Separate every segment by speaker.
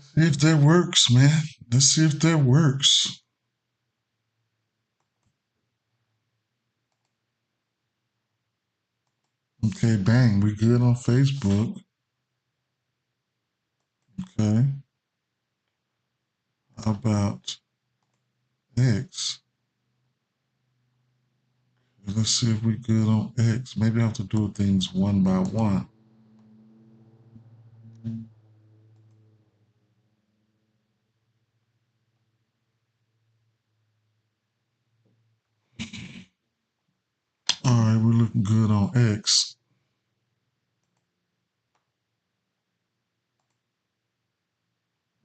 Speaker 1: See if that works, man. Let's see if that works. Okay, bang. We good on Facebook. Okay. How about X? Let's see if we good on X. Maybe I have to do things one by one. All right, we're looking good on X.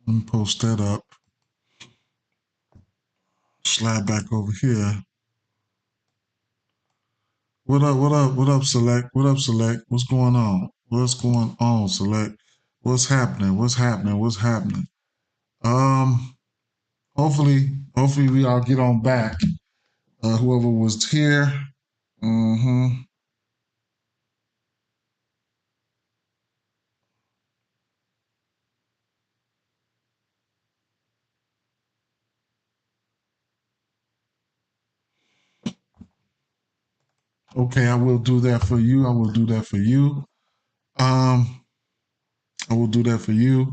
Speaker 1: Let me post that up. Slide back over here. What up, what up, what up, Select? What up, Select? What's going on? What's going on, Select? What's happening? What's happening? What's happening? Um, hopefully we all get on back. Whoever was here. Mm-hmm. Okay, I will do that for you. I will do that for you. Um, I will do that for you.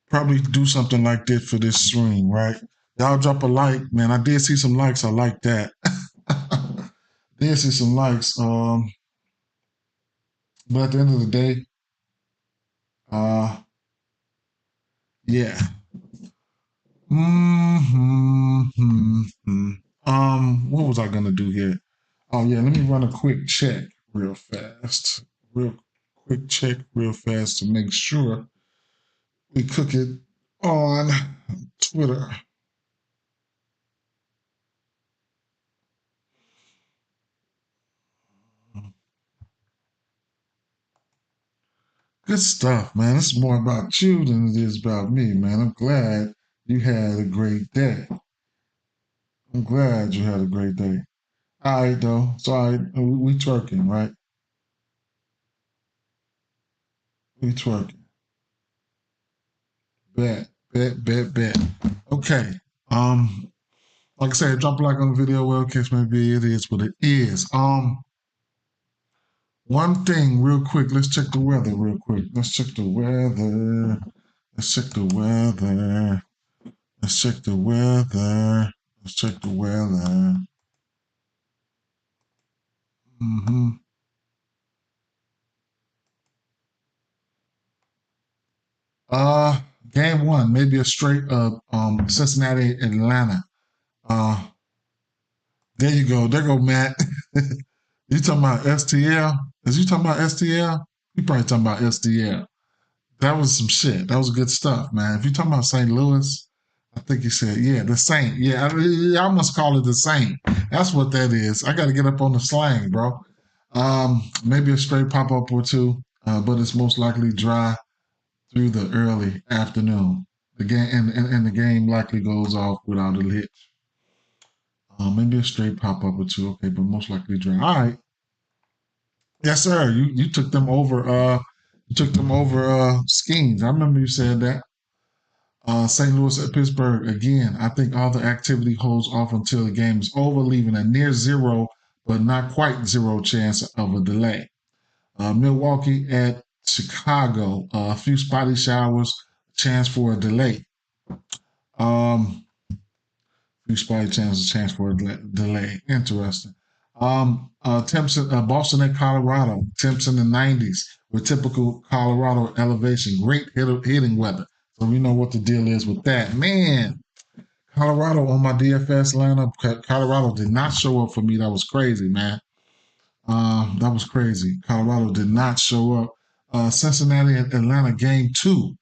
Speaker 1: Probably do something like this for this stream, right? Y'all drop a like, man. I did see some likes. I like that. Did see some likes. But at the end of the day, uh, yeah. Mm-hmm. What was I gonna do here? Oh yeah, let me run a quick check real fast. Real quick check real fast to make sure we cook it on Twitter. Good stuff, man. It's more about you than it is about me, man. I'm glad you had a great day. I'm glad you had a great day. All right, though. So, all right, we twerking, right? We twerking. Bet. Okay. Like I said, drop a like on the video. Well, case maybe it is what it is. One thing, real quick. Let's check the weather, real quick. Let's check the weather. Let's check the weather. Let's check the weather. Let's check the weather. Mm-hmm. Uh, Game one, maybe a straight up Cincinnati, Atlanta. Uh, there you go. There go Matt. You talking about STL? Is you talking about STL? You probably talking about STL. That was some shit. That was good stuff, man. If you talking about St. Louis, I think you said, yeah, the Saint. Yeah, I must call it the Saint. That's what that is. I got to get up on the slang, bro. Maybe a straight pop up or two, but it's most likely dry through the early afternoon. The game and the game likely goes off without a hitch. Maybe a straight pop up or two, okay, but most likely dry. All right, yes, sir. You took them over. You took them over. Schemes. I remember you said that. St. Louis at Pittsburgh again. I think all the activity holds off until the game is over, leaving a near zero, but not quite zero chance of a delay. Milwaukee at Chicago. A few spotty showers, chance for a delay. Um, few spotty chances, chance for a delay. Interesting. Boston at Colorado. Temps in the 90s with typical Colorado elevation. Great hitting weather. So we know what the deal is with that. Man, Colorado on my DFS lineup. Colorado did not show up for me. That was crazy, man. That was crazy. Colorado did not show up. Cincinnati and Atlanta game two.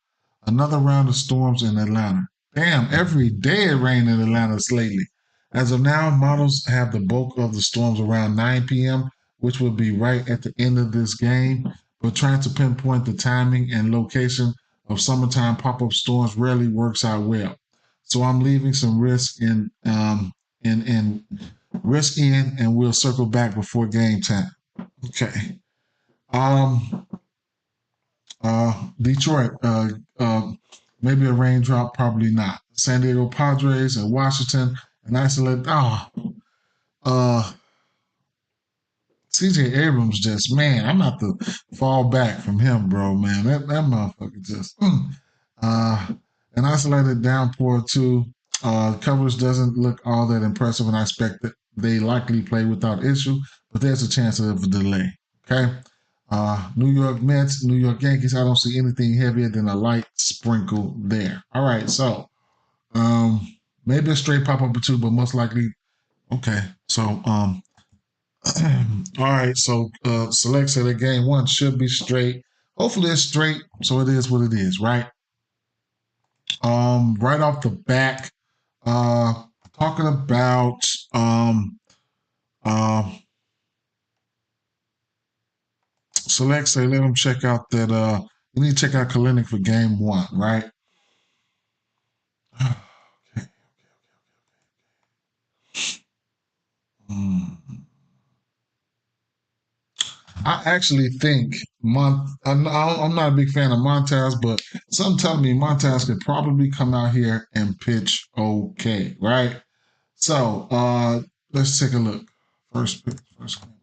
Speaker 1: Another round of storms in Atlanta. Damn, every day it rained in Atlanta lately. As of now, models have the bulk of the storms around 9 p.m., which would be right at the end of this game. But trying to pinpoint the timing and location of summertime pop-up storms rarely works out well. So I'm leaving some risk in risk in, and we'll circle back before game time. Okay. Um, Detroit, maybe a raindrop, probably not. San Diego Padres and Washington, and isolate. Uh, CJ Abrams just, man, I'm about to fall back from him, bro, man. That motherfucker just, uh, an isolated downpour too. Coverage doesn't look all that impressive, and I expect that they likely play without issue, but there's a chance of a delay. Okay. New York Mets, New York Yankees. I don't see anything heavier than a light sprinkle there. All right, so um, maybe a straight pop up or two, but most likely okay. So all right, so select say that game one should be straight. Hopefully it's straight, so it is what it is, right? Right off the back, uh, talking about uh, select say let them check out that you need to check out Kalinick for game one, right? Okay. Hmm. I actually think I'm not a big fan of Montez, but some telling me Montez could probably come out here and pitch okay, right? So let's take a look. First pick, first game.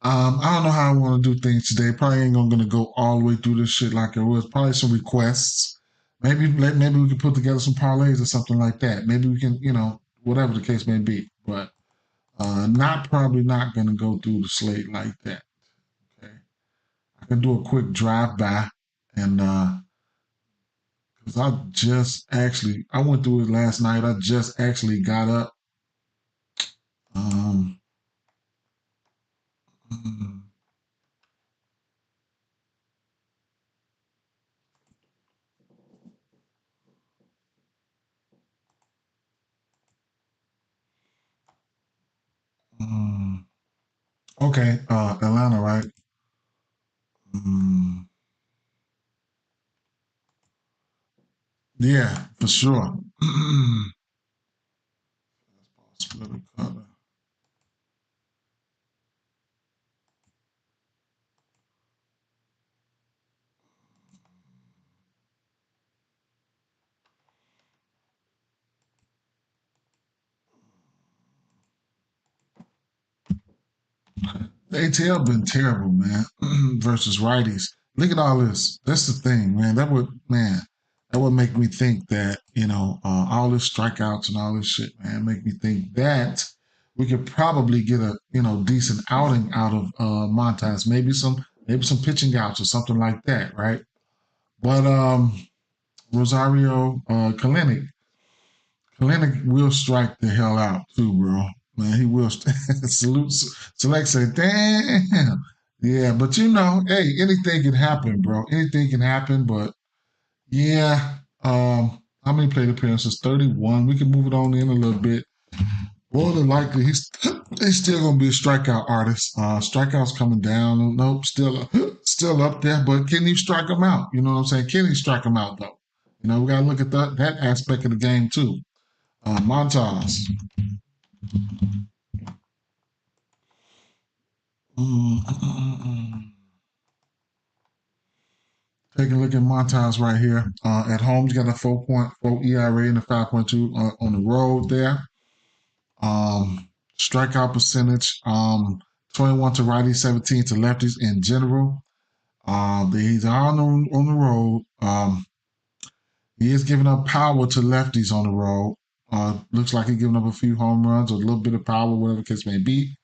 Speaker 1: I don't know how I want to do things today. Probably ain't gonna go all the way through this shit like it was. Probably some requests. Maybe we can put together some parlays or something like that. Maybe we can, whatever the case may be. But not probably not gonna go through the slate like that. Okay. I can do a quick drive by and because I went through it last night. I just actually got up. Um mm, mm, okay, Atlanta, right? Mm, yeah, for sure. Split a color. The ATL been terrible, man. Versus righties. Look at all this. That's the thing, man. That would make me think that all this strikeouts and all this shit, man, make me think that we could probably get a decent outing out of Montas. Maybe some pitching outs or something like that, right? But Rosario Kalenic will strike the hell out too, bro. Man, he will. Salute. Select say, damn. Yeah, but hey, anything can happen, bro. Anything can happen, but yeah. How many plate appearances? 31. We can move it on in a little bit. More than likely, he's still gonna be a strikeout artist. Strikeouts coming down. Nope, still up there. But can he strike them out? You know what I'm saying? Can he strike them out though? We gotta look at that aspect of the game too. Montage. Take a look at Montage right here. At home, he's got a 4.4 ERA and a 5.2 on the road there. Strikeout percentage, 21 to righties, 17 to lefties in general. He's on the road. He is giving up power to lefties on the road. Looks like he's giving up a few home runs or a little bit of power, whatever the case may be.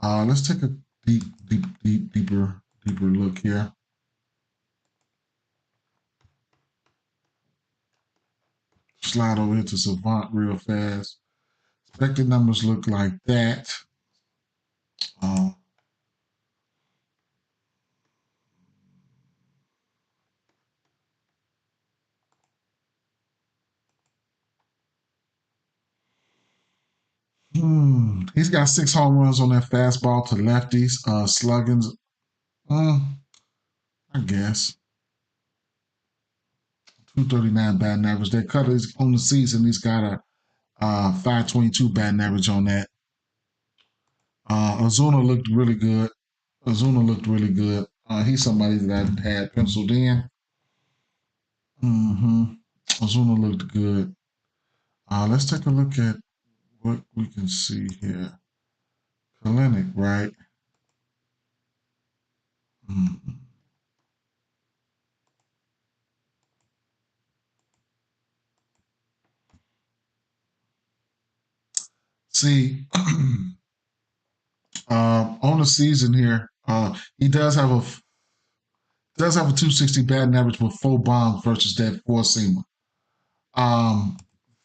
Speaker 1: Let's take a deeper look here. Slide over here to Savant real fast. Expected numbers look like that. Uh, He's got 6 home runs on that fastball to lefties. Sluggins, I guess 239 batting average. That cutter is on the season. He's got a 522 batting average on that. Ozuna looked really good. He's somebody that I had penciled in. Mm-hmm. Ozuna looked good. Let's take a look at what we can see here. Kalenic, right? Mm-hmm. See, on the season here, he does have a 260 batting average with 4 bombs versus that four seamer. Um,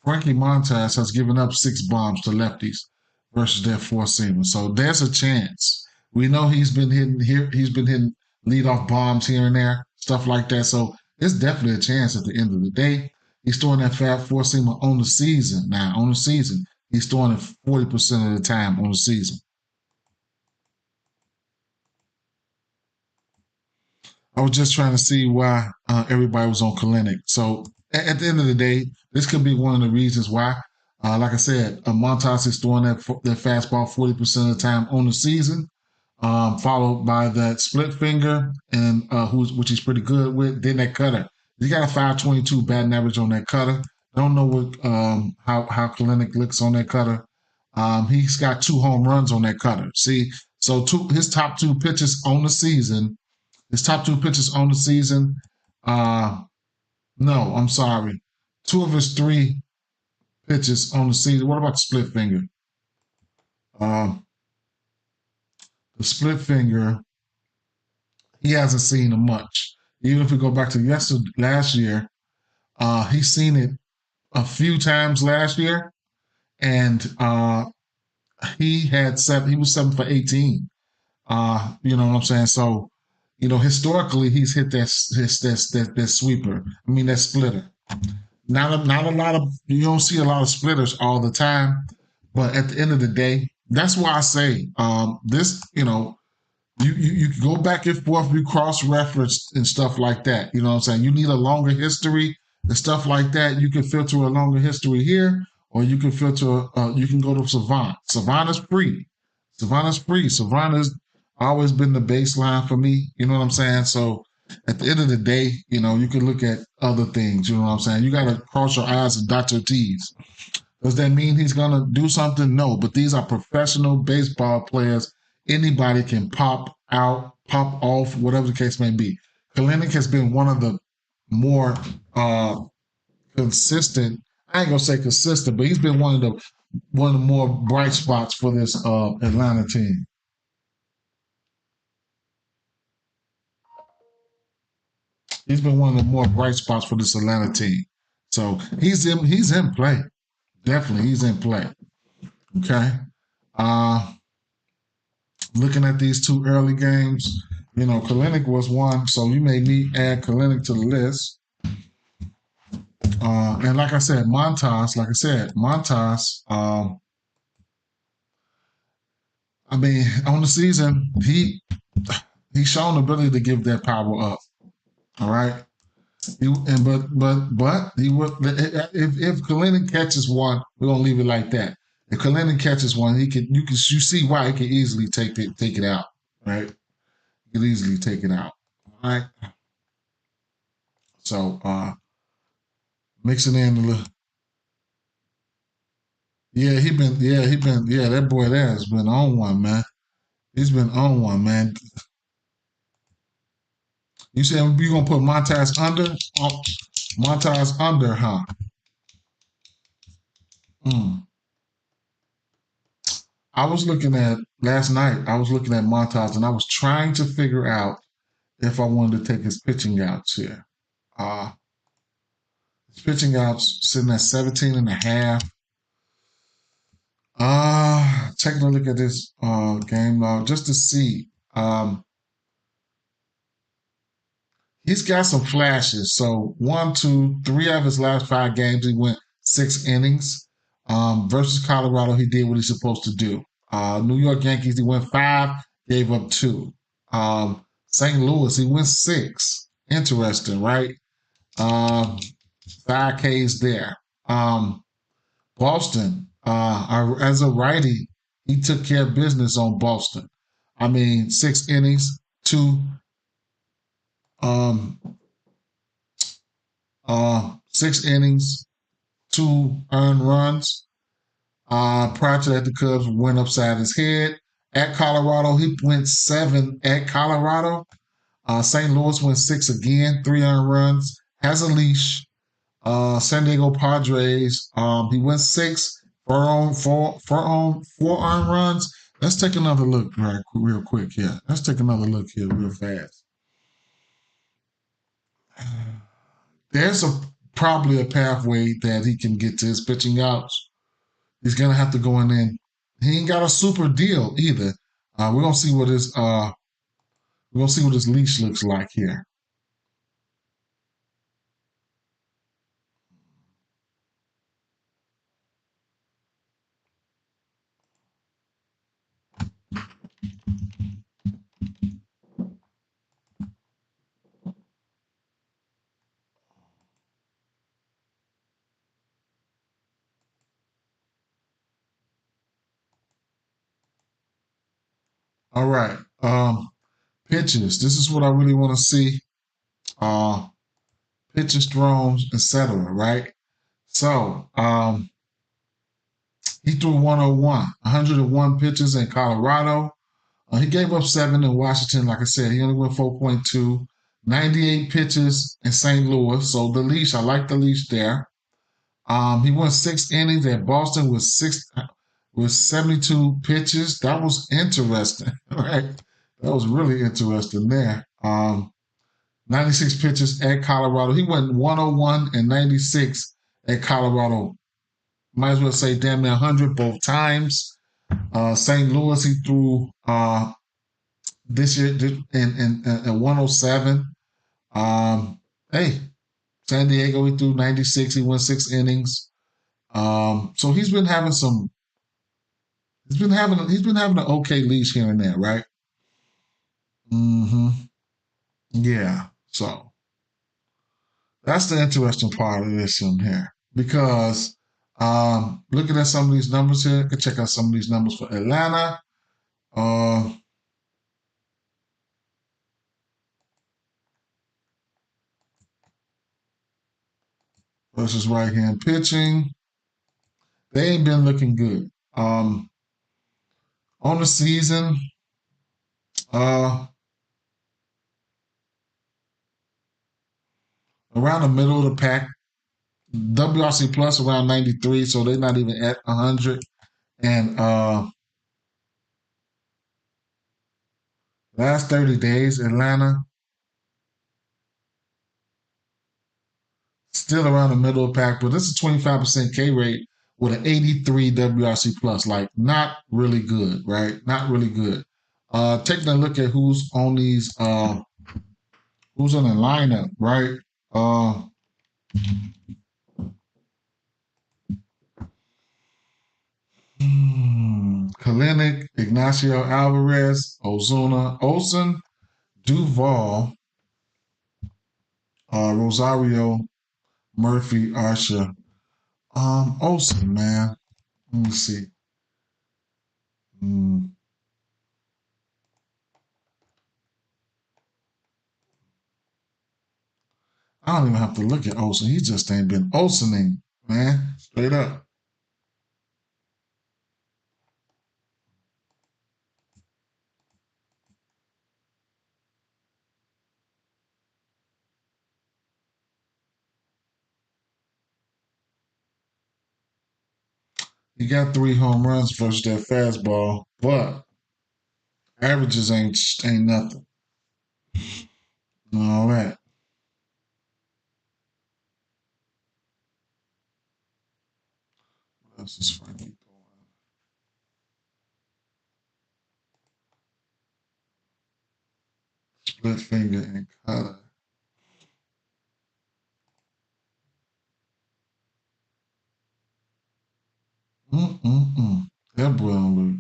Speaker 1: Frankie Montas has given up 6 bombs to lefties versus their four seamer. So there's a chance. We know he's been hitting here. He's been hitting leadoff bombs here and there, stuff like that. So it's definitely a chance at the end of the day. He's throwing that fat four seamer on the season. Now on the season, he's throwing it 40% of the time on the season. I was just trying to see why everybody was on Kalenic. So at the end of the day, this could be one of the reasons why. Like I said, Montas is throwing that fastball 40% of the time on the season, followed by that split finger, and which he's pretty good with. Then that cutter. He got a 522 batting average on that cutter. I don't know what how Kalenic looks on that cutter. He's got 2 home runs on that cutter. See, so his top two pitches on the season his top two pitches on the season. Uh, no, I'm sorry. 2 of his 3 pitches on the season. What about the split finger? Uh, the split finger, he hasn't seen it much. Even if we go back to last year, he's seen it a few times last year, and he had seven. He was 7 for 18. You know what I'm saying? So, historically, he's hit that sweeper. I mean, that splitter. Not a lot of you don't see a lot of splitters all the time, but at the end of the day, that's why I say this. You can go back and forth, you cross reference and stuff like that. You know what I'm saying? You need a longer history and stuff like that. You can filter a longer history here, or you can filter. You can go to Savant. Savant is free. Savant is free. Savant has always been the baseline for me. You know what I'm saying? So at the end of the day, you can look at other things. You know what I'm saying? You got to cross your I's and dot your T's. Does that mean he's going to do something? No, but these are professional baseball players. Anybody can pop out, pop off, whatever the case may be. Kalenic has been one of the more consistent. I ain't gonna say consistent, but he's been one of the more bright spots for this Atlanta team. He's been one of the more bright spots for this Atlanta team. So he's in play. Definitely, he's in play. Okay. Uh, Looking at these 2 early games, Kalenic was one, so you may need add Kalenic to the list. And like I said, Montas. I mean, on the season, he's shown the ability to give that power up. All right. But he would if Kalenic catches one, we're gonna leave it like that. If Kalenic catches one, you see why he can easily take it out, right? He can easily take it out. All right. So mixing in a little. That boy there has been on one, man. He's been on one, man. You said you gonna put Montez under? Montez under, huh? Mm. I was looking at last night. I was looking at Montez, and I was trying to figure out if I wanted to take his pitching outs here. Uh, his pitching outs sitting at 17 and a half. Taking a look at this game log just to see. He's got some flashes. So 1, 2, 3 of his last 5 games, he went 6 innings. Versus Colorado, he did what he's supposed to do. New York Yankees, he went 5, gave up 2. St. Louis, he went 6. Interesting, right? Um, 5 Ks there. Boston, as a righty, he took care of business on Boston. I mean, 6 innings, two, 6 innings, 2 earned runs. Prior to that, the Cubs went upside his head. At Colorado, he went 7 at Colorado. St. Louis went 6 again, 3 earned runs. Has a leash. San Diego Padres, he went 6 4 earned runs. Let's take another look real quick here. Let's take another look here real fast. There's probably a pathway that he can get to his pitching outs. He's gonna have to go in there. He ain't got a super deal either. We're gonna see what his leash looks like here. All right. Pitches. This is what I really want to see. Pitches thrown, etc. Right. So he threw 101 pitches in Colorado. He gave up 7 in Washington. Like I said, he only went 4.2. 98 pitches in St. Louis. So the leash, I like the leash there. He went 6 innings at Boston with 72 pitches. That was interesting, right? That was really interesting there. 96 pitches at Colorado. He went 101 and 96 at Colorado. Might as well say damn near 100 both times. St. Louis, he threw this year in 107. Hey, San Diego, he threw 96. He went 6 innings. So he's been having some. He's been having an okay leash here and there, right? Mm-hmm. Yeah. So that's the interesting part of this one here because looking at some of these numbers here, I can check out some of these numbers for Atlanta. Uh, versus right hand pitching. They ain't been looking good. On the season, uh, around the middle of the pack, WRC plus around 93, so they're not even at 100. And last 30 days, Atlanta still around the middle of the pack, but this is 25% K rate with an 83 WRC plus. Like, not really good, right? Not really good. Taking a look at who's on the lineup, right? Uh, Kalinick, Ignacio Alvarez, Ozuna, Olson, Duval, Rosario, Murphy, Archer. Olson, man. Let me see. Mm, I don't even have to look at Olson. He just ain't been Olsoning, man. Straight up. He got 3 home runs versus that fastball, but averages ain't nothing. All right. This is Frankie. Split finger and cutter. That boy don't look.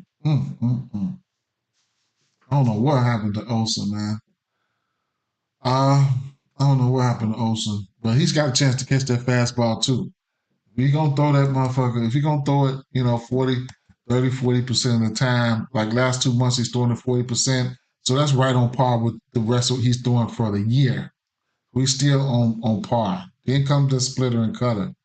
Speaker 1: I don't know what happened to Olsen, man. I don't know what happened to Olsen, but he's got a chance to catch that fastball too. If he gonna throw that motherfucker, if he gonna throw it, 40% of the time, like last 2 months he's throwing it 40%. So that's right on par with the rest of what he's throwing for the year. We still on par. Then comes the splitter and cutter.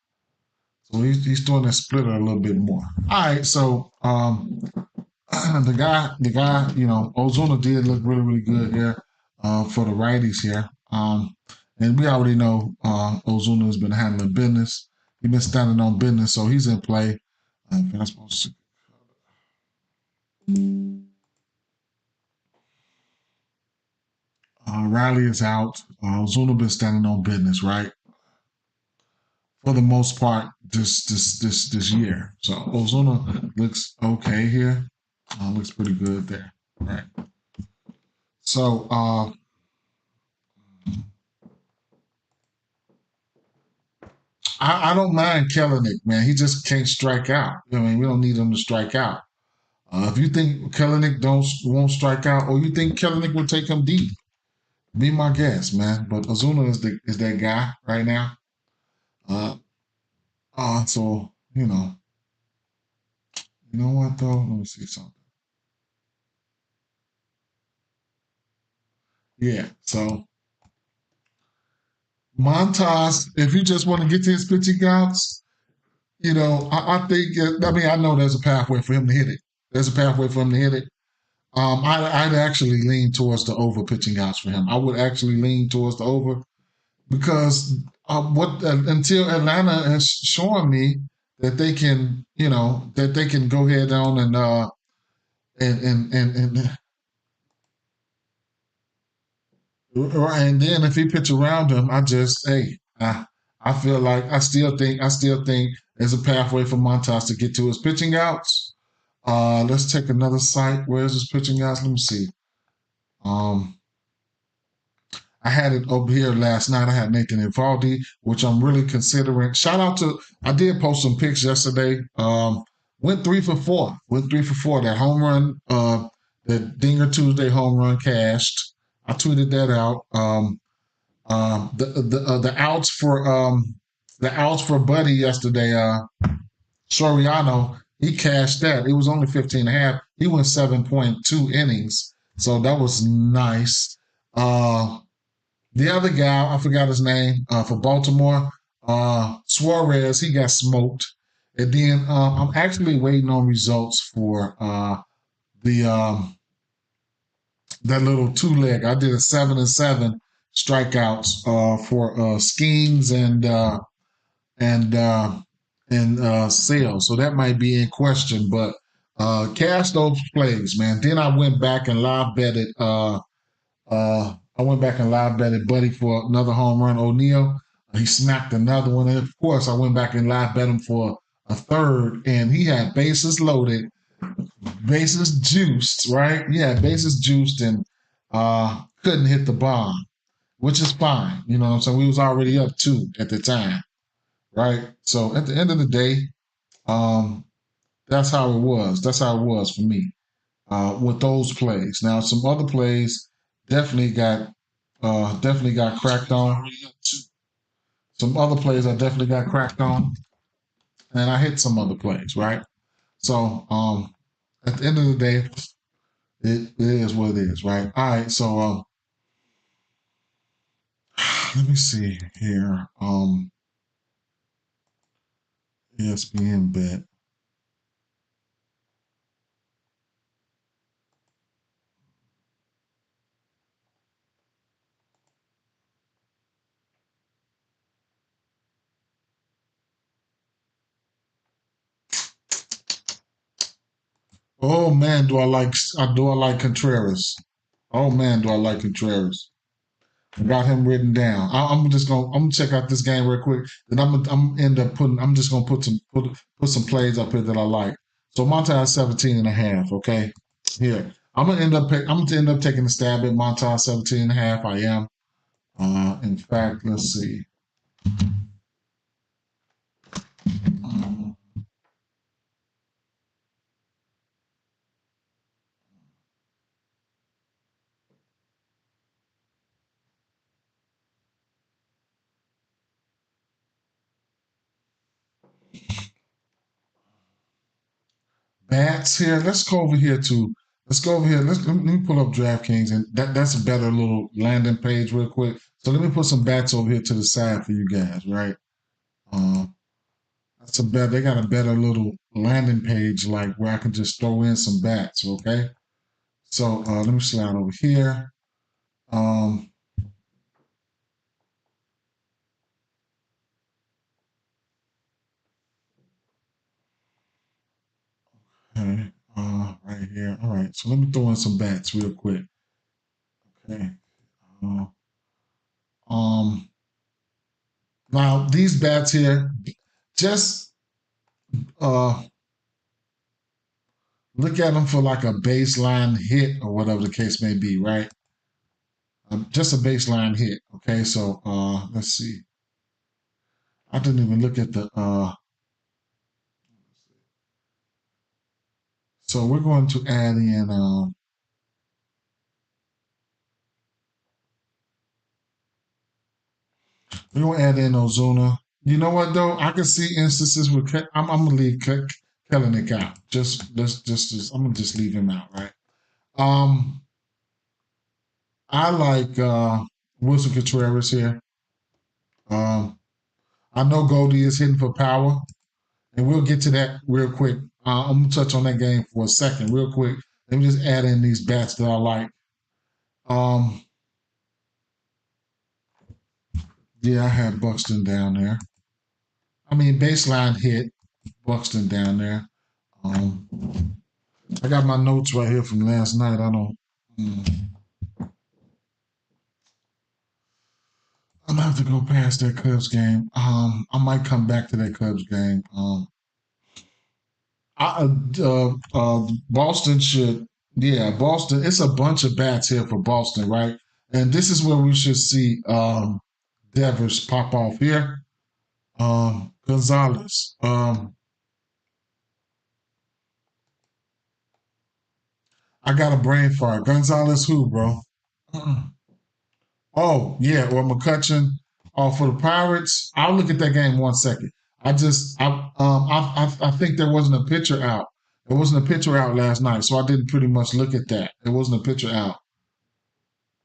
Speaker 1: So he's throwing that splitter a little bit more. All right, so the guy, Ozuna did look really, really good here for the righties here. And we already know Ozuna has been handling business. He's been standing on business, so he's in play. Riley is out. Ozuna been standing on business, right? For the most part, this year. So Ozuna looks okay here. Looks pretty good there, right? So I don't mind Kellenic, man. He just can't strike out. I mean, we don't need him to strike out. If you think Kellenic won't strike out, or you think Kellenic will take him deep, be my guest, man. But Ozuna is that guy right now. So you know what though? Let me see something. Yeah. So Montas, if you just want to get to his pitching outs, I think. I mean, I know there's a pathway for him to hit it. There's a pathway for him to hit it. I'd actually lean towards the over pitching outs for him. I would actually lean towards the over because until Atlanta has shown me that they can, that they can go ahead on and then if he pitch around him, I feel like I still think there's a pathway for Montas to get to his pitching outs. Let's take another site. Where's his pitching outs? Let me see. Um, I had it over here last night. I had Nathan Evaldi, which I'm really considering. Shout out to I did post some pics yesterday. Went 3 for 4. Went 3 for 4. That home run, the Dinger Tuesday home run cashed. I tweeted that out. The outs for Buddy yesterday. Soriano, he cashed that. It was only 15 and a half. He went 7.2 innings. So that was nice. The other guy, I forgot his name, for Baltimore, Suarez, he got smoked. And then I'm actually waiting on results for the that little 2-leg. I did a 7-7 strikeouts for Schemes and Sales. So that might be in question, but cash those plays, man. Then I went back and live betted. Buddy for another home run. O'Neal, he smacked another one, and of course, I went back and live bet him for a third, and he had bases loaded, bases juiced, right? He had bases juiced, and couldn't hit the bomb, which is fine. You know what I'm saying? We was already up 2 at the time, right? So at the end of the day, um, that's how it was. That's how it was for me with those plays. Now, some other plays definitely got cracked on. Some other plays I definitely got cracked on, and I hit some other plays, right? So at the end of the day, it is what it is, right? All right, so let me see here. ESPN bet. Oh man, do I like Contreras? Oh man, do I like Contreras? I got him written down. I'm gonna check out this game real quick. Then I'm end up putting. I'm just gonna put some plays up here that I like. So Montage 17 and a half. Okay, here I'm gonna end up taking a stab at Montage 17 and a half. I am. In fact, let's see. bats here. Let's go over here to. Let's go over here. Let me pull up DraftKings, and that's a better little landing page real quick. So let me put some bats over here to the side for you guys, right? Um, that's a better. They got a better little landing page, like where I can just throw in some bats. Okay. So let me slide over here. Um, okay. Right here. All right. So let me throw in some bats real quick. Okay. Uh, um. Now these bats here, just uh look at them for like a baseline hit or whatever the case may be, right? Just a baseline hit. Okay, so let's see. I didn't even look at the so we're going to add in we're gonna add in Ozuna. You know what though? I can see instances where I'm gonna leave Kellenic out. I'm gonna just leave him out, right? Um I like Wilson Contreras here. Um I know Goldie is hitting for power. And we'll get to that real quick. I'm gonna touch on that game for a second, real quick. Let me just add in these bats that I like. Um, yeah, I had Buxton down there. I mean, baseline hit Buxton down there. Um, I got my notes right here from last night. I don't. Mm, I'm gonna have to go past that Cubs game. I might come back to that Cubs game. Boston should, yeah, Boston. It's a bunch of bats here for Boston, right? And this is where we should see Devers pop off here. Gonzalez. I got a brain fart. Gonzalez, who, bro? Oh, yeah, or McCutcheon. Oh, for the Pirates, I'll look at that game 1 second. I think there wasn't a pitcher out. There wasn't a pitcher out last night, so I didn't pretty much look at that. There wasn't a pitcher out.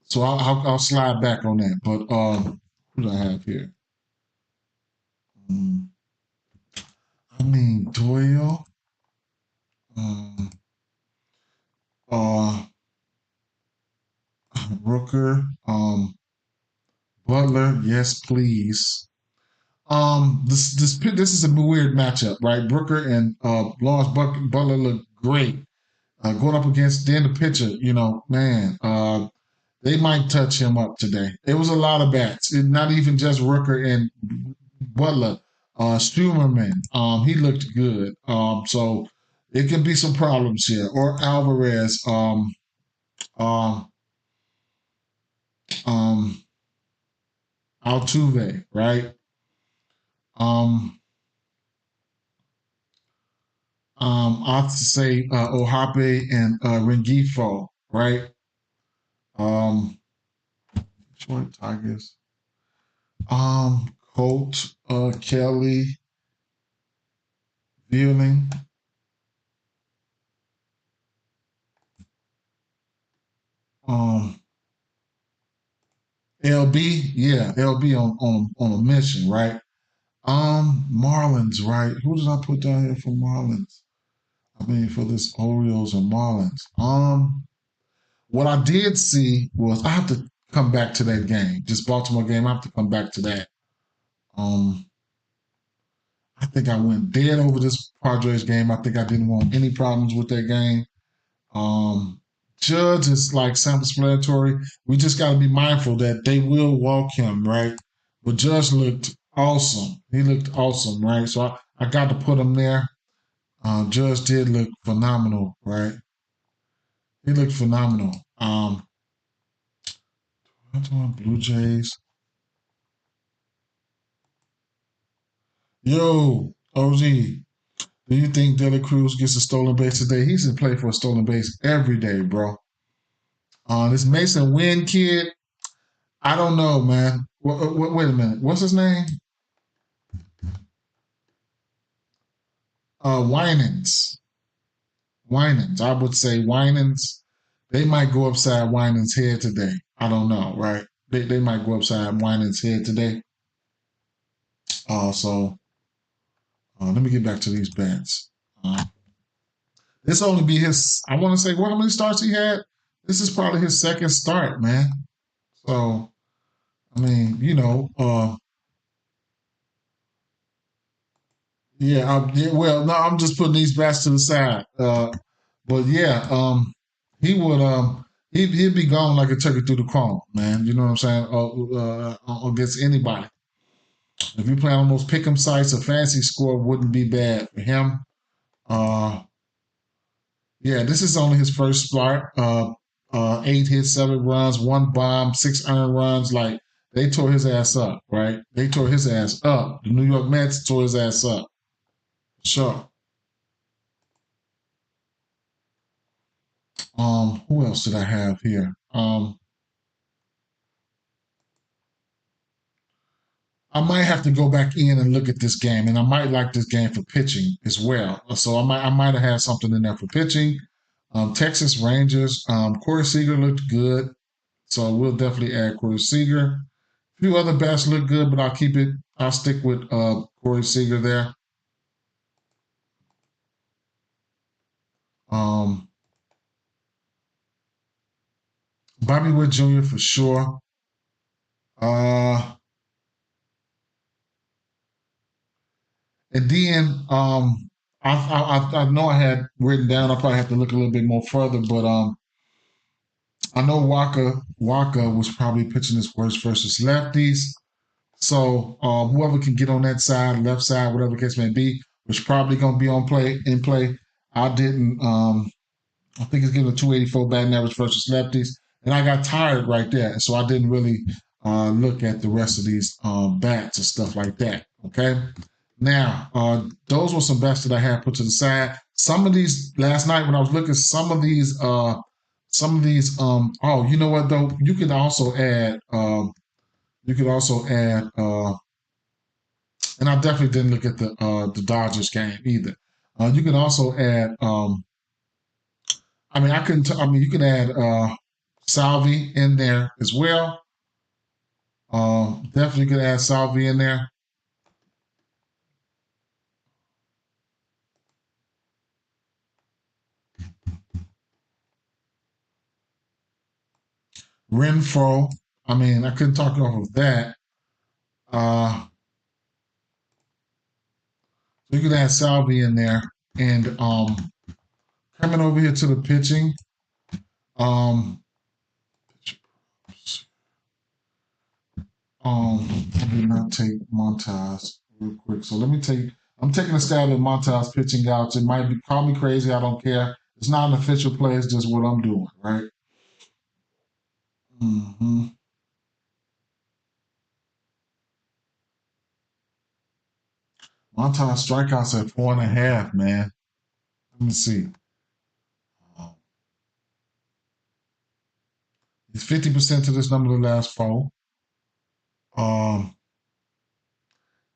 Speaker 1: So I'll slide back on that. But who do I have here? Um, I mean Doyle, um, uh, Rooker, Butler. Yes, please. This is a weird matchup, right? Brooker and Lawrence Butler look great. Going up against then the pitcher, man, they might touch him up today. It was a lot of bats, and not even just Rooker and Butler. Stumerman, he looked good. So it can be some problems here. Or Alvarez, um, um, Altuve, right? Um, I have to say Ohape and Rengifo, right? Um, Detroit Tigers. Colt, Kelly, Veerling, um, LB, yeah, LB on a mission, right? Marlins, right? Who did I put down here for Marlins? I mean, for this Orioles and Marlins. What I did see was I have to come back to that game, this Baltimore game. I have to come back to that. Um, I think I went dead over this Padres game. I think I didn't want any problems with that game. Um, Judge is like self-explanatory. We just got to be mindful that they will walk him, right? But Judge looked awesome. He looked awesome, right? So I got to put him there. Judge did look phenomenal, right? He looked phenomenal. Blue Jays. Yo, OG, do you think Dela Cruz gets a stolen base today? He's in play for a stolen base every day, bro. This Mason Wynn kid, I don't know, man. Wait a minute. What's his name? Winans. Winans. I would say Winans. They might go upside Winans' head today. I don't know, right? They might go upside Winans' head today. Let me get back to these bets. This only be his. I want to say what how many starts he had. This is probably his second start, man. So I mean, yeah. Well, no, I'm just putting these bets to the side. But yeah, he would he'd be gone like a turkey through the cone, man. You know what I'm saying? Against anybody. If you play on those pick'em sites, a fancy score wouldn't be bad for him. Uh, yeah, this is only his first start. 8 hits, 7 runs, 1 bomb, 6 earned runs. Like they tore his ass up, right? They tore his ass up. The New York Mets tore his ass up. Sure. Who else did I have here? I might have to go back in and look at this game, and I might like this game for pitching as well. So I might have had something in there for pitching. Texas Rangers. Corey Seager looked good, so we'll definitely add Corey Seager. A few other bats look good, but I'll keep it. I'll stick with Corey Seager there. Um, Bobby Witt Jr. for sure. Uh, and then I know I had written down. I probably have to look a little bit more further, but I know Waka was probably pitching his worst versus lefties. So whoever can get on that side, left side, whatever the case may be, was probably going to be on play. I didn't. I think he's getting a 284 batting average versus lefties, and I got tired right there, so I didn't really look at the rest of these bats and stuff like that. Okay. Now, those were some bets that I had put to the side. Some of these last night when I was looking, oh, you know what though? You could also add, and I definitely didn't look at the Dodgers game either. You can also add, I mean, I couldn't. I mean, you can add Salvi in there as well. Definitely could add Salvi in there. Renfro. I mean, I couldn't talk off of that. Uh, so you could add Salvi in there, and coming over here to the pitching. Um, I did not take Montaz real quick, so let me take. I'm taking a stab at Montaz pitching outs. It might be call me crazy. I don't care. It's not an official play. It's just what I'm doing, right? Mm-hmm. Montaz strikeouts at 4.5, man. Let me see. Um, He's 50% to this number the last four. Um,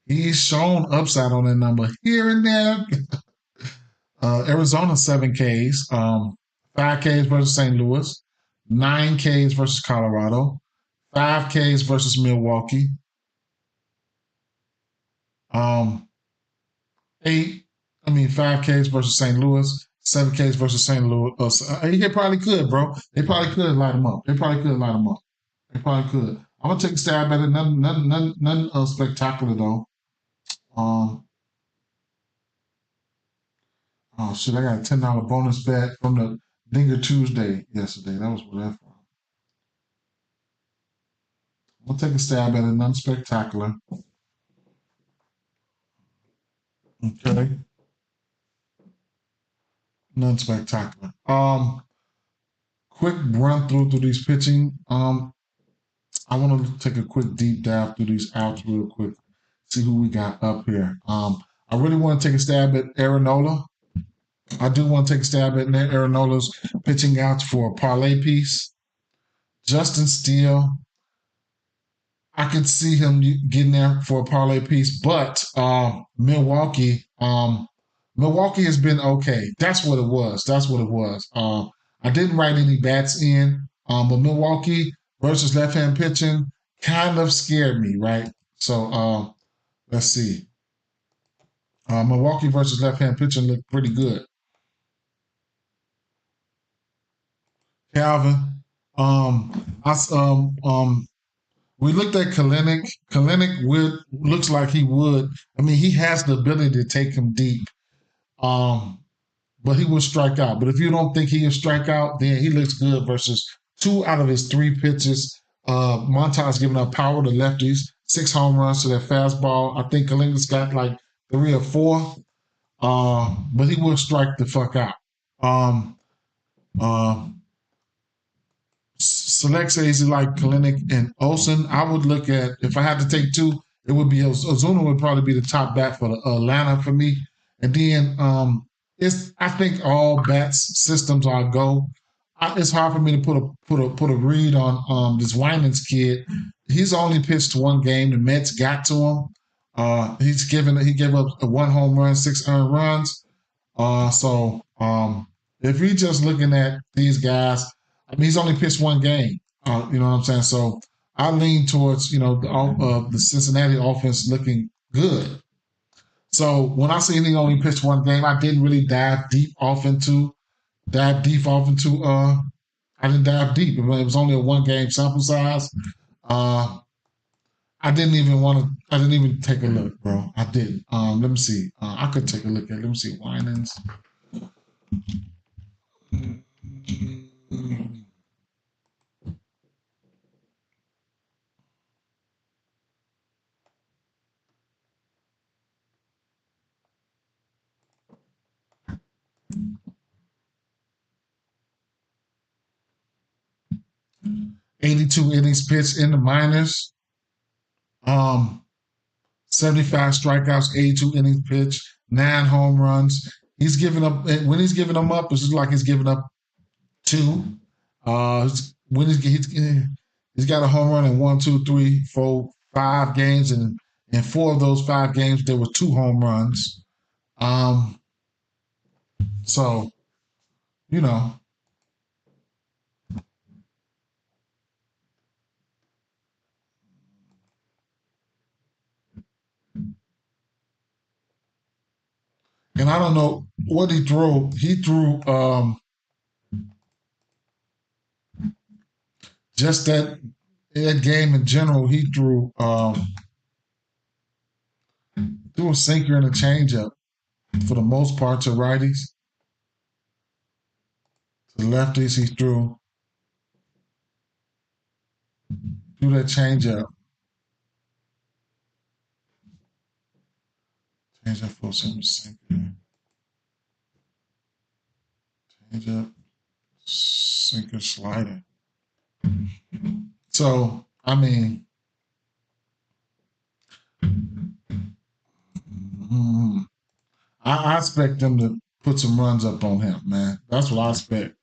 Speaker 1: he's shown upside on that number here and there. Arizona 7 Ks, 5 Ks versus St. Louis, 9 Ks versus Colorado, 5 Ks versus Milwaukee, um, 5 Ks versus St. Louis, 7 Ks versus St. Louis. They probably could, bro. They probably could light them up. They probably could light them up. They probably could. I'm gonna take a stab at it. None spectacular though. Um, oh shit! I got a $10 bonus bet from the Dinger Tuesday yesterday. That was what that from. I'm gonna take a stab at it. None spectacular. Okay, none spectacular. Quick run through these pitching. I want to take a quick deep dive through these outs real quick. See who we got up here. I really want to take a stab at Aaronola. I do want to take a stab at Aaronola's pitching outs for a parlay piece. Justin Steele, I could see him getting there for a parlay piece, but Milwaukee, Milwaukee has been okay. That's what it was. That's what it was. I didn't write any bats in, but Milwaukee versus left-hand pitching kind of scared me, right? So let's see. Milwaukee versus left-hand pitching looked pretty good. Calvin, I we looked at Kalenic. Kalenic would looks like he would. I mean, he has the ability to take him deep. Um, but he will strike out. But if you don't think he will strike out, then he looks good versus 2 out of his 3 pitches. Montas giving up power to lefties, 6 home runs to their fastball. I think Kalinga's got like 3 or 4. But he will strike the fuck out. Um, uh, Select says he like Kalinick and Olsen. I would look at, if I had to take 2, it would be Ozuna would probably be the top bat for Atlanta for me. And then I think all bats systems are go. It's hard for me to put a read on this Winans kid. He's only pitched 1 game. The Mets got to him. He gave up a 1 home run, 6 earned runs. So if you're just looking at these guys, I mean, he's only pitched 1 game. You know what I'm saying? So I lean towards the Cincinnati offense looking good. So when I see he only pitched 1 game, I didn't really dive deep off into. I didn't dive deep. It was only a 1 game sample size. Uh, I didn't even want to. I didn't even take a look, bro. I didn't. Let me see. I could take a look at. Let me see. Winans. 82 innings pitched in the minors. Um, 75 strikeouts, 82 innings pitched, 9 home runs. He's giving up when he's giving them up. It's just like he's giving up 2. When he's got a home run in 1, 2, 3, 4, 5 games, and in 4 of those 5 games there were 2 home runs. Um, so you know, and I don't know what he threw. He threw just that game in general. He threw a sinker and a changeup for the most part to righties. To lefties, he threw that changeup. Changeup for some sinker. Changeup, sinker, slider. So I mean, mm, I expect them to put some runs up on him, man. That's what I expect.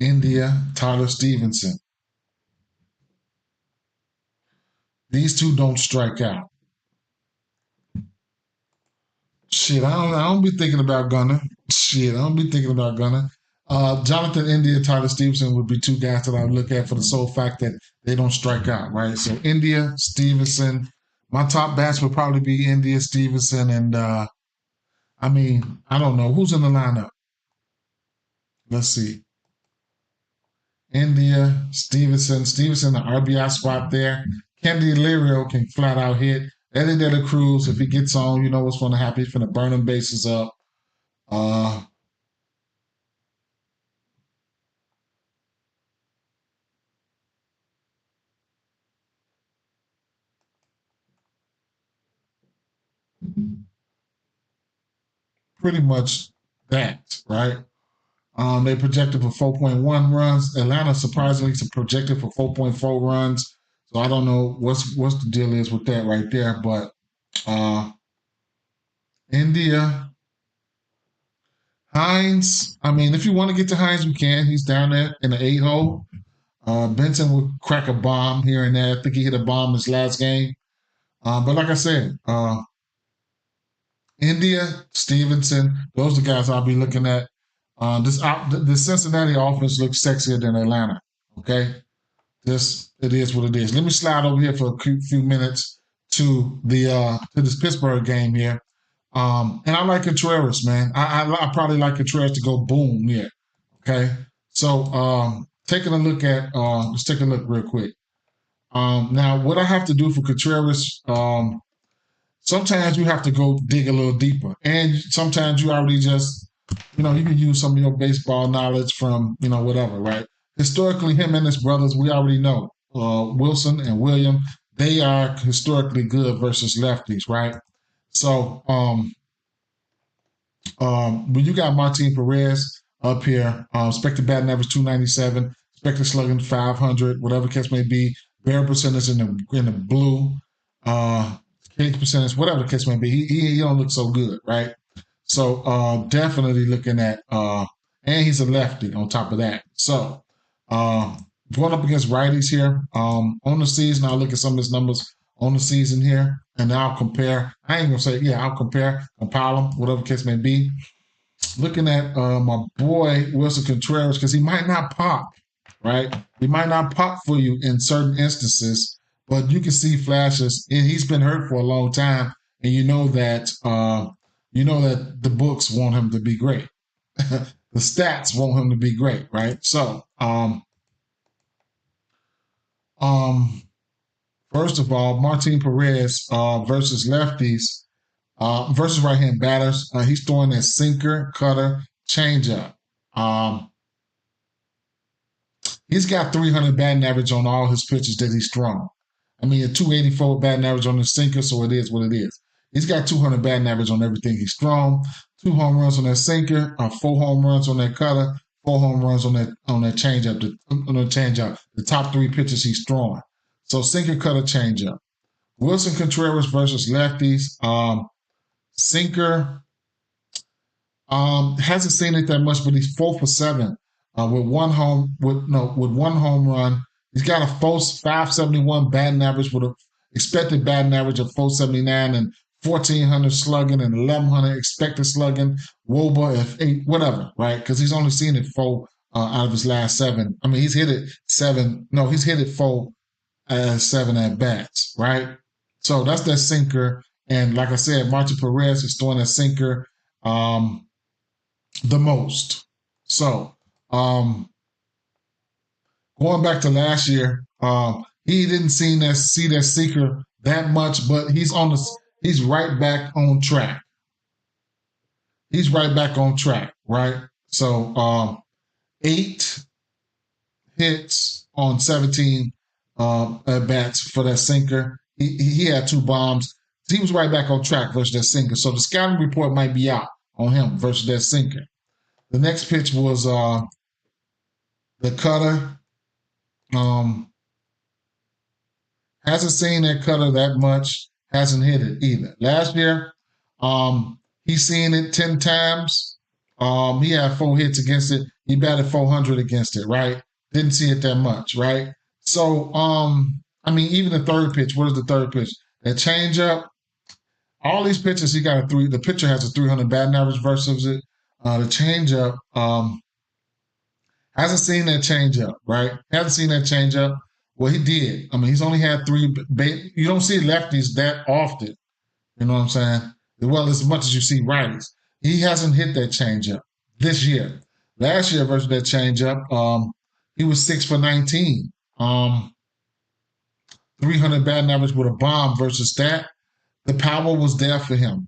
Speaker 1: India, Tyler Stevenson. These 2 don't strike out. Shit, I don't be thinking about Gunner. Shit, I don't be thinking about Gunner. Jonathan India, Tyler Stevenson would be 2 guys that I would look at for the sole fact that they don't strike out, right? So India, Stevenson. My top bats would probably be India, Stevenson, and I mean, I don't know who's in the lineup. Let's see. India, Stevenson, the RBI spot there. Kennedy Lirio can flat out hit. Eddie De La Cruz, if he gets on, you know what's going to happen. He's going to burn them bases up. Uh, pretty much that, right? They projected for 4.1 runs. Atlanta surprisingly projected for 4.4 runs. So I don't know what's the deal is with that right there. But India, Hines. I mean, if you want to get to Hines, you can. He's down there in the 8 hole. Benson will crack a bomb here and there. I think he hit a bomb his last game. But like I said, India, Stevenson, those are the guys I'll be looking at. The Cincinnati offense looks sexier than Atlanta. Okay, it is what it is. Let me slide over here for a few minutes to this Pittsburgh game here. And I like Contreras, man. I probably like Contreras to go boom here. Okay, so taking a look at let's take a look real quick. Now, what I have to do for Contreras, sometimes you have to go dig a little deeper, and sometimes you already just, you can use some of your baseball knowledge from, whatever, right? Historically, him and his brothers, we already know, Wilson and William, they are historically good versus lefties, right? So, when you got Martin Perez up here, expected batting average 297, expected slugging 500, whatever the case may be, barrel percentage in the blue, K percentage, whatever the case may be, he don't look so good, right? So definitely looking at, and he's a lefty on top of that. So going up against righties here on the season, I'll look at some of his numbers on the season here, and I'll compare. I ain't gonna say, I'll compile them, whatever the case may be. Looking at my boy Wilson Contreras, because he might not pop, right? He might not pop for you in certain instances, but you can see flashes. And he's been hurt for a long time, and you know that the books want him to be great. The stats want him to be great, right? So, first of all, Martin Perez versus lefties, versus right-hand batters. He's throwing that sinker, cutter, changeup. He's got 300 batting average on all his pitches that he's thrown. I mean, a 284 batting average on the sinker, so it is what it is. He's got 200 batting average on everything he's thrown. 2 home runs on that sinker, 4 home runs on that cutter, 4 home runs on that changeup. The top 3 pitches he's throwing. So sinker, cutter, changeup. Wilson Contreras versus lefties. Sinker hasn't seen it that much, but he's 4 for 7 with one home run. He's got a 571 batting average with a expected batting average of 479 and 1,400 slugging and 1,100 expected slugging. WOBA at 8, whatever, right? Because he's only seen it 4 out of his last 7. I mean, he's hit it 7. No, he's hit it 4 7 at bats, right? So that's that sinker. And like I said, Martin Perez is throwing that sinker the most. So going back to last year, he didn't see that sinker that much, but he's right back on track. He's right back on track, right? So 8 hits on 17 at bats for that sinker. He had 2 bombs. He was right back on track versus that sinker. So the scouting report might be out on him versus that sinker. The next pitch was the cutter. Hasn't seen that cutter that much. Hasn't hit it either. Last year, he's seen it 10 times. He had 4 hits against it. He batted 400 against it, right? Didn't see it that much, right? So, I mean, even the third pitch, what is the third pitch? That changeup, all these pitches, he got the pitcher has a 300 batting average versus it. The changeup, hasn't seen that changeup, right? Hasn't seen that changeup. Well, he did. I mean, he's only had 3. You don't see lefties that often. You know what I'm saying? Well, as much as you see righties. He hasn't hit that changeup this year. Last year versus that changeup, he was 6 for 19. 300 batting average with a bomb versus that. The power was there for him.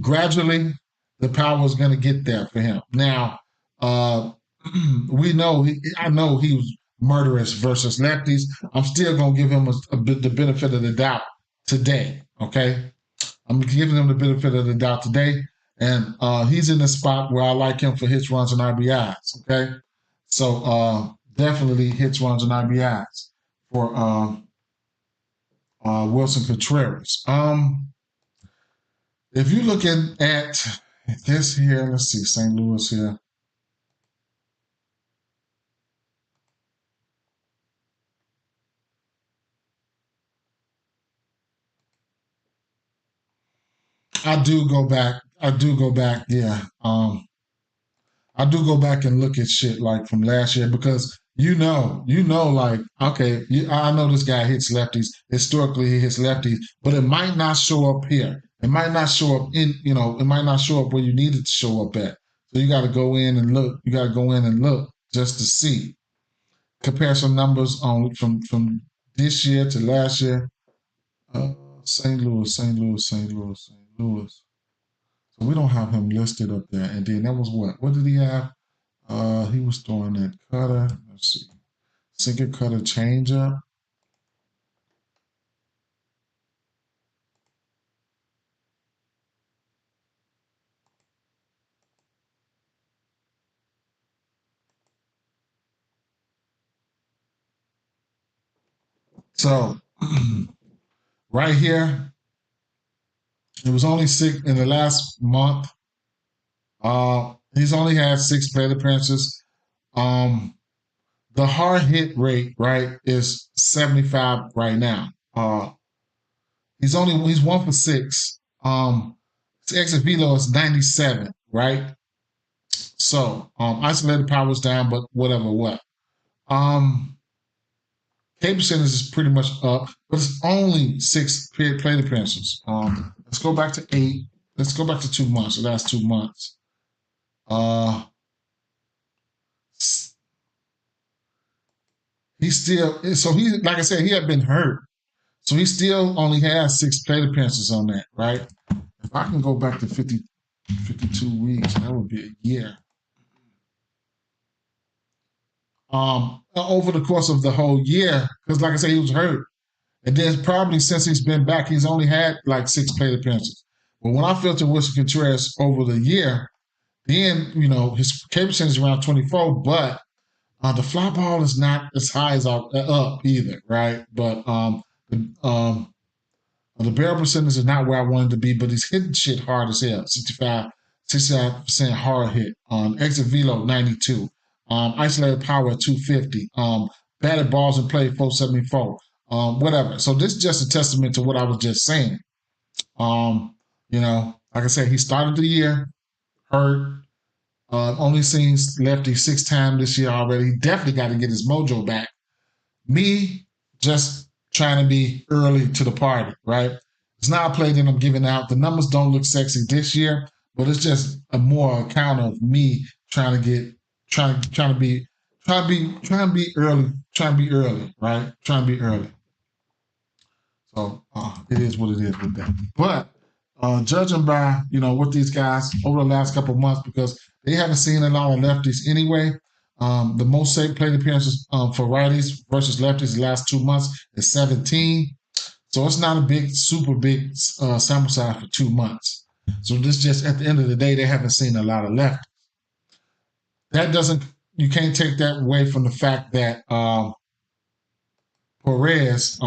Speaker 1: Gradually, the power was going to get there for him. Now, I know he was murderous versus lefties. I'm still going to give him the benefit of the doubt today, okay? I'm giving him the benefit of the doubt today. And he's in the spot where I like him for hits, runs, and RBIs. Okay. So definitely hits, runs, and RBIs for Wilson Contreras. If you're looking at this here, let's see, St. Louis here. I do go back. I do go back. Yeah. I do go back and look at shit like from last year because like, okay, I know this guy hits lefties. Historically, he hits lefties, but it might not show up here. It might not show up it might not show up where you need it to show up at. So you got to go in and look. You got to go in and look just to see. Compare some numbers on from this year to last year. Uh, St. Louis, St. Louis, St. Louis, St. Louis. So we don't have him listed up there. And then that was what? What did he have? He was throwing that cutter. Let's see. Sinker cutter changeup. So right here, it was only six in the last month. He's only had 6 plate appearances. Um, the hard hit rate, right, is 75 right now. He's 1 for 6. His exit velo is 97, right? So isolated power is down, but whatever what. Um K percentage is pretty much up, but it's only 6 plate appearances. Let's go back to 8. Let's go back to 2 months. The last 2 months. Uh, he's still so he like I said he had been hurt, so he still only has 6 plate appearances on that. Right? If I can go back to 52 weeks, that would be a year. Over the course of the whole year, because like I said, he was hurt. And then probably since he's been back, he's only had like 6 plate appearances. But when I filter Wilson Contreras over the year, then his K percentage is around 24, but the fly ball is not as high as up either, right? But the barrel percentage is not where I wanted to be, but he's hitting shit hard as hell. 65% hard hit. Exit velo 92. Isolated power at 250. Batted balls in play 474. Whatever. So this is just a testament to what I was just saying. Like I said, he started the year hurt. Only seen lefty 6 times this year already. He definitely got to get his mojo back. Me just trying to be early to the party, right? It's not a play that I'm giving out. The numbers don't look sexy this year, but it's just a more account of me trying to be early, right? Trying to be early. So it is what it is with that. But judging by what these guys over the last couple of months, because they haven't seen a lot of lefties anyway. The most safe plate appearances for righties versus lefties the last 2 months is 17. So it's not a super big sample size for 2 months. So this just at the end of the day, they haven't seen a lot of lefties. You can't take that away from the fact that Perez,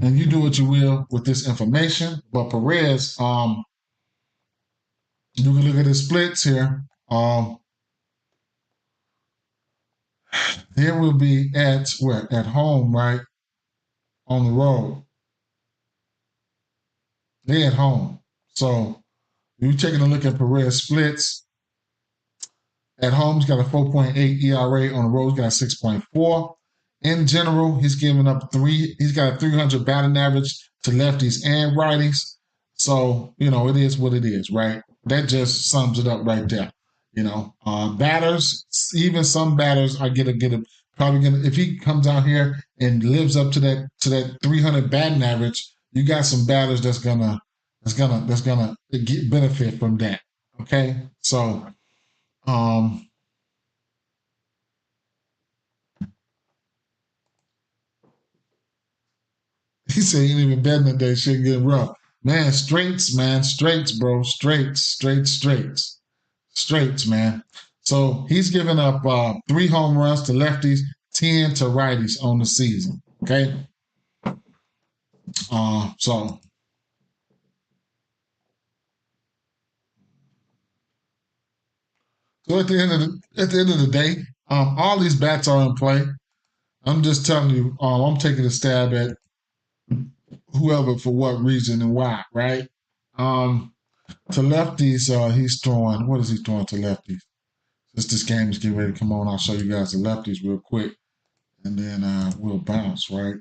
Speaker 1: and you do what you will with this information, but Perez, you can look at his splits here. Here we'll be at where? At home, right? On the road. They're at home. So you're taking a look at Perez splits. At home, he's got a 4.8 ERA. On the road, he's got a 6.4. In general, he's giving up he's got a 300 batting average to lefties and righties. So, it is what it is, right? That just sums it up right there. Batters, even some batters are probably gonna if he comes out here and lives up to that 300 batting average, you got some batters that's gonna get benefit from that. Okay, so he said he ain't even betting that day. Shit getting rough. Man, straights, man. Straights, bro. Straights, man. So he's given up 3 home runs to lefties, 10 to righties on the season. Okay. So at the end of the day, all these bats are in play. I'm just telling you, I'm taking a stab at whoever for what reason and why, right? To lefties, he's throwing. What is he throwing to lefties? Since this game is getting ready to come on, I'll show you guys the lefties real quick, and then we'll bounce, right?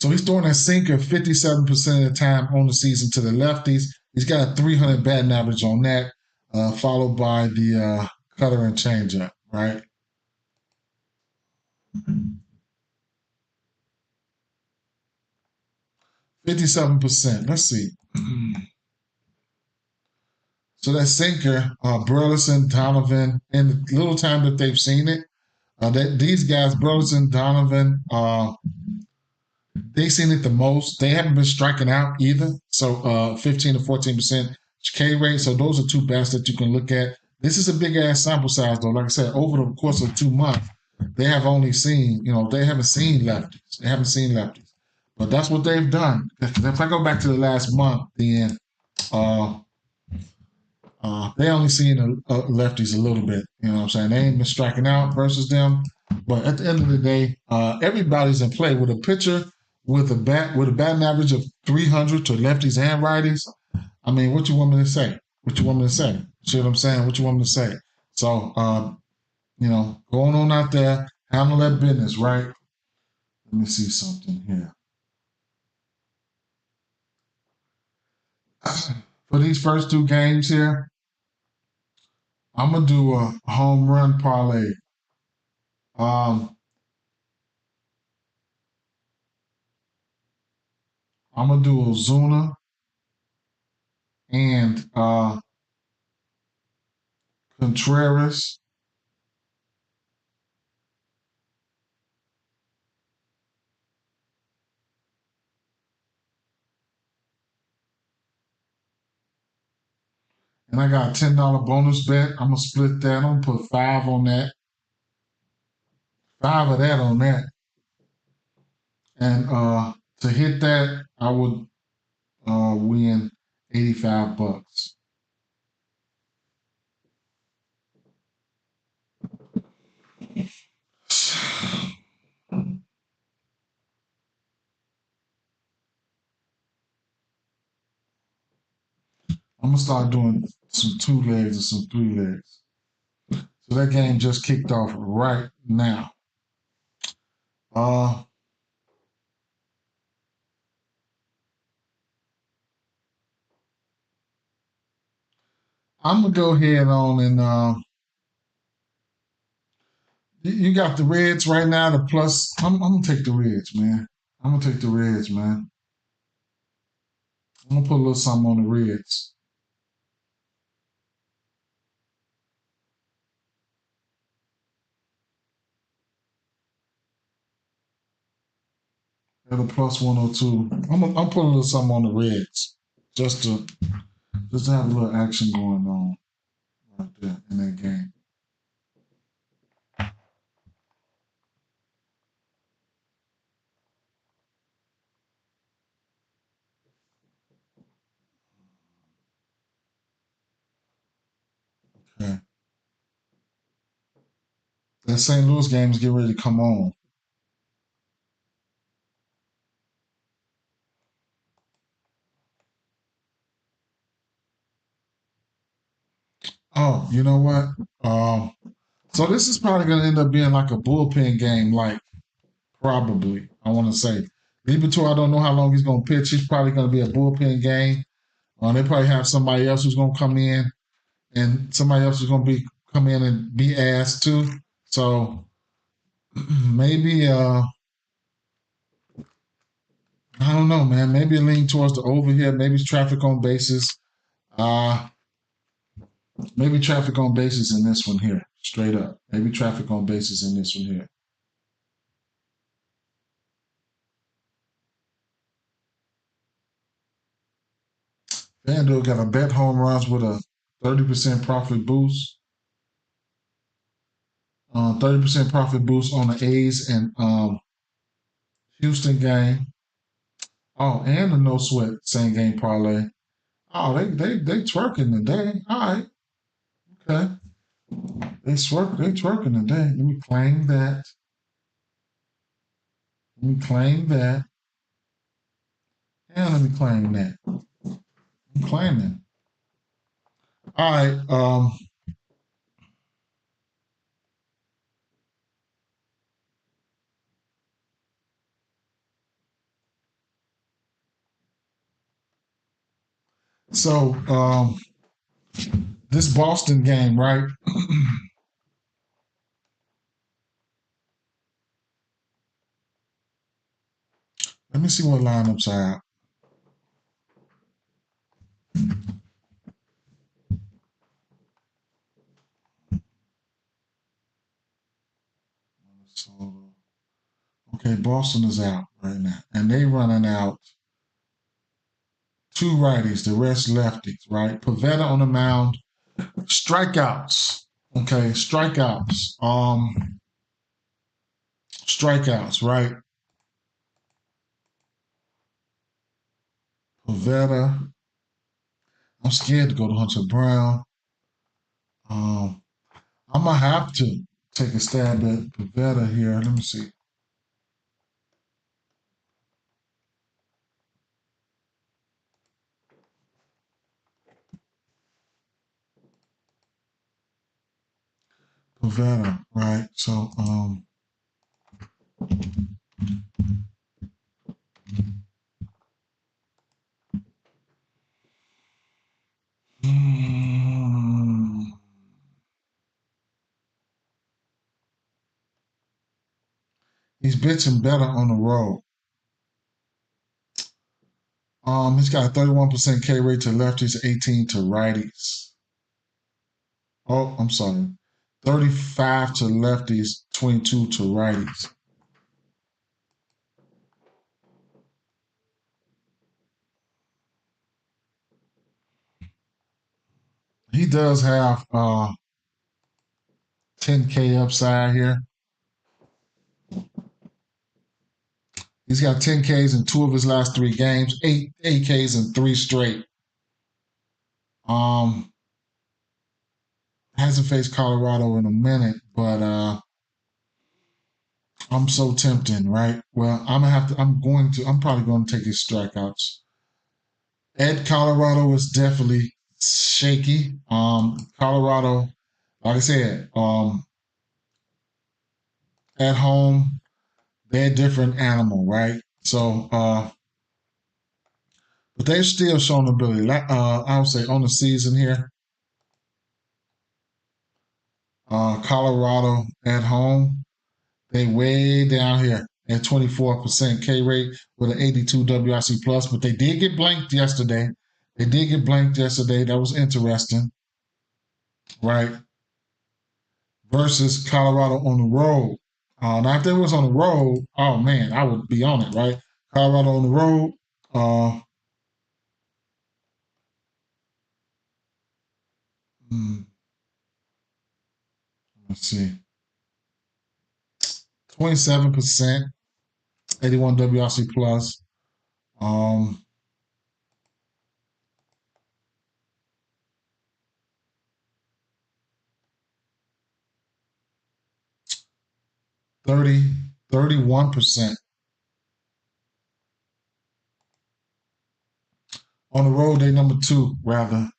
Speaker 1: So he's throwing a sinker 57% of the time on the season to the lefties. He's got a 300 batting average on that, followed by the cutter and changeup, right? 57%. Let's see. So that sinker, Burleson, Donovan, in the little time that they've seen it, these guys, Burleson, Donovan, they've seen it the most. They haven't been striking out either. So 15 to 14% K rate. So those are two bats that you can look at. This is a big ass sample size, though. Like I said, over the course of 2 months, they have only seen, they haven't seen lefties. They haven't seen lefties. But that's what they've done. If I go back to the last month, then uh, they only seen lefties a little bit. You know what I'm saying? They ain't been striking out versus them. But at the end of the day, everybody's in play with a pitcher with a batting average of 300 to lefties and righties. I mean, what you want me to say? What you want me to say? See what I'm saying? What you want me to say? So, going on out there, handle that business, right? Let me see something here. For these first 2 games here, I'm gonna do a home run parlay. Um, I'm gonna do Ozuna and Contreras. And I got a $10 bonus bet. I'm gonna split that. I'm gonna put five on that. Five of that on that. And to hit that, I would win $85. I'm gonna start doing some 2 legs and some 3 legs. So that game just kicked off right now. Uh, I'm gonna go ahead on and you got the Reds right now. The plus, I'm gonna take the Reds, man. I'm gonna take the Reds, man. I'm gonna put a little something on the Reds. At a plus 102. I'm putting a little something on the Reds just to have a little action going on right there in that game. Okay. That St. Louis game is getting ready to come on. Oh, you know what? So this is probably going to end up being like a bullpen game, like probably. I want to say. Libertor, I don't know how long he's going to pitch. He's probably going to be a bullpen game. They probably have somebody else who's going to come in, and somebody else is going to be come in and be asked too. So maybe I don't know, man. Maybe lean towards the over here. Maybe it's traffic on bases. Uh, maybe traffic on bases in this one here, straight up. Maybe traffic on bases in this one here. FanDuel got a bet home runs with a 30% profit boost. 30% profit boost on the A's and Houston game. Oh, and the no sweat same game parlay. Oh, they twerking today. All right, okay. They twerking today. Let me claim that. Let me claim that. And let me claim that. I'm claiming. All right. So this Boston game, right? Let me see what lineups are out. So, okay, Boston is out right now, and they running out two righties, the rest lefties, right? Pavetta on the mound, strikeouts. Okay, strikeouts. Strikeouts, right? Pavetta. I'm scared to go to Hunter Brown. Um, I'm gonna have to take a stab at Pavetta here. Let me see. Pavetta, right? So, mm, he's bitching better on the road. He's got a 31% K rate to lefties, 18 to righties. Oh, I'm sorry. 35 to lefties, 22 to righties. He does have 10K upside here. He's got 10Ks in two of his last three games, eight AKs in three straight. Um, hasn't faced Colorado in a minute, but I'm so tempting, right? Well, I'm probably going to take his strikeouts. At Colorado is definitely shaky. Colorado, like I said, at home, they're a different animal, right? So, but they've still shown ability. I would say on the season here, Colorado at home, they way down here at 24% K rate with an 82 WRC plus, but they did get blanked yesterday. They did get blanked yesterday. That was interesting, right? Versus Colorado on the road. Now, if they was on the road, oh man, I would be on it, right? Colorado on the road. Uh, hmm, let's see, 27%, 81 WRC plus. Um, 30, 31% on the road. They number two, rather.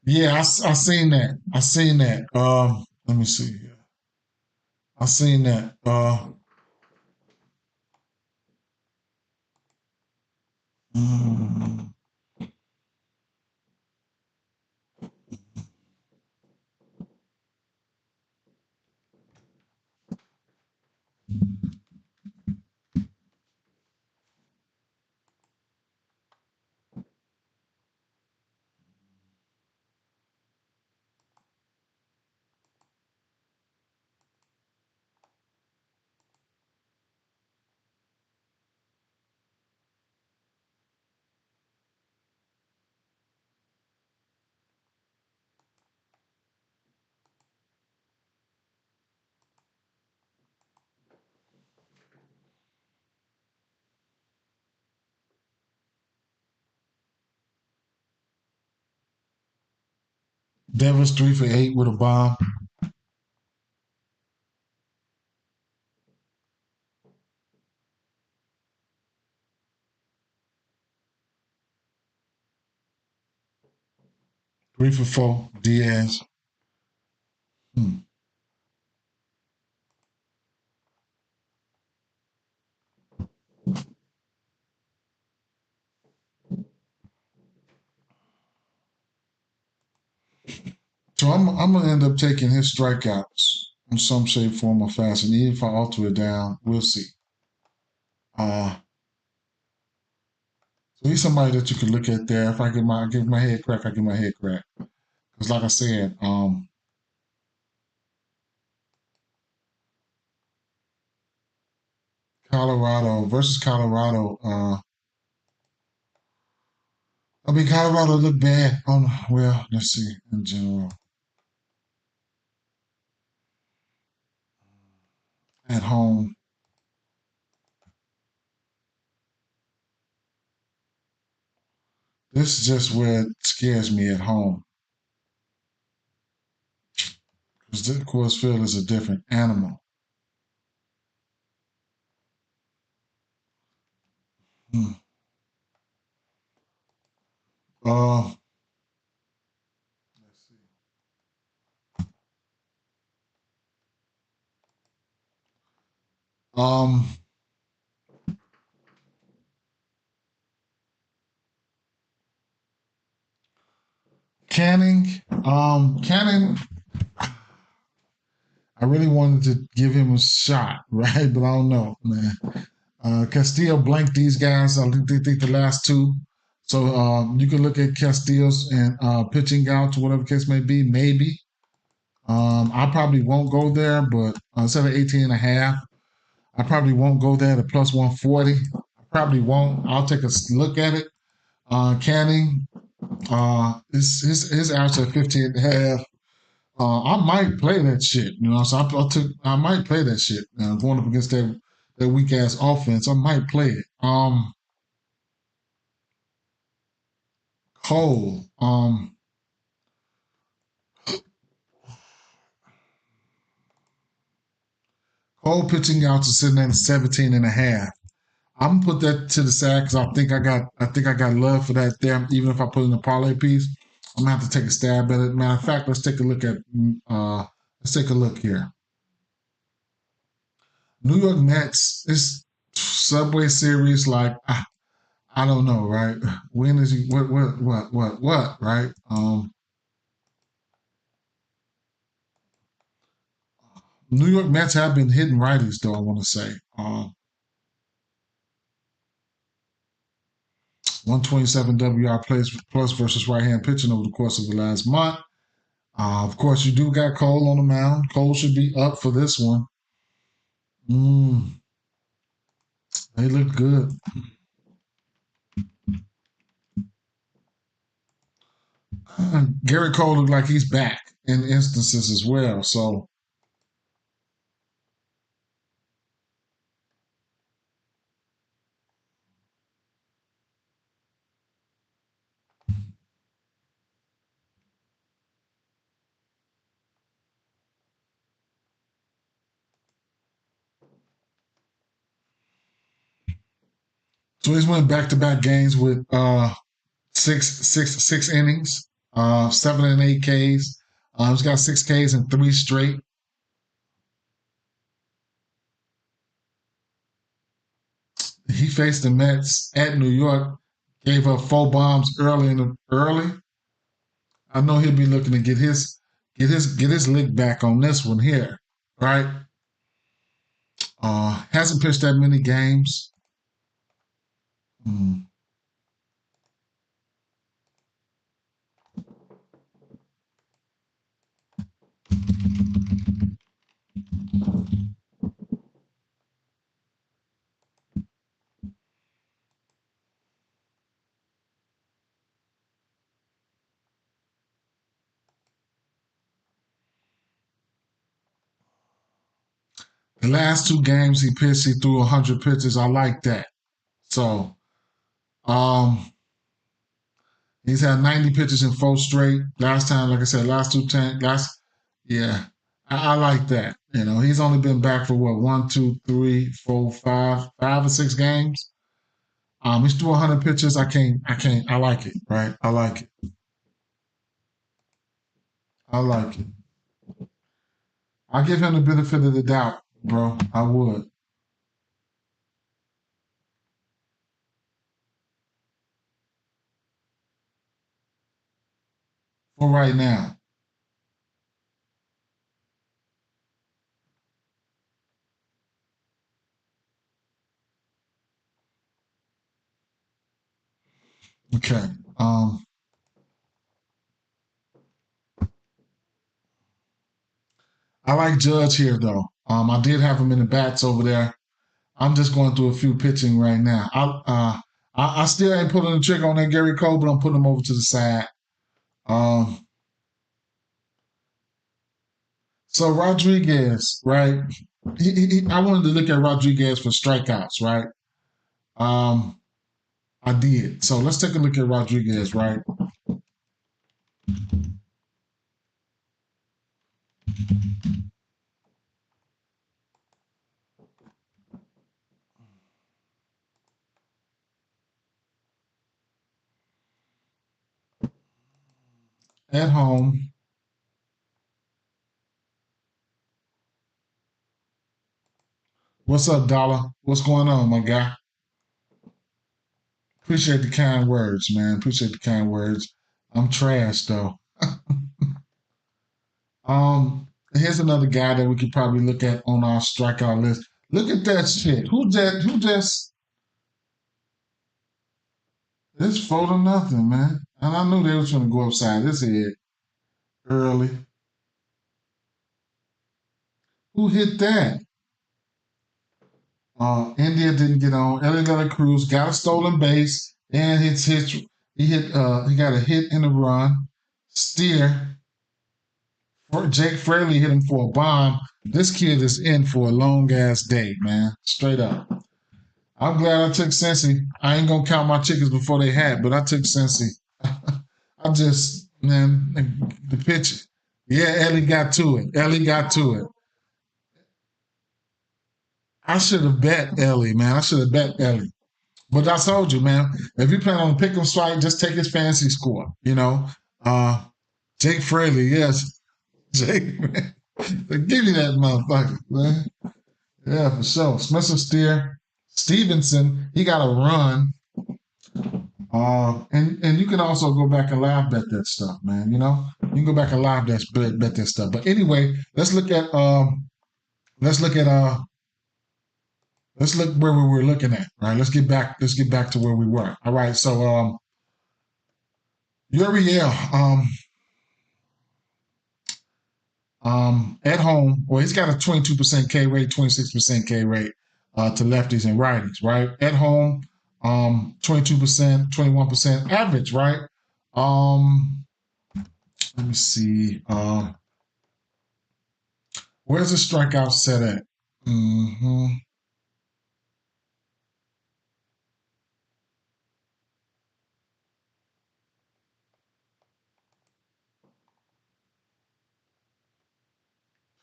Speaker 1: Yeah, I seen that. I seen that. Let me see here. I seen that. Mm, Devils 3 for 8 with a bomb. Three for four. Diaz. Hmm. So I'm gonna end up taking his strikeouts in some shape, form, or fashion. Even if I alter it down, we'll see. Uh, so he's somebody that you can look at there. If I give my head crack, I give my head crack. Because like I said, Colorado versus Colorado. I mean Colorado looked bad. Well, let's see in general at home. This is just where it scares me at home. Because Coors Field is a different animal. Hmm. Uh, let's see. Um, Canning. Canning. I really wanted to give him a shot, right? But I don't know, man. Castillo blanked these guys. I think the last two. So you can look at Castillo's and pitching out to whatever case may be. Maybe I probably won't go there, but instead of 18 and a half, I probably won't go there to plus 140. I probably won't. I'll take a look at it. Canning, his outs at 15 and a half. I might play that shit, So I might play that shit. Going up against that weak ass offense, I might play it. Cole, Cole pitching out to sitting at 17 and a half. I'm gonna put that to the side because I think I got love for that there. Even if I put in a parlay piece, I'm gonna have to take a stab at it. Matter of fact, let's take a look here. New York Mets, this Subway Series, like I don't know, right? When is he? What? Right? New York Mets have been hitting righties, though. I want to say, 127 WR plus versus right hand pitching over the course of the last month. Of course, you do got Cole on the mound. Cole should be up for this one. Mm, they look good. Gary Cole looked like he's back in instances as well. So he's went back to back games with six innings, 7 and 8 Ks. He's got 6 Ks in three straight. He faced the Mets at New York, gave up 4 bombs early. I know he'll be looking to get his lick back on this one here, right? Hasn't pitched that many games. Mm. The last 2 games he pitched, he threw 100 pitches. I like that. So, um, He's had 90 pitches in 4 straight. Last time, like I said, last two ten, yeah. I like that. He's only been back for what, one, two, three, four, five or six games. He's threw 100 pitches. I like it, right? I like it. I like it. I give him the benefit of the doubt, bro. I would. For right now. Okay. Um, I like Judge here though. I did have him in the bats over there. I'm just going through a few pitching right now. I still ain't pulling the trigger on that Gary Cole, but I'm putting him over to the side. Um, so Rodriguez, right? I wanted to look at Rodriguez for strikeouts, right? Um, I did. So let's take a look at Rodriguez, right? At home. What's up, Dollar? What's going on, my guy? Appreciate the kind words, man. Appreciate the kind words. I'm trash though. Here's another guy that we could probably look at on our strikeout list. Look at that shit. Who that? Who just? It's 4-0, man. And I knew they was trying to go upside his head early. Who hit that? India didn't get on. Ellie Cruz got a stolen base and he got a hit and a run. Steer. Jake Fraley hit him for a bomb. This kid is in for a long ass day, man. Straight up. I'm glad I took Cincy. I ain't gonna count my chickens before they hatch, but I took Cincy. I just, man, the pitch. Yeah, Ellie got to it. Ellie got to it. I should have bet Ellie, man. I should have bet Ellie. But I told you, man, if you plan on pick 'em strike, just take his fantasy score. Uh, Jake Fraley, yes, Jake, man. Give me that motherfucker, man. Yeah, for sure. Spencer Steer, Stevenson, he got a run. And you can also go back and live bet that stuff, man. You can go back and live bet that stuff. But anyway, let's look at let's look where we were looking at. Right. Let's get back to where we were. All right. So Uriel, at home, well, he's got a 22% K rate, 26% K rate to lefties and righties, right? At home, 22%, 21% average, right? Um, Let me see. Where's the strikeout set at? Mm-hmm.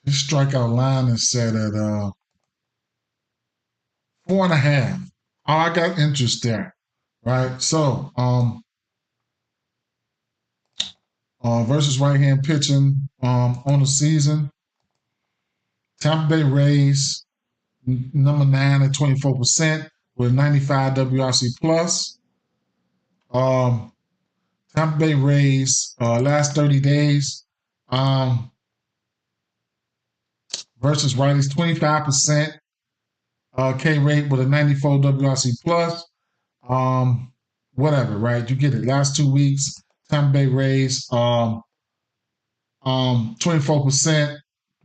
Speaker 1: His strikeout line is set at 4.5. Oh, I got interest there, right? So, versus right hand pitching on the season, Tampa Bay Rays number 9 at 24% with 95 WRC plus. Um, Tampa Bay Rays last 30 days um, versus righties 25% K rate with a 94 WRC plus. Um, Whatever, right? You get it. Last 2 weeks, Tampa Bay Rays 24%,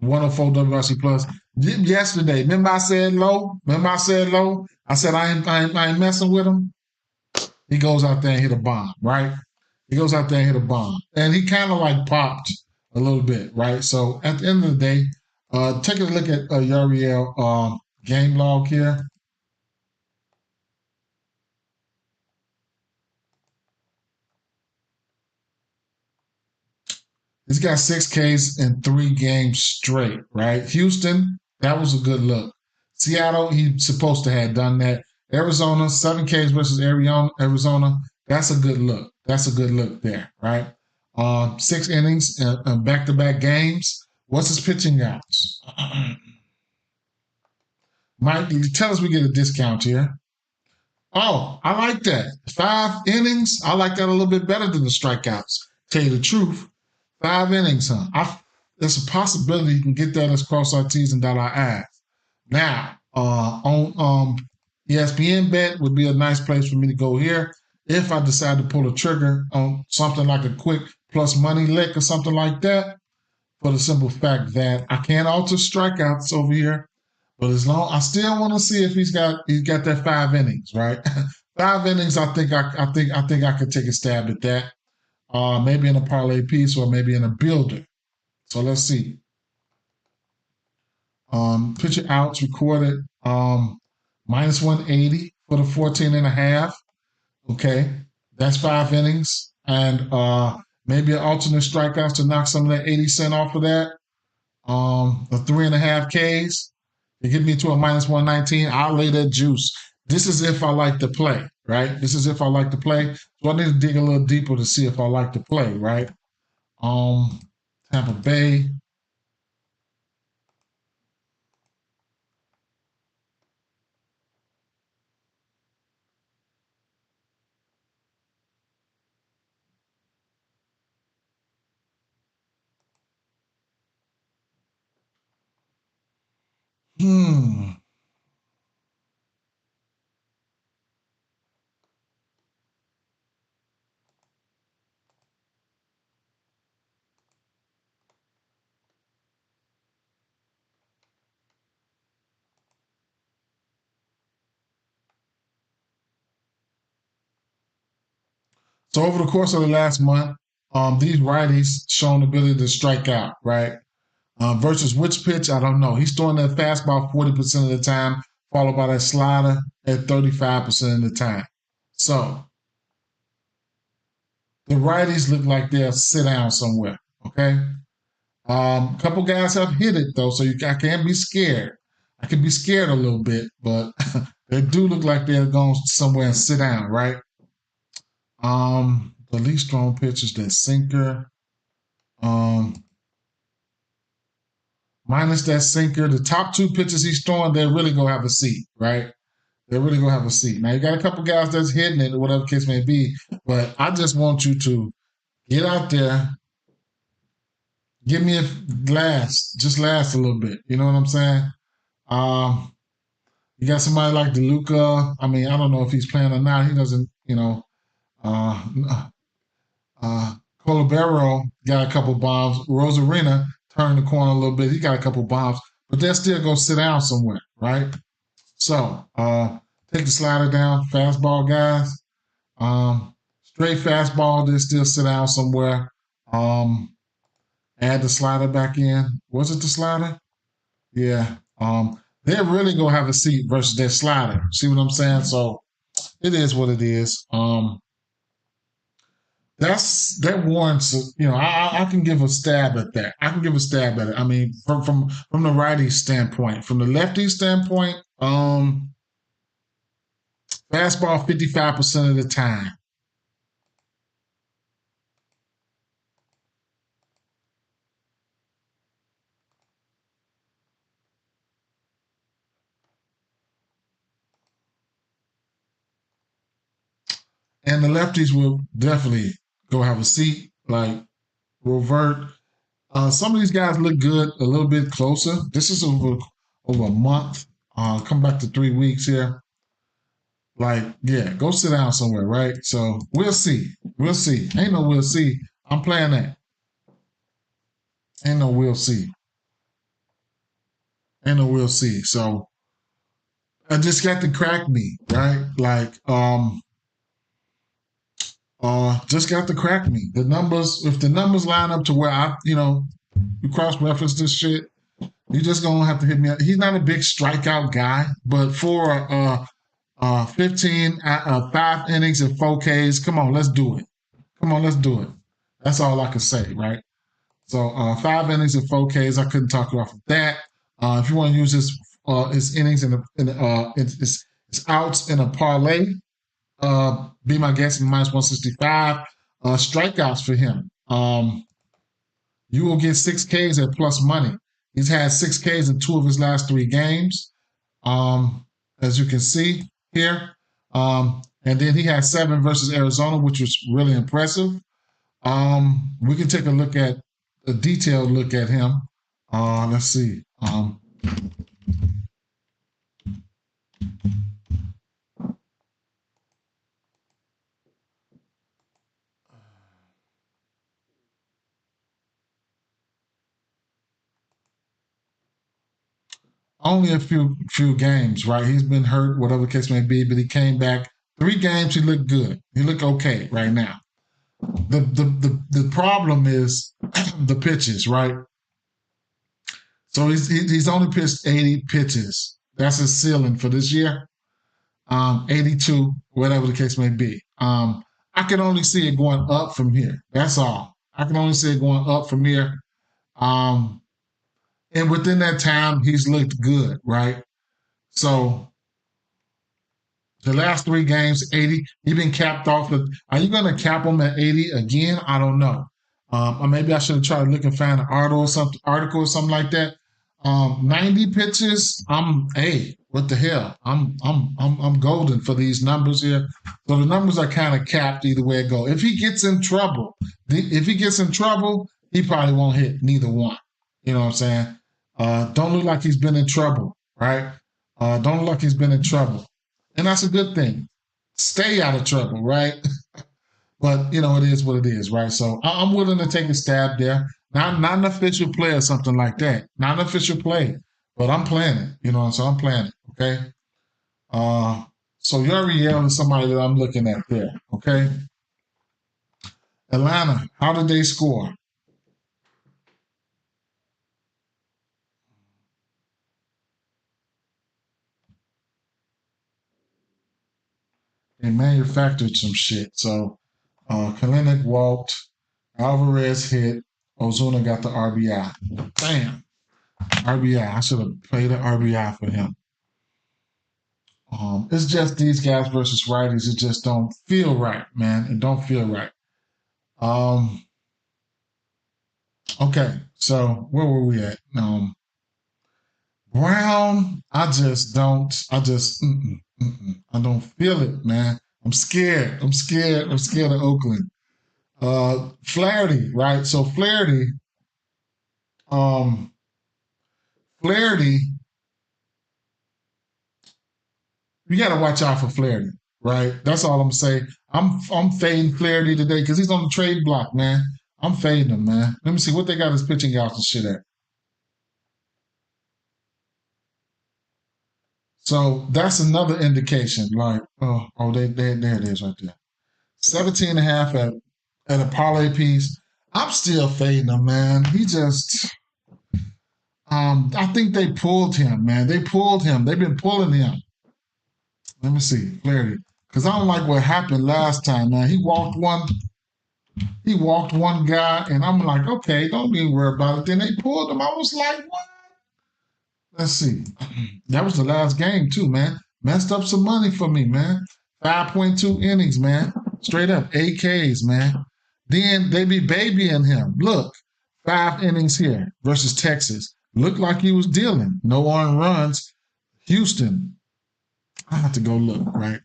Speaker 1: 104 WRC plus. Yesterday, remember I said low? I said I ain't messing with him. He goes out there and hit a bomb, right? He goes out there and hit a bomb. And he kind of like popped a little bit, right? So at the end of the day, take a look at Yariel game log here. He's got 6 Ks in 3 games straight, right? Houston, that was a good look. Seattle, he's supposed to have done that. Arizona, 7 Ks versus Arizona, that's a good look. That's a good look there, right? 6 innings and back-to-back games. What's his pitching outs? Mike, tell us we get a discount here. Oh, I like that. 5 innings. I like that a little bit better than the strikeouts. Tell you the truth. 5 innings, huh? There's a possibility you can get that as cross our T's and dot our I's. Now, on ESPN bet would be a nice place for me to go here if I decide to pull a trigger on something like a quick plus money lick or something like that. For the simple fact that I can't alter strikeouts over here. But as long, I still want to see if he's got that 5 innings, right? 5 innings, I think I could take a stab at that. Maybe in a parlay piece or maybe in a builder. So let's see. Pitcher outs recorded minus 180 for the 14.5. Okay, that's 5 innings, and maybe an alternate strikeouts to knock some of that 80 cent off of that. The 3.5 Ks. They get me to a minus 119. I'll lay that juice. This is if I like to play, right? This is if I like to play. So I need to dig a little deeper to see if I like to play, right? Tampa Bay. Hmm. So over the course of the last month, these righties shown the ability to strike out, right? Versus which pitch, I don't know. He's throwing that fastball 40% of the time, followed by that slider at 35% of the time. So the righties look like they'll sit down somewhere, okay? A couple guys have hit it, though, so I can't be scared. I can be scared a little bit, but they do look like they're going somewhere and sit down, right? The least strong pitch is that sinker. Minus that sinker, the top 2 pitches he's throwing, they're really gonna have a seat, right? They're really gonna have a seat. Now you got a couple guys that's hitting it, or whatever the case may be, but I just want you to get out there, give me a just last a little bit. You know what I'm saying? You got somebody like DeLuca. I mean, I don't know if he's playing or not. He doesn't, uh, Colabero got a couple bombs. Rosarina turned the corner a little bit. He got a couple bombs, but they're still going to sit down somewhere, right? So take the slider down, fastball guys. Straight fastball, they still sit down somewhere. Add the slider back in. Was it the slider? Yeah. They're really going to have a seat versus their slider. See what I'm saying? So it is what it is. That warrants, I can give a stab at that. I can give a stab at it. I mean, from the righty standpoint, from the lefty standpoint, fastball 55% of the time. And the lefties will definitely go have a seat, like revert. Some of these guys look good a little bit closer. This is over a month. Come back to 3 weeks here. Like, yeah, go sit down somewhere, right? So we'll see. We'll see. Ain't no we'll see. I'm playing that. Ain't no we'll see. Ain't no we'll see. So I just got to crack me, right? Like, just got to crack me. The numbers, if the numbers line up to where you cross-reference this shit, you're just gonna have to hit me. He's not a big strikeout guy, but for 15, 5 innings and 4 Ks, come on, let's do it. Come on, let's do it. That's all I can say, right? So 5 innings and 4 Ks. I couldn't talk you off of that. If you want to use his innings his outs in a parlay, be my guest in -165. Strikeouts for him. You will get 6 Ks at plus money. He's had 6 Ks in 2 of his last 3 games, as you can see here. And then he had 7 versus Arizona, which was really impressive. We can take a detailed look at him. Let's see. Only a few games, right? He's been hurt, whatever the case may be, but he came back. 3 games, he looked good. He looked okay right now. The problem is the pitches, right? So he's only pitched 80 pitches. That's his ceiling for this year. 82, whatever the case may be. I can only see it going up from here. That's all. I can only see it going up from here. Um, and within that time, he's looked good, right? So the last 3 games, 80. He's been capped off. Are you going to cap him at 80 again? I don't know. Or maybe I should have tried to look and find an article or something like that. 90 pitches. Hey, what the hell? I'm golden for these numbers here. So the numbers are kind of capped either way it go. If he gets in trouble, he probably won't hit neither one. You know what I'm saying? Don't look like he's been in trouble, right? Don't look like he's been in trouble. And that's a good thing. Stay out of trouble, right? But, it is what it is, right? So I'm willing to take a stab there. Not an official play or something like that. Not an official play. But I'm playing it, so I'm playing it, okay? So Uriel is somebody that I'm looking at there, okay? Atlanta, how did they score? They manufactured some shit. So Kalinick walked, Alvarez hit, Ozuna got the RBI. Bam. RBI. I should have played an RBI for him. It's just these guys versus righties. It just don't feel right, man. It don't feel right. Okay, so where were we at? Brown, I don't feel it, man. I'm scared. I'm scared of Oakland. Flaherty, right? So um, Flaherty, you got to watch out for Flaherty, right? That's all I'm saying. I'm fading Flaherty today because he's on the trade block, man. I'm fading him, man. Let me see what they got his pitching out and shit at. So that's another indication. Like, there it is right there. 17 and a half at a parlay piece. I'm still fading him, man. He just, I think they pulled him, man. They pulled him. They've been pulling him. Let me see, Flaherty. Because I don't like what happened last time, man. He walked one guy, and I'm like, okay, don't be worried about it. Then they pulled him. I was like, what? Let's see. That was the last game, too, man. Messed up some money for me, man. 5.2 innings, man. Straight up, 8 Ks, man. Then they be babying him. Look, 5 innings here versus Texas. Looked like he was dealing. No earned runs. Houston. I have to go look, right?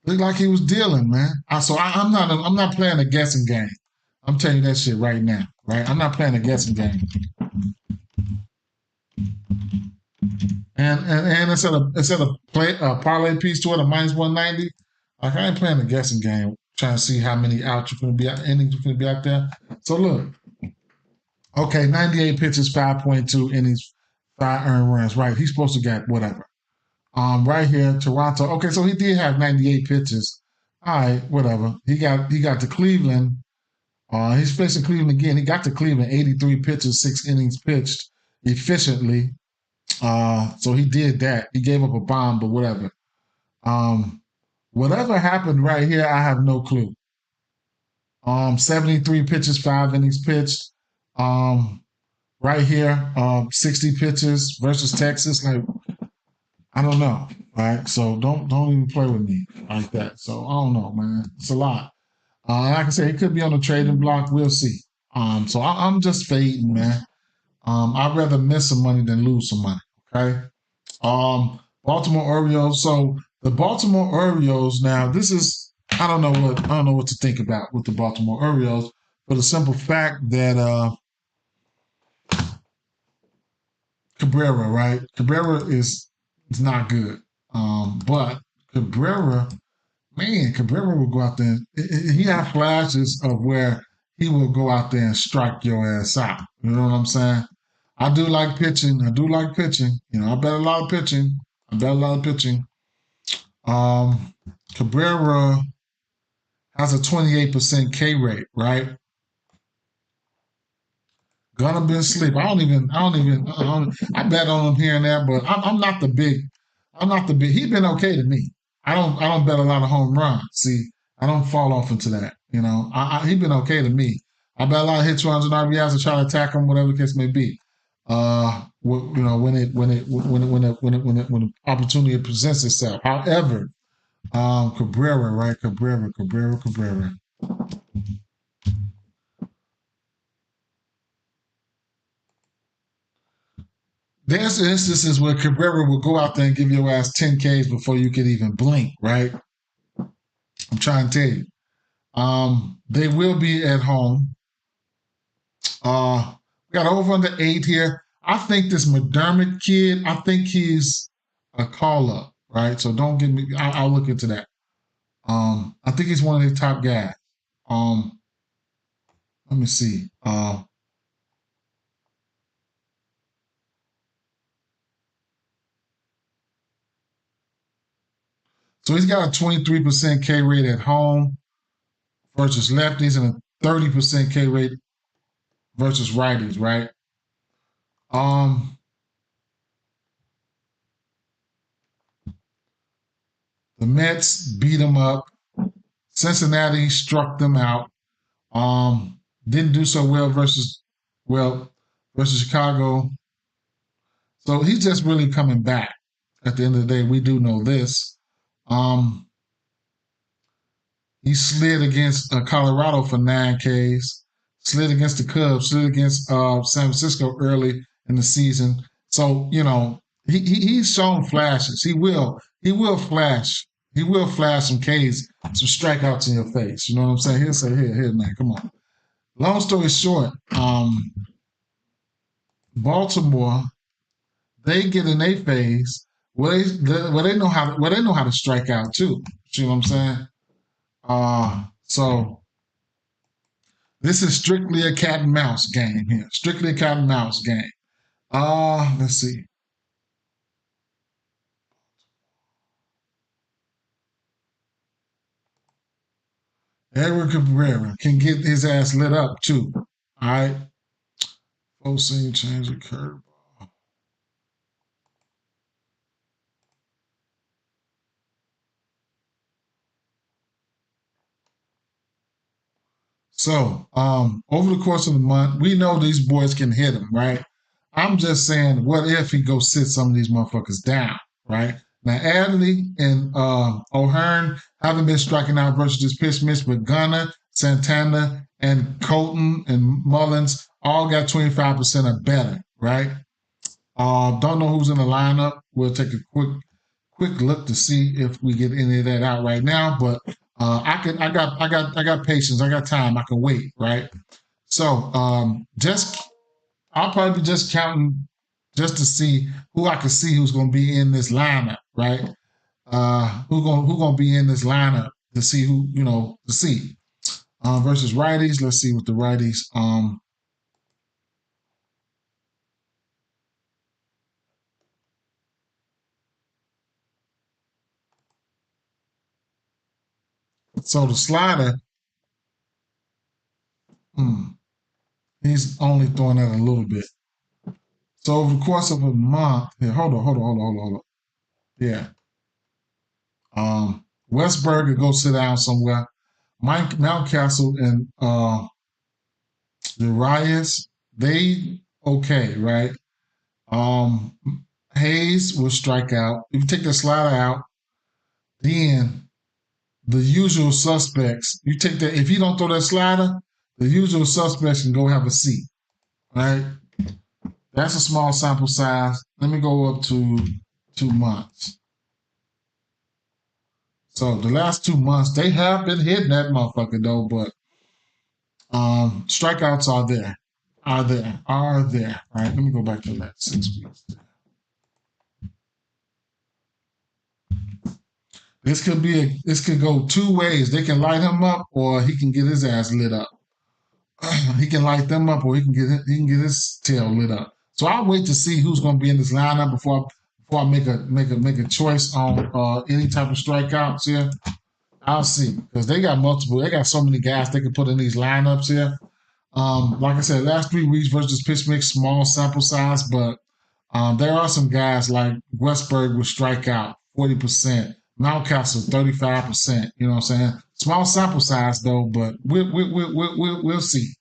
Speaker 1: Looked like he was dealing, man. I'm not playing a guessing game. I'm telling you that shit right now, right? I'm not playing a guessing game. And instead of parlay piece to it, a -190, like I ain't playing a guessing game, trying to see how many outs you're gonna be out, innings you're gonna be out there. So look, okay, 98 pitches, 5.2 innings, 5 earned runs. Right, he's supposed to get whatever. Right here, Toronto. Okay, so he did have 98 pitches. All right, whatever. He got to Cleveland. He's facing Cleveland again. He got to Cleveland, 83 pitches, 6 innings pitched efficiently. So he did that. He gave up a bomb, but whatever. Whatever happened right here, I have no clue. 73 pitches, 5 innings pitched. Right here, 60 pitches versus Texas. Like, I don't know. Right. So don't even play with me like that. So I don't know, man. It's a lot. Like I said, it could be on the trading block. We'll see. So I'm just fading, man. I'd rather miss some money than lose some money. Okay. Baltimore Orioles. So the Baltimore Orioles. Now, this is I don't know what to think about with the Baltimore Orioles, for the simple fact that Cabrera, right? Cabrera is not good. But Cabrera, man, Cabrera will go out there. He had flashes of where he will go out there and strike your ass out. You know what I'm saying? I do like pitching. I do like pitching. You know, I bet a lot of pitching. I bet a lot of pitching. Um, Cabrera has a 28% K rate, right? Gonna be asleep. I bet on him here and there, but I'm not the big, he's been okay to me. I don't bet a lot of home runs. See, I don't fall off into that. You know, he's been okay to me. I bet a lot of hits, runs, and RBIs to try to attack him, whatever the case may be. You know, when the opportunity presents itself. However, Cabrera, right? Cabrera. There's instances where Cabrera will go out there and give your ass 10 Ks before you could even blink, right? I'm trying to tell you. They will be at home. We got over under 8 here. I think this McDermott kid, I think he's a call up, right? So don't give me, I'll look into that. I think he's one of the top guys. Um, Let me see. So he's got a 23% K rate at home versus lefties and a 30% K rate versus righties, right? Um, the Mets beat them up. Cincinnati struck them out. Didn't do so well versus Chicago. So he's just really coming back. At the end of the day, we do know this. Um, he slid against Colorado for 9 Ks. Slid against the Cubs. Slid against San Francisco early in the season. So you know he's shown flashes. He will flash. He will flash some Ks, some strikeouts in your face. You know what I'm saying? He'll say, here, man, come on. Long story short, Baltimore, they get in a phase where they know how to strike out too. You know what I'm saying? So this is strictly a cat and mouse game here. Strictly a cat and mouse game. Let's see. Edward Cabrera can get his ass lit up too. All right. Full seam change of curve. So, over the course of the month, we know these boys can hit him, right? I'm just saying, what if he goes sit some of these motherfuckers down, right? Now, Adley and O'Hearn haven't been striking out versus this pitch mix, but Gunner, Santana, and Colton and Mullins all got 25% or better, right? Don't know who's in the lineup. We'll take a quick look to see if we get any of that out right now. But I got patience. I got time. I can wait. Right. So just I'll probably be just counting just to see who I can see who's going to be in this lineup. Right. Who gonna be in this lineup to see who to see versus righties. Let's see what the righties. So the slider. Hmm, he's only throwing that a little bit. So over the course of a month, here, hold on. Yeah. Westberg could go sit down somewhere. Mike Mountcastle and Urias, They okay, right? Um, Hayes will strike out. If you take the slider out, then the usual suspects. You take that. If you don't throw that slider, the usual suspects can go have a seat. Right? That's a small sample size. Let me go up to 2 months. So the last 2 months, they have been hitting that motherfucker though, but strikeouts are there. Are there. All right, let me go back to that 6 weeks. This could go two ways. They can light him up or he can get his ass lit up. He can light them up or he can get his tail lit up. So I'll wait to see who's gonna be in this lineup before I make a choice on any type of strikeouts here. I'll see because they got multiple. They got so many guys they can put in these lineups here. Like I said, last 3 weeks versus pitch mix, small sample size, but there are some guys like Westberg will strike out 40%, Mountcastle 35%. You know what I'm saying? Small sample size though, but we'll see.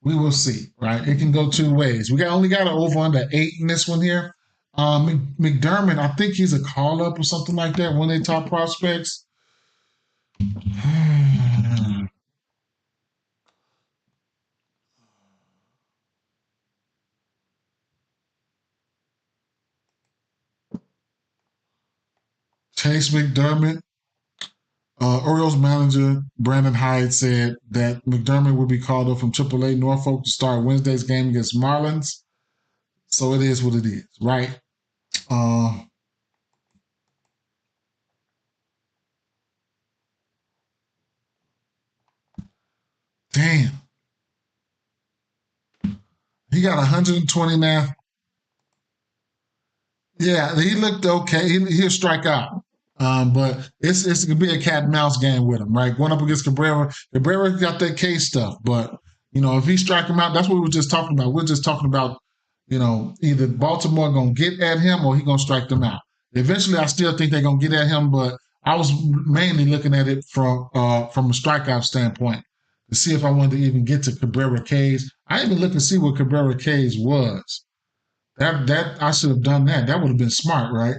Speaker 1: We will see. Right? It can go two ways. Only got an over under 8 in this one here. McDermott, I think he's a call up or something like that. One of their top prospects. Chase McDermott, Orioles manager Brandon Hyde said that McDermott would be called up from AAA Norfolk to start Wednesday's game against Marlins. So it is what it is, right? Uh, Damn. He got 129. Yeah, he looked okay. He'll strike out. But it's gonna be a cat and mouse game with him, right? Going up against Cabrera. Cabrera got that K stuff, but if he strike him out, that's what we were just talking about. We're just talking about, either Baltimore gonna get at him or he gonna strike them out. Eventually, I still think they're gonna get at him, but I was mainly looking at it from a strikeout standpoint to see if I wanted to even get to Cabrera K's. I even looked to see what Cabrera K's was. That I should have done that. That would have been smart, right?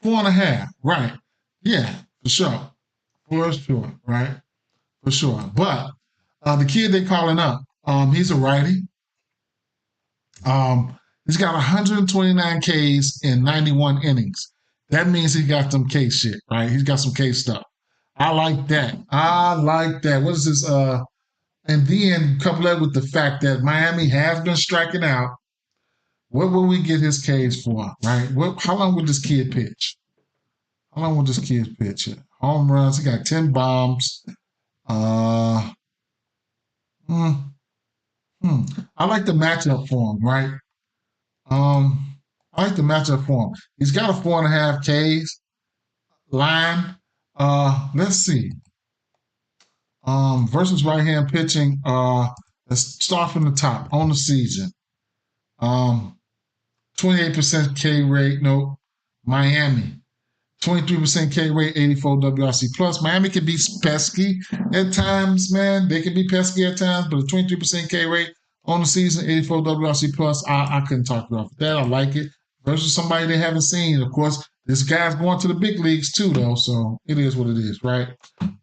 Speaker 1: 4.5, right? Yeah, for sure, for sure, right? For sure. But the kid they calling up, he's a righty. He's got 129 Ks in 91 innings. That means he got some K shit, right? He's got some K stuff. I like that. I like that. What is this? And then couple that with the fact that Miami has been striking out. What will we get his Ks for, right? How long would this kid pitch? How long would this kid pitch? Home runs. He got 10 bombs. Uh, hmm, I like the matchup for him, right? I like the matchup for him. He's got a 4.5 Ks line. Let's see. Versus right hand pitching. Let's start from the top on the season. 28% K rate. No, Miami. 23% K rate, 84 WRC plus. Miami can be pesky at times, man. They can be pesky at times, but a 23% K rate on the season, 84 WRC plus, I couldn't talk about that. I like it. Versus somebody they haven't seen. Of course, this guy's going to the big leagues too, though, so it is what it is, right?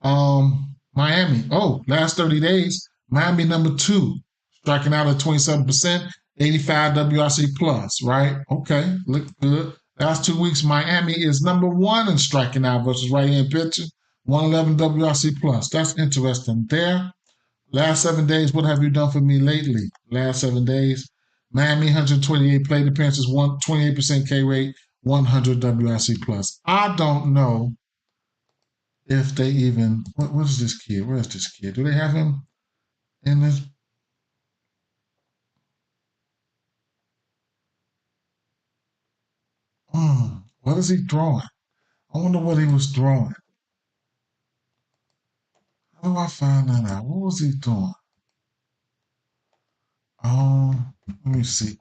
Speaker 1: Miami. Oh, last 30 days, Miami number 2, striking out at 27%, 85 WRC plus, right? Okay, look good. Last 2 weeks, Miami is number 1 in striking out versus right-hand pitching, 111 WRC plus. That's interesting there. Last 7 days, what have you done for me lately? Last 7 days, Miami 128 plate appearances, 28% K rate, 100 WRC plus. I don't know if they even. What is this kid? Where's this kid? Do they have him in this? What is he throwing? I wonder what he was throwing. How do I find that out? What was he throwing? Let me see.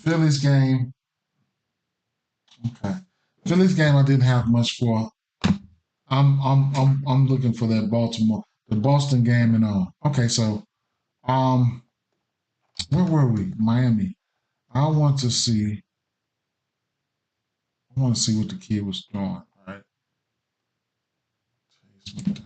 Speaker 1: Phillies game. Okay. Phillies game I didn't have much for. I'm looking for that the Boston game and all. Okay, so um where were we? Miami. I want to see what the kid was doing, right? Do I see that?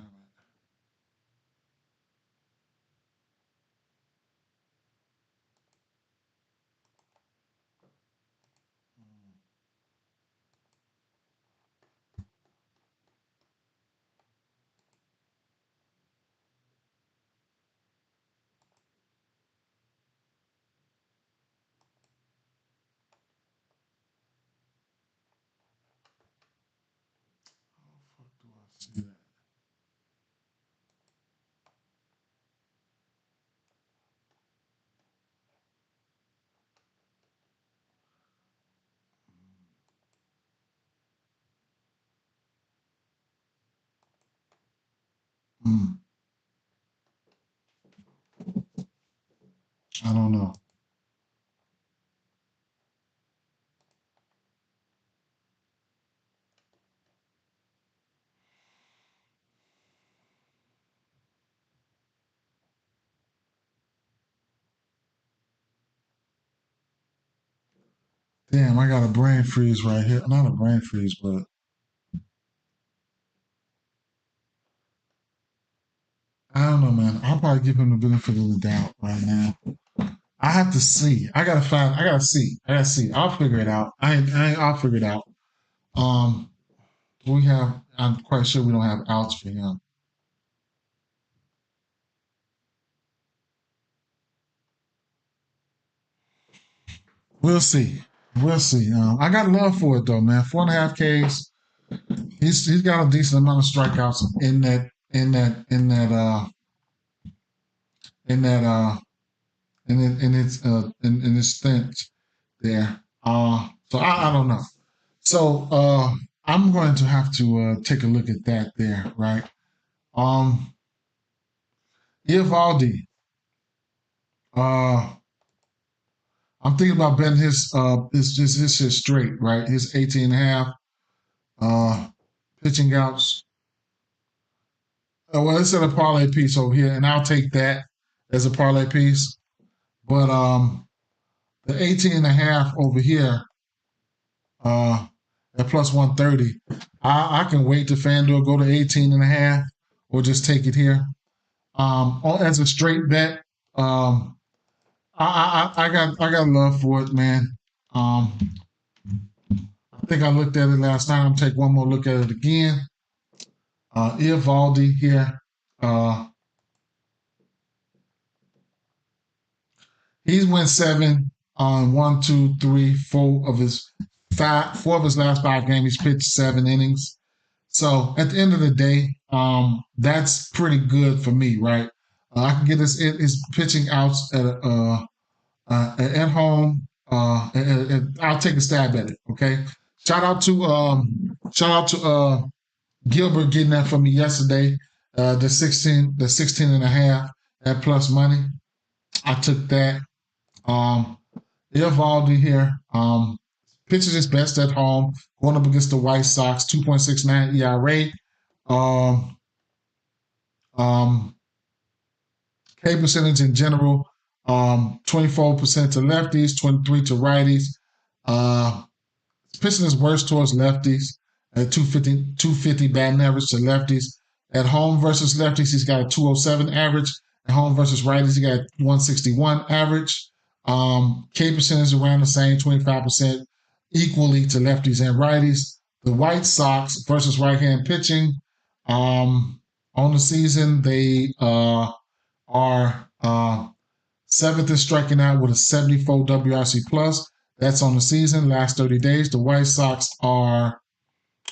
Speaker 1: Hmm, I don't know. Damn, I got a brain freeze right here. Not a brain freeze, but I don't know, man. I'll probably give him the benefit of the doubt right now. I have to see. I gotta see. I gotta see. I'll figure it out. I'll figure it out. Um, I'm quite sure we don't have outs for him. We'll see. We'll see. I got love for it though, man. 4.5 Ks. He's got a decent amount of strikeouts in that in his stint there. So I don't know. So I'm going to have to take a look at that there, right? Um, Ivaldi, uh, I'm thinking about betting his straight, right? His 18 and a half pitching outs. Well, it's at a parlay piece over here, and I'll take that as a parlay piece. But the 18 and a half over here, uh, at plus 130, I can wait to FanDuel go to 18 and a half or just take it here. As a straight bet, I got love for it, man. Um, I think I looked at it last night. I'm gonna take one more look at it again. Ivaldi here. Uh, he's went seven on one, two, three, four of his last 5 games. He's pitched 7 innings. So at the end of the day, that's pretty good for me, right? I can get his pitching outs at home. I'll take a stab at it. Okay. Shout out to Gilbert getting that for me yesterday. The 16 and a half at plus money. I took that. Um, Evaldi here. Pitches his best at home, going up against the White Sox, 2.69 ERA. Um, um, K percentage in general, 24% to lefties, 23 to righties. Uh, Pitching is worse towards lefties at 250 batting average to lefties. At home versus lefties, he's got a 207 average. At home versus righties, he got 161 average. K percentage around the same, 25% equally to lefties and righties. The White Sox versus right-hand pitching, on the season, they are seventh in striking out with a 74 WRC plus. That's on the season, last 30 days. The White Sox are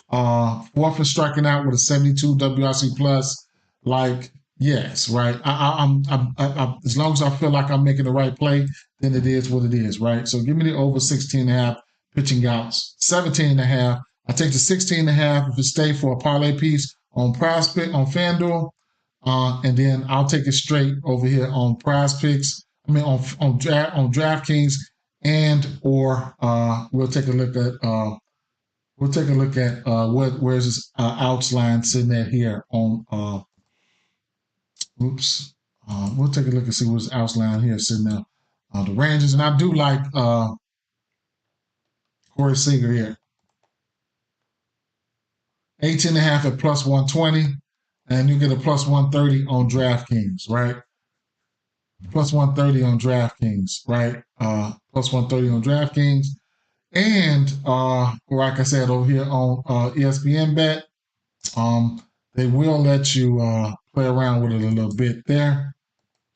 Speaker 1: fourth in striking out with a 72 WRC plus. Like, yes, right. As long as I feel like I'm making the right play, then it is what it is, right? So give me the over 16 and a half pitching outs, 17 and a half. I take the 16 and a half if it stay for a parlay piece on Prospect on FanDuel. And then I'll take it straight over here on Prize Picks. I mean on DraftKings and or we'll take a look at where's this outs line sitting at here on oops. We'll take a look and see what's outs line here sitting there. The Rangers, and I do like Corey Seager here. 18.5 at plus 120, and you get a plus 130 on DraftKings, right? Plus 130 on DraftKings, right? Plus 130 on DraftKings. And like I said over here on ESPN Bet, they will let you play around with it a little bit there.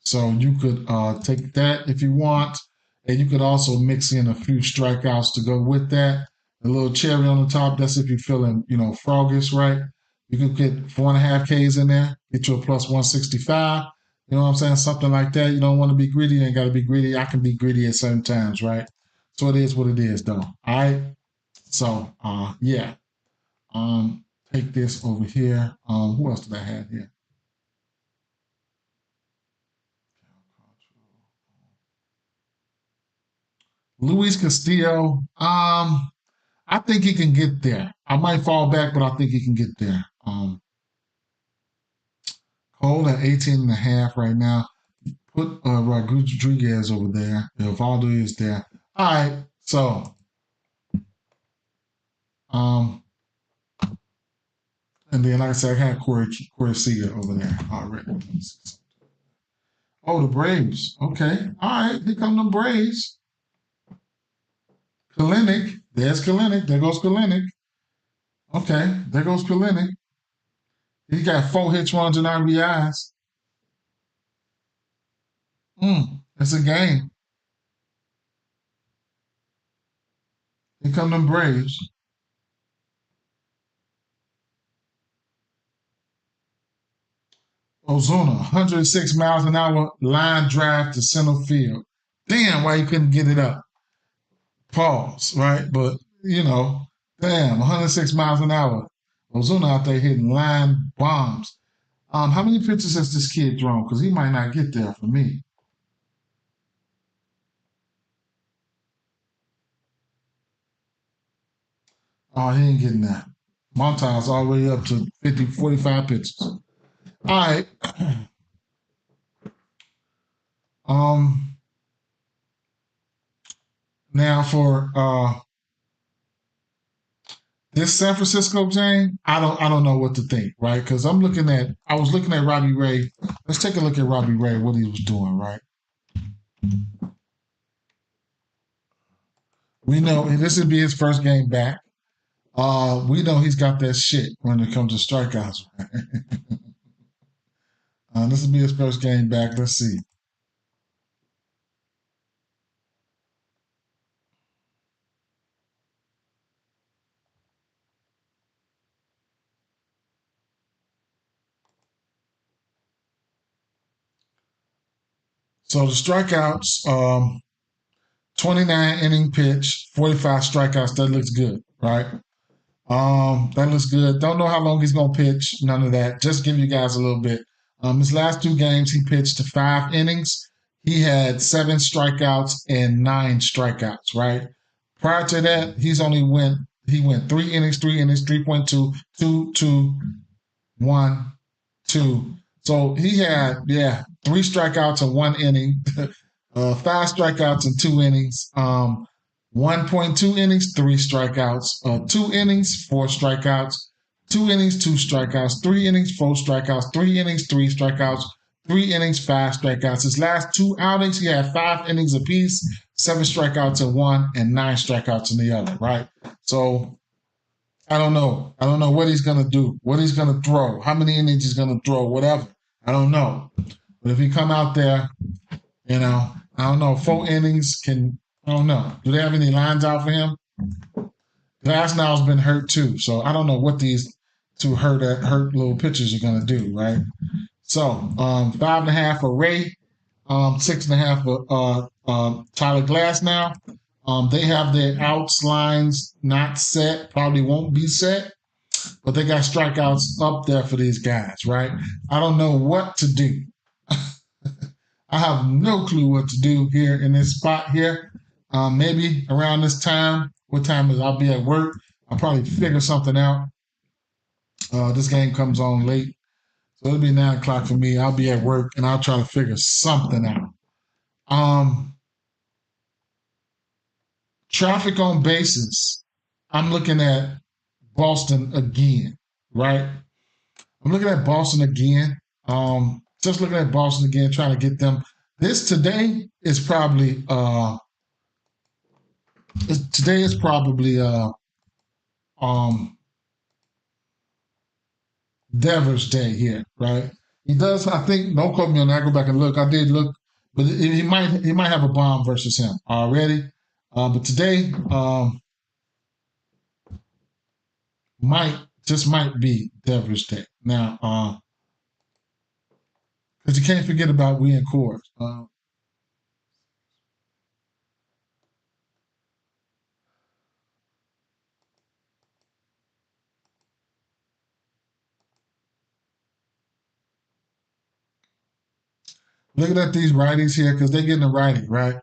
Speaker 1: So you could take that if you want. And you could also mix in a few strikeouts to go with that. A little cherry on the top. That's if you're feeling, froggish, right? You could get 4.5 Ks in there, get you a plus 165. You know what I'm saying? Something like that. You don't want to be greedy. You ain't got to be greedy. I can be greedy at certain times, right? So it is what it is, though. All right. So, yeah. Take this over here. Who else did I have here? Luis Castillo. I think he can get there. I might fall back, but I think he can get there. Cole at 18.5 right now. Put Rodriguez over there. Valdo is there. All right. So, and then like I said, I had Corey Seager over there already. Oh, the Braves. Okay. All right. Here come the Braves. Kalinick. There's Kalinick. There goes Kalinick. Okay. There goes Kalinick. He got 4 hits, runs, and RBIs. It's a game. Here come them Braves. Ozuna, 106 miles an hour, line drive to center field. Damn, why you couldn't get it up? Pause, right? But, damn, 106 miles an hour. Ozuna out there hitting line bombs. How many pitches has this kid thrown? Because he might not get there for me. Oh, he ain't getting that. Montas all the way up to 50, 45 pitches. All right. Now for this San Francisco game, I don't know what to think, right? Because I was looking at Robbie Ray. Let's take a look at Robbie Ray, what he was doing, right? We know this would be his first game back. We know he's got that shit when it comes to strikeouts. This will be his first game back. Let's see. So the strikeouts, 29 inning pitch, 45 strikeouts. That looks good, right? That looks good. Don't know how long he's gonna pitch. None of that. Just give you guys a little bit. His last 2 games, he pitched to 5 innings. He had 7 strikeouts and 9 strikeouts. Right. Prior to that, he went 3 innings, 3.2, 2, 2, 1, 2. So he had 3 strikeouts in 1 inning, 5 strikeouts in 2 innings. 1.2 innings, 3 strikeouts. 2 innings, 4 strikeouts. 2 innings, 2 strikeouts. 3 innings, 4 strikeouts. 3 innings, 3 strikeouts. 3 innings, 5 strikeouts. His last 2 outings, he had 5 innings apiece, 7 strikeouts in one, and 9 strikeouts in the other, right? So I don't know. I don't know what he's going to do, what he's going to throw, how many innings he's going to throw, whatever. I don't know. But if he come out there, I don't know, 4 innings I don't know. Do they have any lines out for him? Glasnow's been hurt too, so I don't know what these 2 hurt little pitchers are gonna do, right? So 5.5 for Ray, 6.5 for Tyler Glasnow. They have their outs lines not set, probably won't be set, but they got strikeouts up there for these guys, right? I don't know what to do. I have no clue what to do here in this spot here. maybe around this time. What time is I'll be at work. I'll probably figure something out. This game comes on late, so it'll be 9 o'clock for me. I'll be at work and I'll try to figure something out. Um, Traffic on basis. I'm looking at Boston again, right? I'm looking at Boston again. Just looking at Boston again, trying to get them. This today is probably um Devers Day here, right? He does. I think. Don't quote me on that. I go back and look. I did look, but he might have a bomb versus him already. But today might be Devers Day now. Because you can't forget about we and Coors. Looking at these righties here because they're getting a righty, right?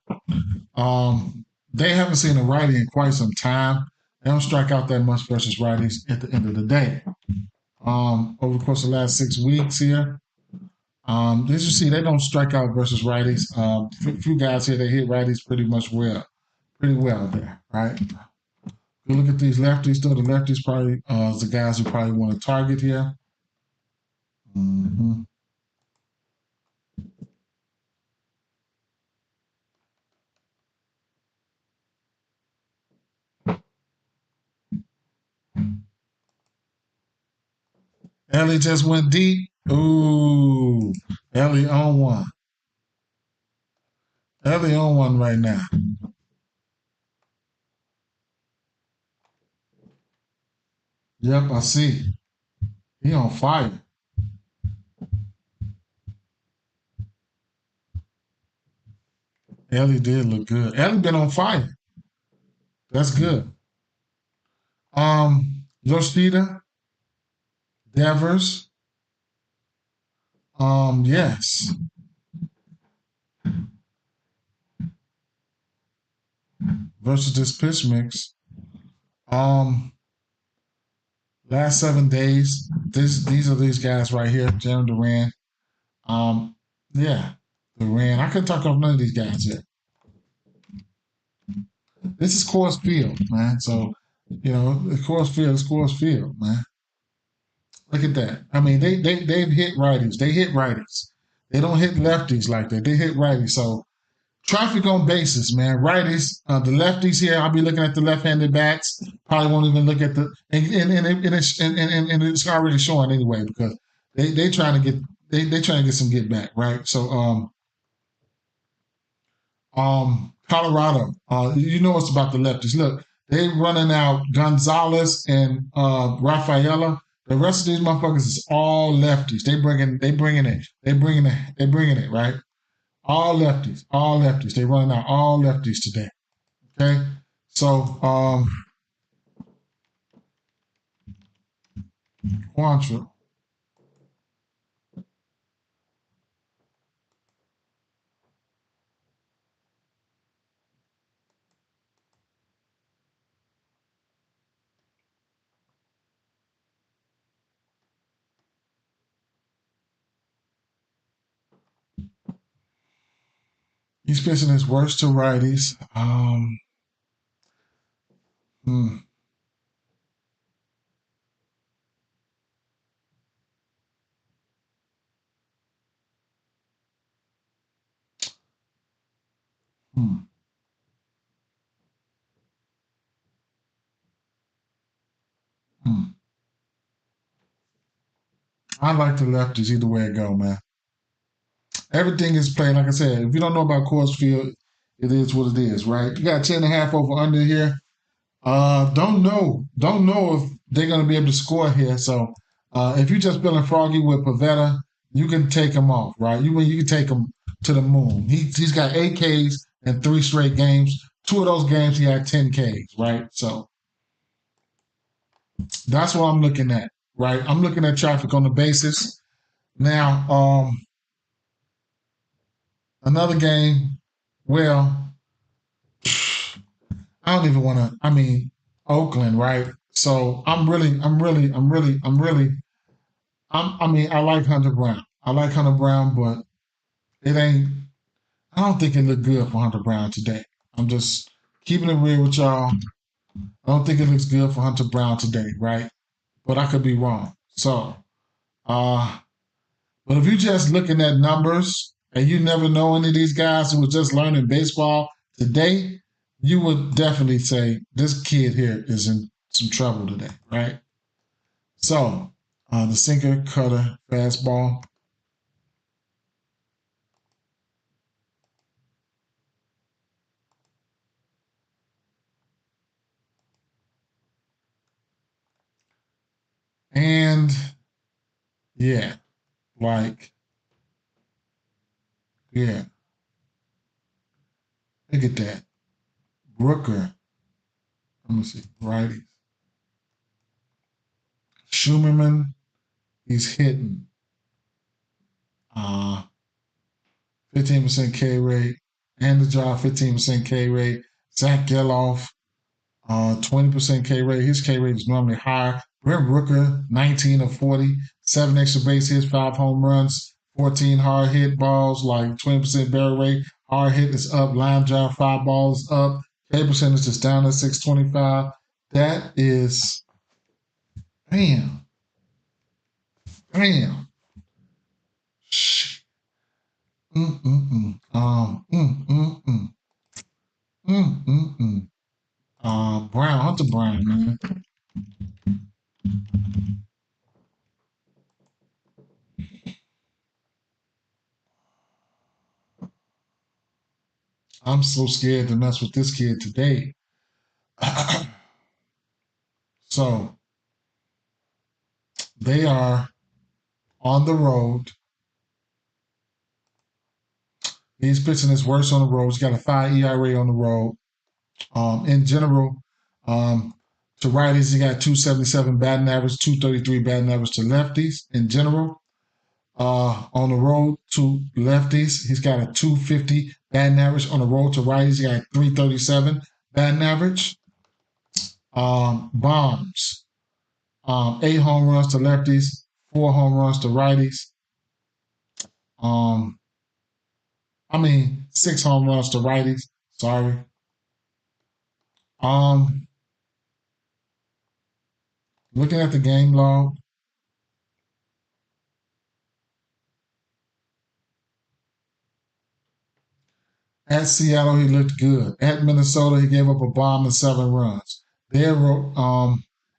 Speaker 1: They haven't seen a righty in quite some time. They don't strike out that much versus righties at the end of the day. Over the course of the last 6 weeks here, as you see, they don't strike out versus righties. A few guys here, they hit righties pretty well there, right? You look at these lefties, though, the lefties probably is the guys who probably want to target here. Mm-hmm. Ellie just went deep. Ooh, Ellie on one. Ellie on one right now. Yep, I see. He on fire. Ellie did look good. Ellie been on fire. That's good. Yoshida, Devers. Yes. Versus this pitch mix. Um, Last 7 days. These are these guys right here, Jeremy Duran. Um, yeah, Duran. I couldn't talk off none of these guys yet. This is Coors Field, man. So, Coors Field is Coors Field, man. Look at that. I mean, they've hit righties. They hit righties. They don't hit lefties like that. They hit righties. So traffic on bases, man. Righties, the lefties here. I'll be looking at the left-handed bats. Probably won't even look at the and it's already showing anyway because they trying to get they trying to get some get back, right? So Colorado, you know what's about the lefties. Look, they running out Gonzalez and Rafaela. The rest of these motherfuckers is all lefties. They bringing it, right? All lefties, all lefties. They running out all lefties today. Okay, so Quantrill. He's pitching his worst to righties. Hmm, hmm, hmm. I like the lefties either way it go, man. Everything is playing, like I said, if you don't know about Coors Field, it is what it is, right? You got 10.5 over under here. Don't know if they're gonna be able to score here. So if you're just feeling froggy with Pavetta, you can take him off, right? You can take him to the moon. He's got 8 Ks in 3 straight games. 2 of those games he had 10 Ks, right? So that's what I'm looking at, right? I'm looking at traffic on the basis. Now, another game, well, I don't even want to. I mean, Oakland, right? So I mean, I like Hunter Brown. I like Hunter Brown, but it ain't. I don't think it looked good for Hunter Brown today. I'm just keeping it real with y'all. I don't think it looks good for Hunter Brown today, right? But I could be wrong. So, uh, but if you're just looking at numbers and you never know any of these guys who are just learning baseball today, you would definitely say this kid here is in some trouble today, right? So, the sinker, cutter, fastball, and yeah, like, yeah, look at that. Brooker, let me see, righties. Schumerman, he's hitting. 15% K rate. And the job, 15% K rate. Zach Geloff, 20% K rate. His K rate is normally higher. Brent Rooker, 19 of 40, 7 extra base hits, 5 home runs, 14 hard hit balls, like 20% barrel rate. Hard hit is up. Line drive, 5 balls up. K percentage is down at 625. That is, damn, damn. Shh. Mm-mm-mm. Mm-mm-mm. Mm-mm-mm. Brown, Hunter Brown, man. I'm so scared to mess with this kid today. So they are on the road. He's pitching his worst on the road. He's got a 5 ERA on the road. In general, um, to righties, he got 277 batting average, 233 batting average to lefties. In general, on the road to lefties, he's got a 250 batting average. On the road to righties, he got 337 batting average. Bombs, 8 home runs to lefties, 4 home runs to righties. Um, I mean, 6 home runs to righties. Sorry. Um, Looking at the game log, at Seattle he looked good. At Minnesota he gave up a bomb and 7 runs. There,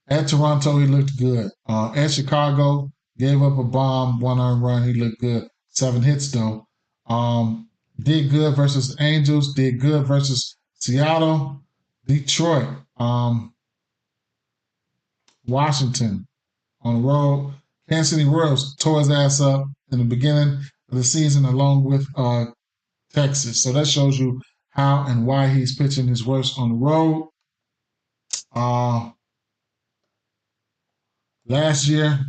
Speaker 1: at Toronto he looked good. At Chicago gave up a bomb, 1 earned run. He looked good. 7 hits though. Um, did good versus Angels. Did good versus Seattle, Detroit, Washington on the road. Kansas City Royals tore his ass up in the beginning of the season, along with Texas. So that shows you how and why he's pitching his worst on the road. Uh, Last year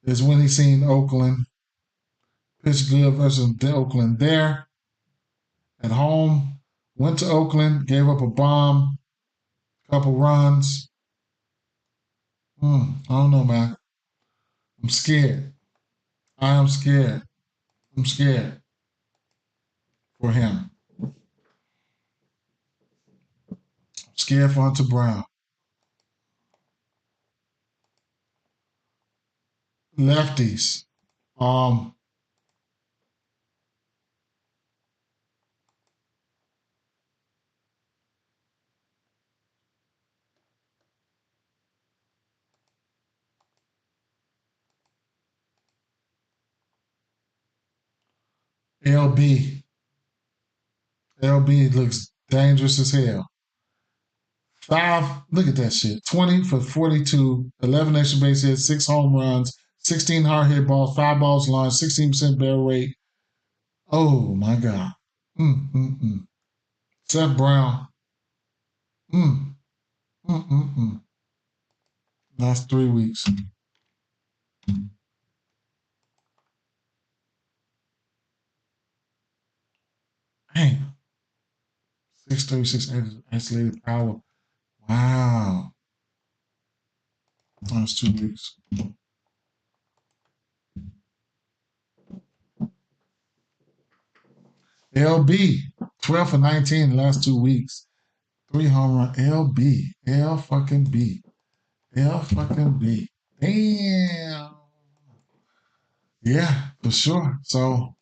Speaker 1: is when he seen Oakland pitch good versus Oakland there at home. Went to Oakland, gave up a bomb, couple runs. I don't know, man. I'm scared. I am scared. I'm scared for him. I'm scared for Hunter Brown. Lefties. Um, LB. LB looks dangerous as hell. Look at that shit. 20 for 42, 11 extra base hits, 6 home runs, 16 hard hit balls, 5 balls launched, 16% barrel rate. Oh my God. Mm. Seth Brown. Mm, mm. Last 3 weeks. Damn. 636 isolated power. Wow. That's 2 weeks. LB, 12 for 19 the last 2 weeks. 3 home run. LB. L fucking B. L fucking B. Damn. Yeah, for sure. So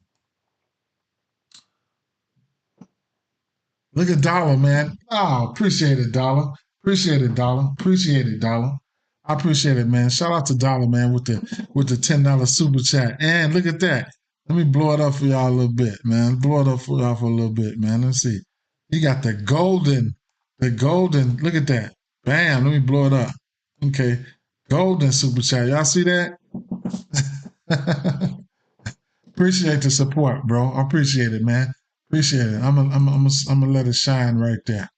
Speaker 1: look at Dollar, man. Oh, appreciate it, Dollar. Appreciate it, Dollar. Appreciate it, Dollar. I appreciate it, man. Shout out to Dollar, man, with the $10 super chat. And look at that. Let me blow it up for y'all a little bit, man. Blow it up for y'all for a little bit, man. Let's see. You got the golden. Look at that. Bam. Let me blow it up. Okay. Golden super chat. Y'all see that? Appreciate the support, bro. I appreciate it, man. Appreciate it. I'm gonna let it shine right there.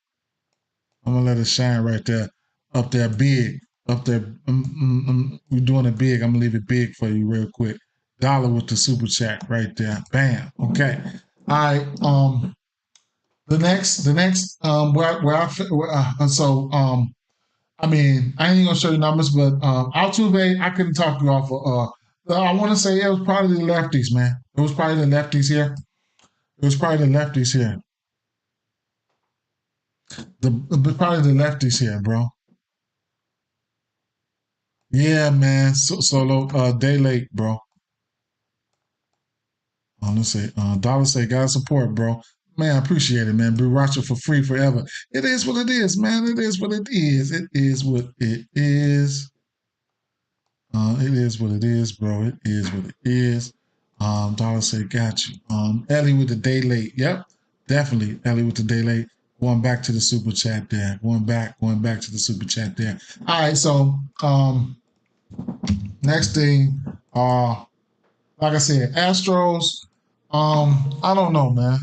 Speaker 1: I'm gonna let it shine right there, up there, big, up there. We're doing it big. I'm gonna leave it big for you real quick. Dollar with the super chat right there. Bam. Okay. All right. The next, where I, so, I mean, I ain't gonna show you numbers, but Altuve, I couldn't talk you off of. I want to say it was probably the lefties, man. It was probably the lefties here. It was probably the lefties here. Probably the lefties here, bro. Yeah, man. Solo day late, bro. Let's see. Dollar say, gotta support, bro. Man, I appreciate it, man. Be watching for free forever. It is what it is, man. It is what it is. It is what it is. It is what it is, bro. It is what it is. Dollar say, got you. Ellie with the day late. Yep, definitely. Ellie with the day late. Going back to the super chat there. Going back to the super chat there. All right, so next thing, like I said, Astros. I don't know, man.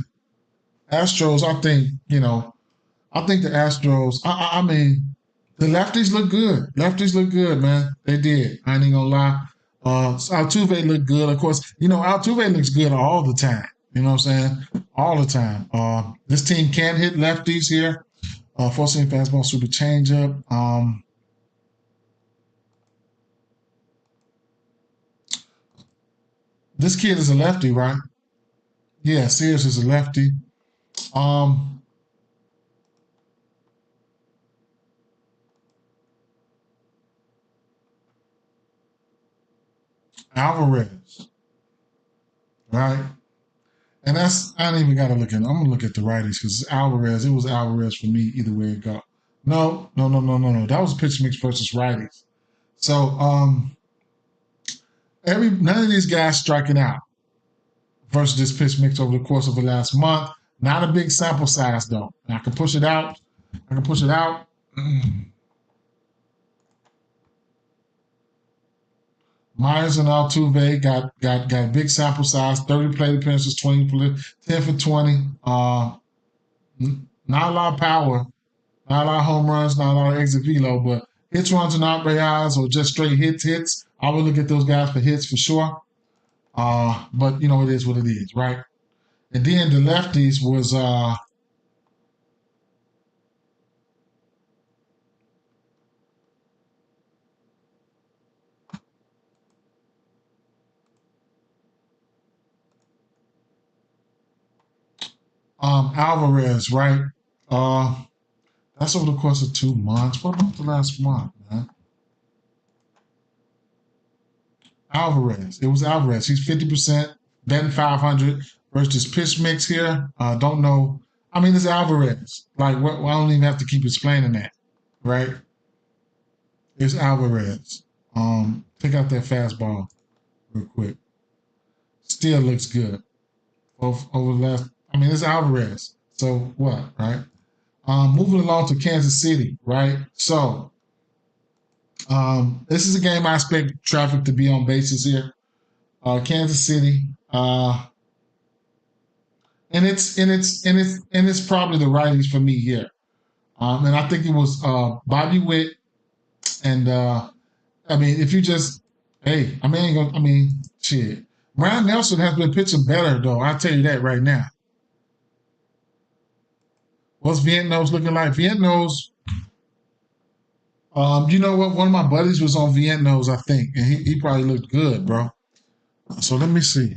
Speaker 1: Astros, I think the Astros. I mean, the lefties look good. Lefties look good, man. They did. I ain't gonna lie. Altuve looked good. Of course, Altuve looks good all the time. You know what I'm saying? All the time. This team can hit lefties here. Four-seam fastball, super changeup. This kid is a lefty, right? Yeah, Sears is a lefty. Um, Alvarez, right? And I don't even got to look at. I'm gonna look at the righties because Alvarez. It was Alvarez for me either way it go. No, no, no, no, no, no. That was pitch mix versus righties. So none of these guys striking out versus this pitch mix over the course of the last month. Not a big sample size though. And I can push it out. I can push it out. Myers and Altuve got a big sample size, 30 plate appearances, 10 for 20. Not a lot of power, not a lot of home runs, not a lot of exit velo, but hits, runs, and RBIs or just straight hits. I would look at those guys for hits for sure. But it is what it is, right? And then the lefties was Alvarez, right? Uh, that's over the course of 2 months. What about the last month, man? Alvarez. It was Alvarez. He's 50%, betting 500 versus pitch mix here. Don't know. I mean, it's Alvarez. Like, I don't even have to keep explaining that, right? It's Alvarez. Pick out that fastball real quick. Still looks good. Over the last, I mean, it's Alvarez. So what, right? Moving along to Kansas City, right? So this is a game I expect traffic to be on bases here. Kansas City, and it's probably the righties for me here. And I think it was Bobby Witt, and I mean, if you just, hey, I mean, shit. Brian Nelson has been pitching better though. I'll tell you that right now. What's Vientos looking like? Vientos, you know what? One of my buddies was on Vientos, I think, and he probably looked good, bro. So let me see.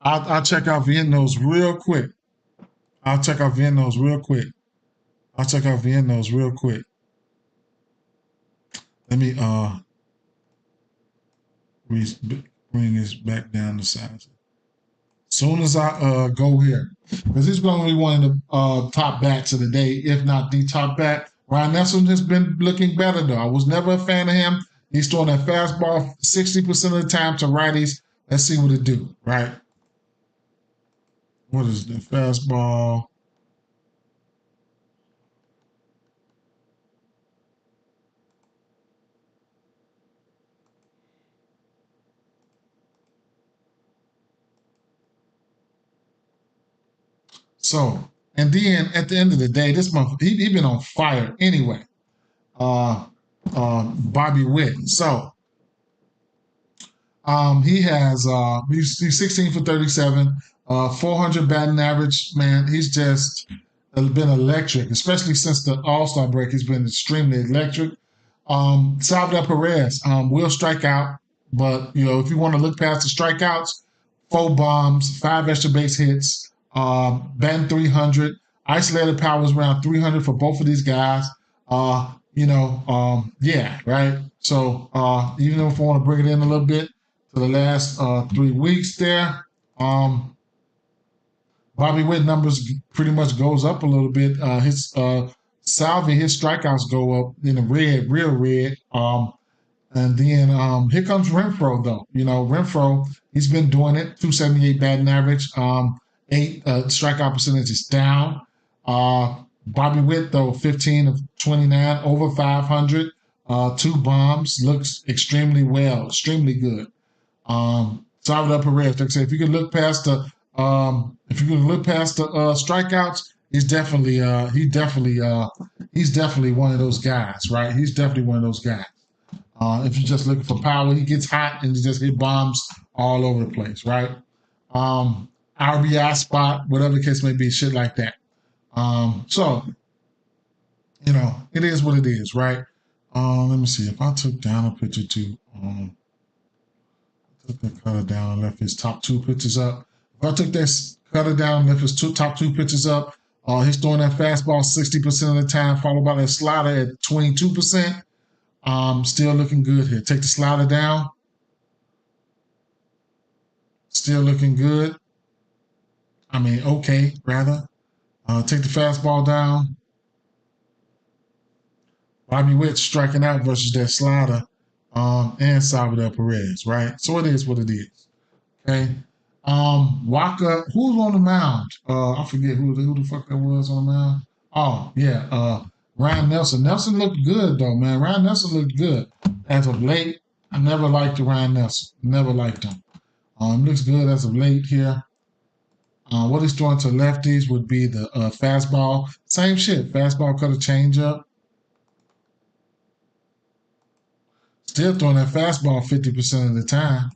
Speaker 1: I'll check out Vientos real quick. I'll check out Vientos real quick. Let me bring this back down to size. Soon as I go here, because he's going to be one of the top bats of the day, if not the top bat. Ryan Nelson has been looking better, though. I was never a fan of him. He's throwing that fastball 60% of the time to righties. Let's see what it do, right? What is the fastball? So, and then at the end of the day, this month he been on fire anyway. Uh, Bobby Witt. So he's 16 for 37, 400 batting average. Man, he's just been electric, especially since the All-Star break. He's been extremely electric. Salvador Perez will strike out, but if you want to look past the strikeouts, 4 bombs, 5 extra base hits, batting 300, isolated power is around 300 for both of these guys. Yeah, right. So even if I want to bring it in a little bit to the last 3 weeks there, Bobby Witt numbers pretty much goes up a little bit. His strikeouts go up in the red, real red. And then here comes Renfroe, though. Renfroe, he's been doing it. 278 batting average. 8 strikeout percentage is down. Bobby Witt, though, 15 of 29, over 500. 2 bombs, looks extremely well, extremely good. Salvador Perez, like I said, if you can look past the strikeouts, he's definitely one of those guys, right? He's definitely one of those guys. If you're just looking for power, he gets hot and he just hit bombs all over the place, right? RBI spot, whatever the case may be, shit like that. So, it is what it is, right? Let me see. If I took down a pitcher to, took the cutter down and left his top 2 pitches up. If I took this cutter down and left his top 2 pitches up, he's throwing that fastball 60% of the time, followed by that slider at 22%. Still looking good here. Take the slider down. Still looking good. Okay, rather. Take the fastball down. Bobby Witt striking out versus that slider, and Salvador Perez, right? So it is what it is. Okay. Waka, who's on the mound? I forget who the fuck that was on the mound. Oh, yeah. Ryan Nelson. Nelson looked good, though, man. Ryan Nelson looked good. As of late, I never liked Ryan Nelson. Never liked him. Looks good as of late here. What he's throwing to lefties would be the fastball. Same shit. Fastball, cut a changeup. Still throwing that fastball 50% of the time.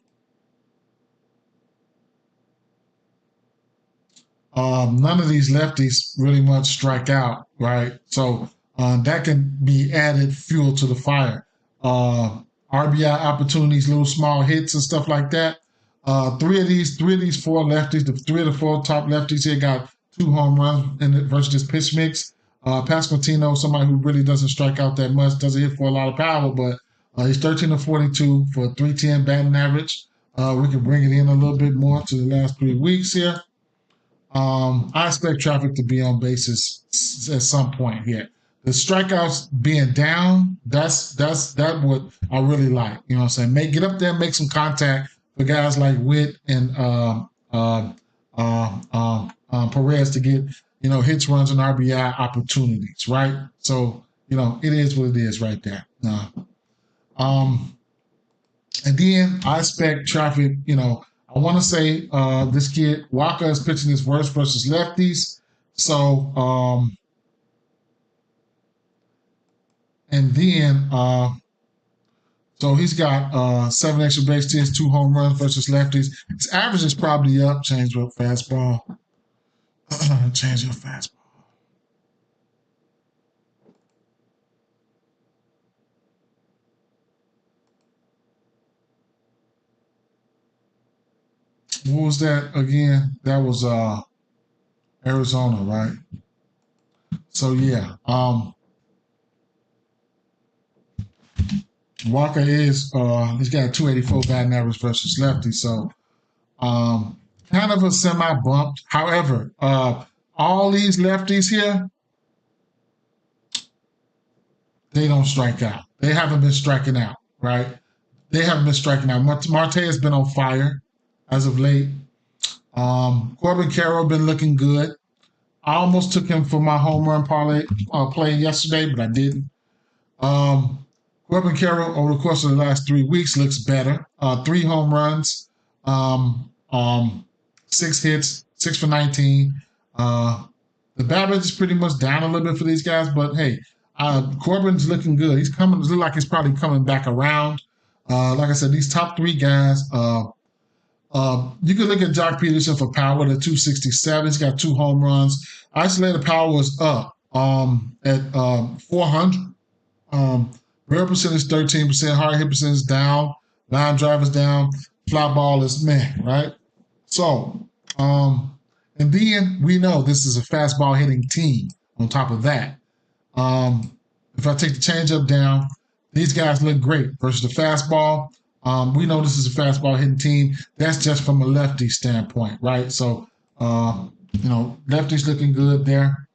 Speaker 1: None of these lefties really much strike out, right? So that can be added fuel to the fire. RBI opportunities, little small hits and stuff like that. Three of these 4 lefties, the 3 of the 4 top lefties here got 2 home runs in it versus this pitch mix. Pasquantino, somebody who really doesn't strike out that much, doesn't hit for a lot of power, but he's 13 of 42 for 310 batting average. We can bring it in a little bit more to the last 3 weeks here. I expect traffic to be on bases at some point here. The strikeouts being down, that's what I really like. You know what I'm saying? Get up there, make some contact for guys like Witt and Perez to get hits, runs, and RBI opportunities, right? So it is what it is right there. And then I expect traffic. I want to say this kid Walker is pitching his worst versus lefties. So and then so he's got 7 extra base hits, 2 home runs versus lefties. His average is probably up. Change up fastball. Change your fastball. What was that again? That was Arizona, right? So yeah, Walker is he's got a 284 batting average versus lefty, so um, kind of a semi bump. However, all these lefties here, they don't strike out. They haven't been striking out, right? They haven't been striking out. Marte has been on fire as of late. Corbin Carroll been looking good. I almost took him for my home run parlay play yesterday, but I didn't. Um, Corbin Carroll over the course of the last 3 weeks looks better. 3 home runs, um, um, 6 hits, 6 for 19. The BABIP is pretty much down a little bit for these guys, but hey, Corbin's looking good. He's coming. It looks like he's probably coming back around. Like I said, these top 3 guys. You can look at Jock Peterson for power at 267. He's got 2 home runs. Isolated power was up at 400. Um, Barrel percentage 13%. Hard hit percentage down. Line drive is down. Fly ball is meh, right? So, and then we know this is a fastball hitting team. On top of that, if I take the changeup down, these guys look great versus the fastball. We know this is a fastball hitting team. That's just from a lefty standpoint, right? So, lefty's looking good there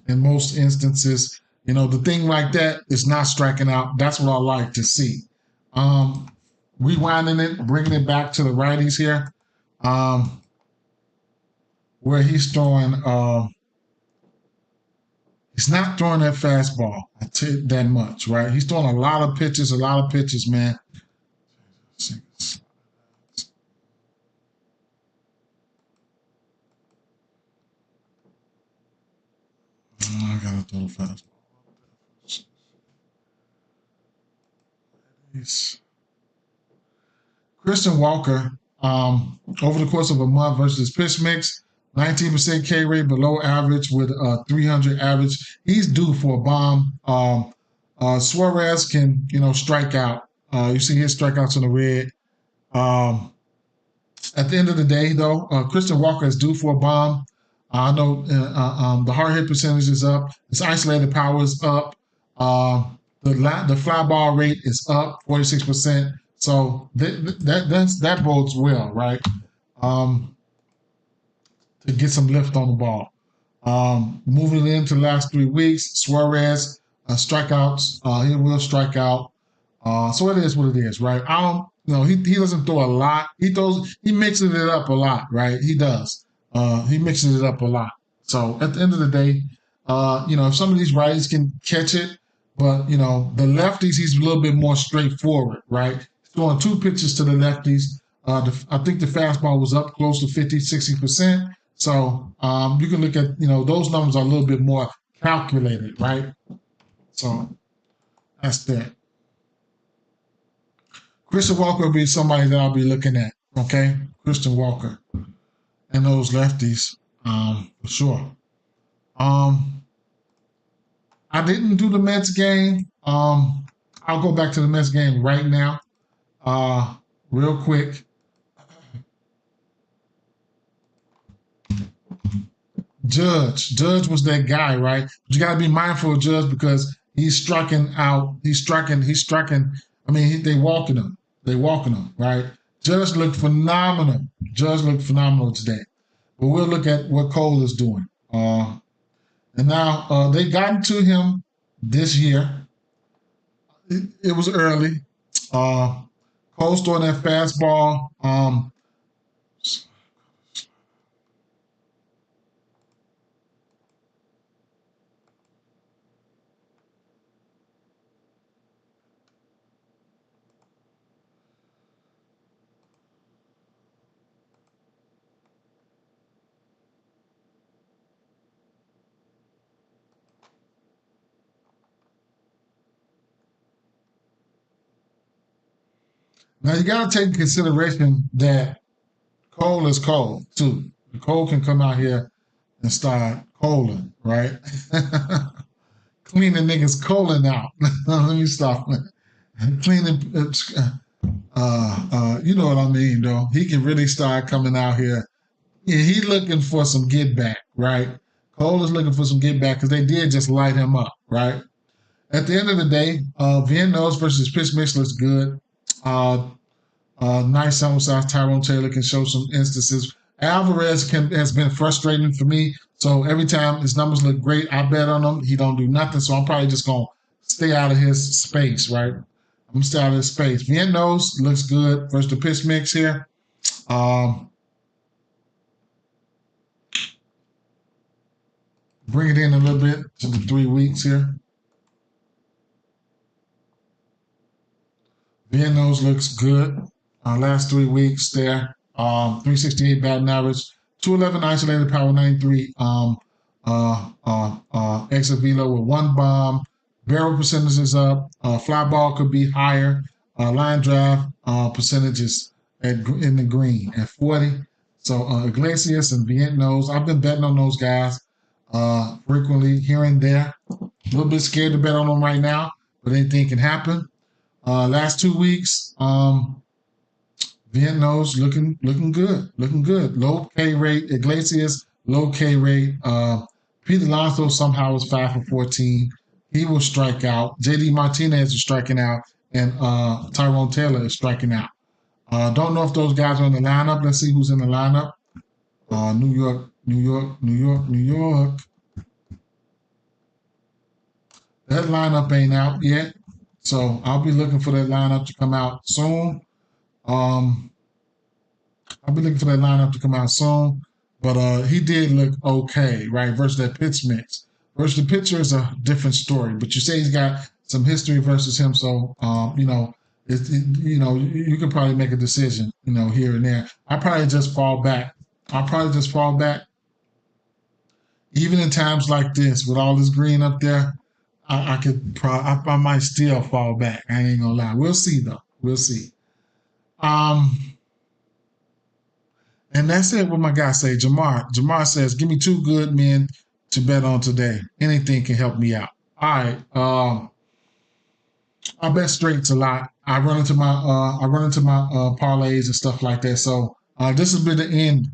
Speaker 1: in most instances. The thing like that is not striking out. That's what I like to see. Rewinding it, bringing it back to the righties here, where he's throwing. He's not throwing that fastball that much, right? He's throwing a lot of pitches, man. I gotta throw the fastball. Christian Walker, over the course of a month versus his pitch mix, 19% K rate below average with 300 average. He's due for a bomb. Suarez can, strike out. You see his strikeouts in the red. Um, at the end of the day, though, Christian Walker is due for a bomb. I know the hard hit percentage is up. His isolated power is up. Uh, the fly ball rate is up 46%. So that bodes well, right? To get some lift on the ball. Moving into the last 3 weeks, Suarez strikeouts. He will strike out. So it is what it is, right? I don't, he doesn't throw a lot. He mixes it up a lot, right? He does. He mixes it up a lot. So at the end of the day, if some of these righties can catch it, but the lefties, he's a little bit more straightforward, right? He's throwing 2 pitches to the lefties. I think the fastball was up close to 50, 60%. So you can look at, those numbers are a little bit more calculated, right? So that's that. Christian Walker will be somebody that I'll be looking at, okay? Christian Walker and those lefties, for sure. Um, I didn't do the Mets game. I'll go back to the Mets game right now, uh, real quick. Judge was that guy, right? But you got to be mindful of Judge because he's striking out. He's striking. I mean, they walking him. They walking him, right? Judge looked phenomenal. Judge looked phenomenal today. But we'll look at what Cole is doing. And now they got to him this year. It was early. Cole's throwing that fastball. Now you got to take into consideration that Cole is Cole too. Cole can come out here and start coaling, right? Cleaning niggas colon out. Let me stop. Cleaning, you know what I mean, though. He can really start coming out here. Yeah, he looking for some get back, right? Cole is looking for some get back because they did just light him up, right? At the end of the day, Viennos versus Pitch Mix looks good. Uh, nice sample size. Tyrone Taylor can show some instances. Alvarez has been frustrating for me. So every time his numbers look great, I bet on him. He don't do nothing. So I'm probably just gonna stay out of his space, right? I'm gonna stay out of his space. Viennos looks good versus the Pitch Mix here. Bring it in a little bit to the 3 weeks here. Viennos looks good. Last 3 weeks there. 368 batting average, 211 isolated power, 93 exit velo with 1 bomb. Barrel percentage is up. Fly ball could be higher. Line drive percentages in the green at 40. So Iglesias and Vientos, I've been betting on those guys frequently here and there. A little bit scared to bet on them right now, but anything can happen. Last 2 weeks, Vientos looking good. Low K rate. Iglesias, low K rate. Pete Alonso somehow is 5 for 14. He will strike out. JD Martinez is striking out, and Tyrone Taylor is striking out. Don't know if those guys are in the lineup. Let's see who's in the lineup. New York. That lineup ain't out yet, so I'll be looking for that lineup to come out soon. I'll be looking for that lineup to come out soon. But he did look okay, right? Versus that Pitch Mix. Versus the pitcher is a different story. But you say he's got some history versus him, so you can probably make a decision, here and there. I'll probably just fall back. Even in times like this, with all this green up there, I might still fall back. I ain't gonna lie. We'll see though. We'll see. And that's it. What my guy say, Jamar. Jamar says, "Give me 2 good men to bet on today. Anything can help me out." All right. I bet straights a lot. I run into my parlays and stuff like that. So this has been the end.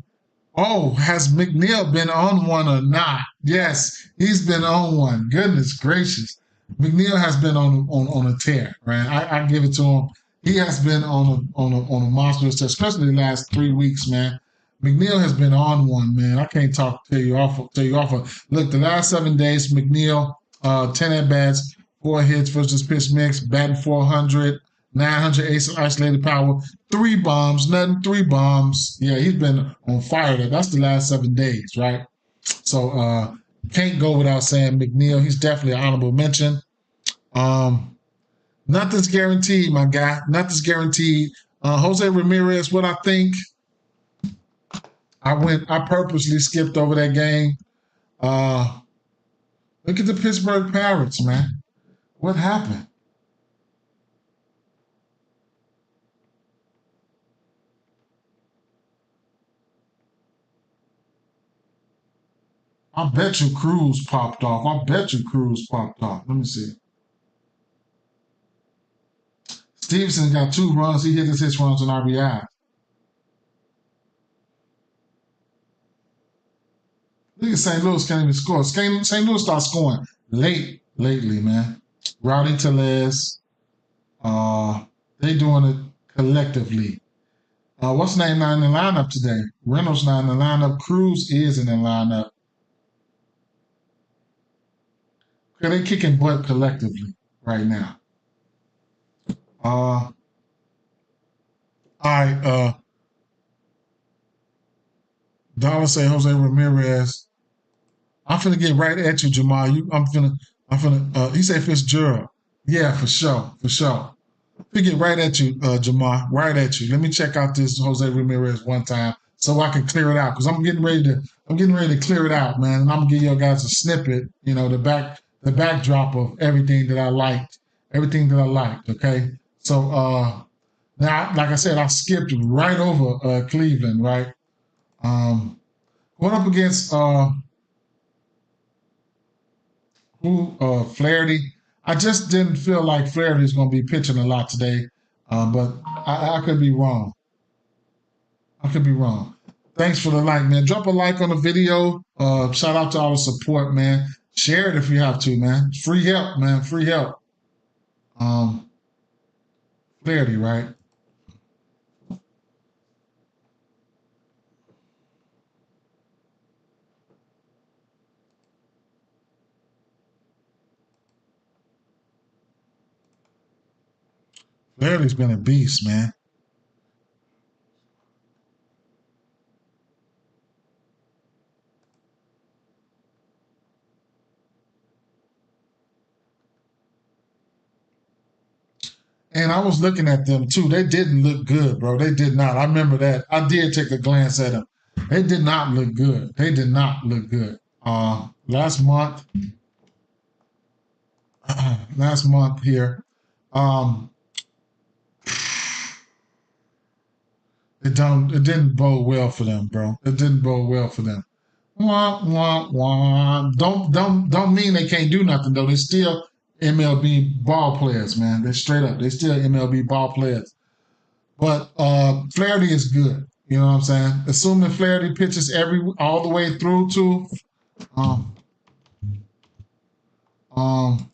Speaker 1: Oh, has McNeil been on one or not? Yes, he's been on one. Goodness gracious. McNeil has been on a tear, right? I give it to him. He has been on a monstrous tear, especially the last 3 weeks, man. McNeil has been on one, man. I can't tell you off. Look, the last 7 days, McNeil, 10 at bats, 4 hits versus Pitch Mix, batting 400, 900 isolated power, 3 bombs, nothing, 3 bombs. Yeah, he's been on fire. That's the last 7 days, right? So can't go without saying McNeil. He's definitely an honorable mention. Nothing's guaranteed, my guy. Nothing's guaranteed. Jose Ramirez, what I think. I purposely skipped over that game. Look at the Pittsburgh Pirates, man. What happened? I bet you Cruz popped off. Let me see. Stevenson got 2 runs. He hit his 6 runs on RBI. Look at St. Louis can't even score. St. Louis starts scoring lately, man. Rowdy Tellez. They doing it collectively. What's name not in the lineup today? Reynolds not in the lineup. Cruz is in the lineup. Okay, they kicking butt collectively right now. All right. Dollar say Jose Ramirez. I'm finna get right at you, Jamal. He said Fitzgerald. Yeah, for sure. We get right at you, Jamal. Right at you. Let me check out this Jose Ramirez one time so I can clear it out. Because I'm getting ready to clear it out, man. And I'm gonna give you guys a snippet, the backdrop of everything that I liked. Okay. So now, like I said, I skipped right over Cleveland, right? Going up against Flaherty. I just didn't feel like Flaherty is going to be pitching a lot today, but I could be wrong. I could be wrong. Thanks for the like, man. Drop a like on the video. Shout out to all the support, man. Share it if you have to, man. Free help, man. Free help. Flaherty, right? Flaherty's been a beast, man. And I was looking at them too. They didn't look good, bro. They did not. I remember that. I did take a glance at them. They did not look good. They did not look good. Last month, last month here, um, it didn't bode well for them, bro. It didn't bode well for them. Wah, wah, wah. Don't mean they can't do nothing though. They still MLB ball players, man. They're straight up. They still MLB ball players. But Flaherty is good. You know what I'm saying? Assuming Flaherty pitches all the way through to um, um,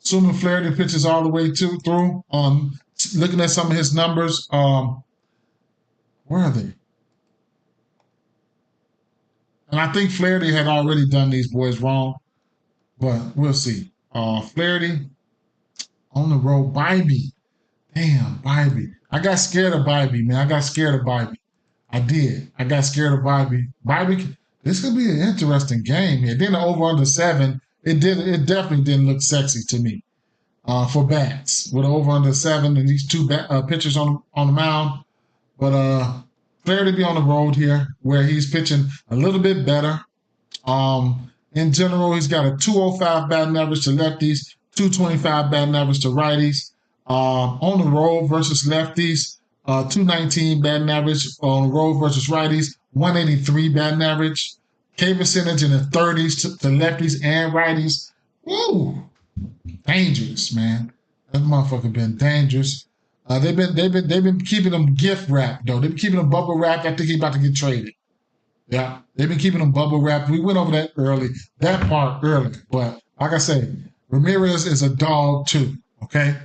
Speaker 1: assuming Flaherty pitches all the way through. Looking at some of his numbers, where are they? And I think Flaherty had already done these boys wrong, but we'll see. Flaherty on the road, Bybee. Damn, Bybee. I got scared of Bybee, man. I got scared of Bybee. I did. I got scared of Bybee. Bybee, this could be an interesting game here. Then the over under 7, it definitely didn't look sexy to me for bats with over under 7 and these two pitchers on the mound. But Flaherty be on the road here where he's pitching a little bit better. In general, he's got a 205 batting average to lefties, 225 batting average to righties. On the road versus lefties, 219 batting average. On the road versus righties, 183 batting average. K percentage in the 30s to lefties and righties. Woo! Dangerous, man. That motherfucker been dangerous. They've been keeping them gift wrapped though. They've been keeping them bubble wrapped. I think he's about to get traded. Yeah, they've been keeping them bubble wrapped. We went over that part early. But like I say, Ramirez is a dog too. Okay.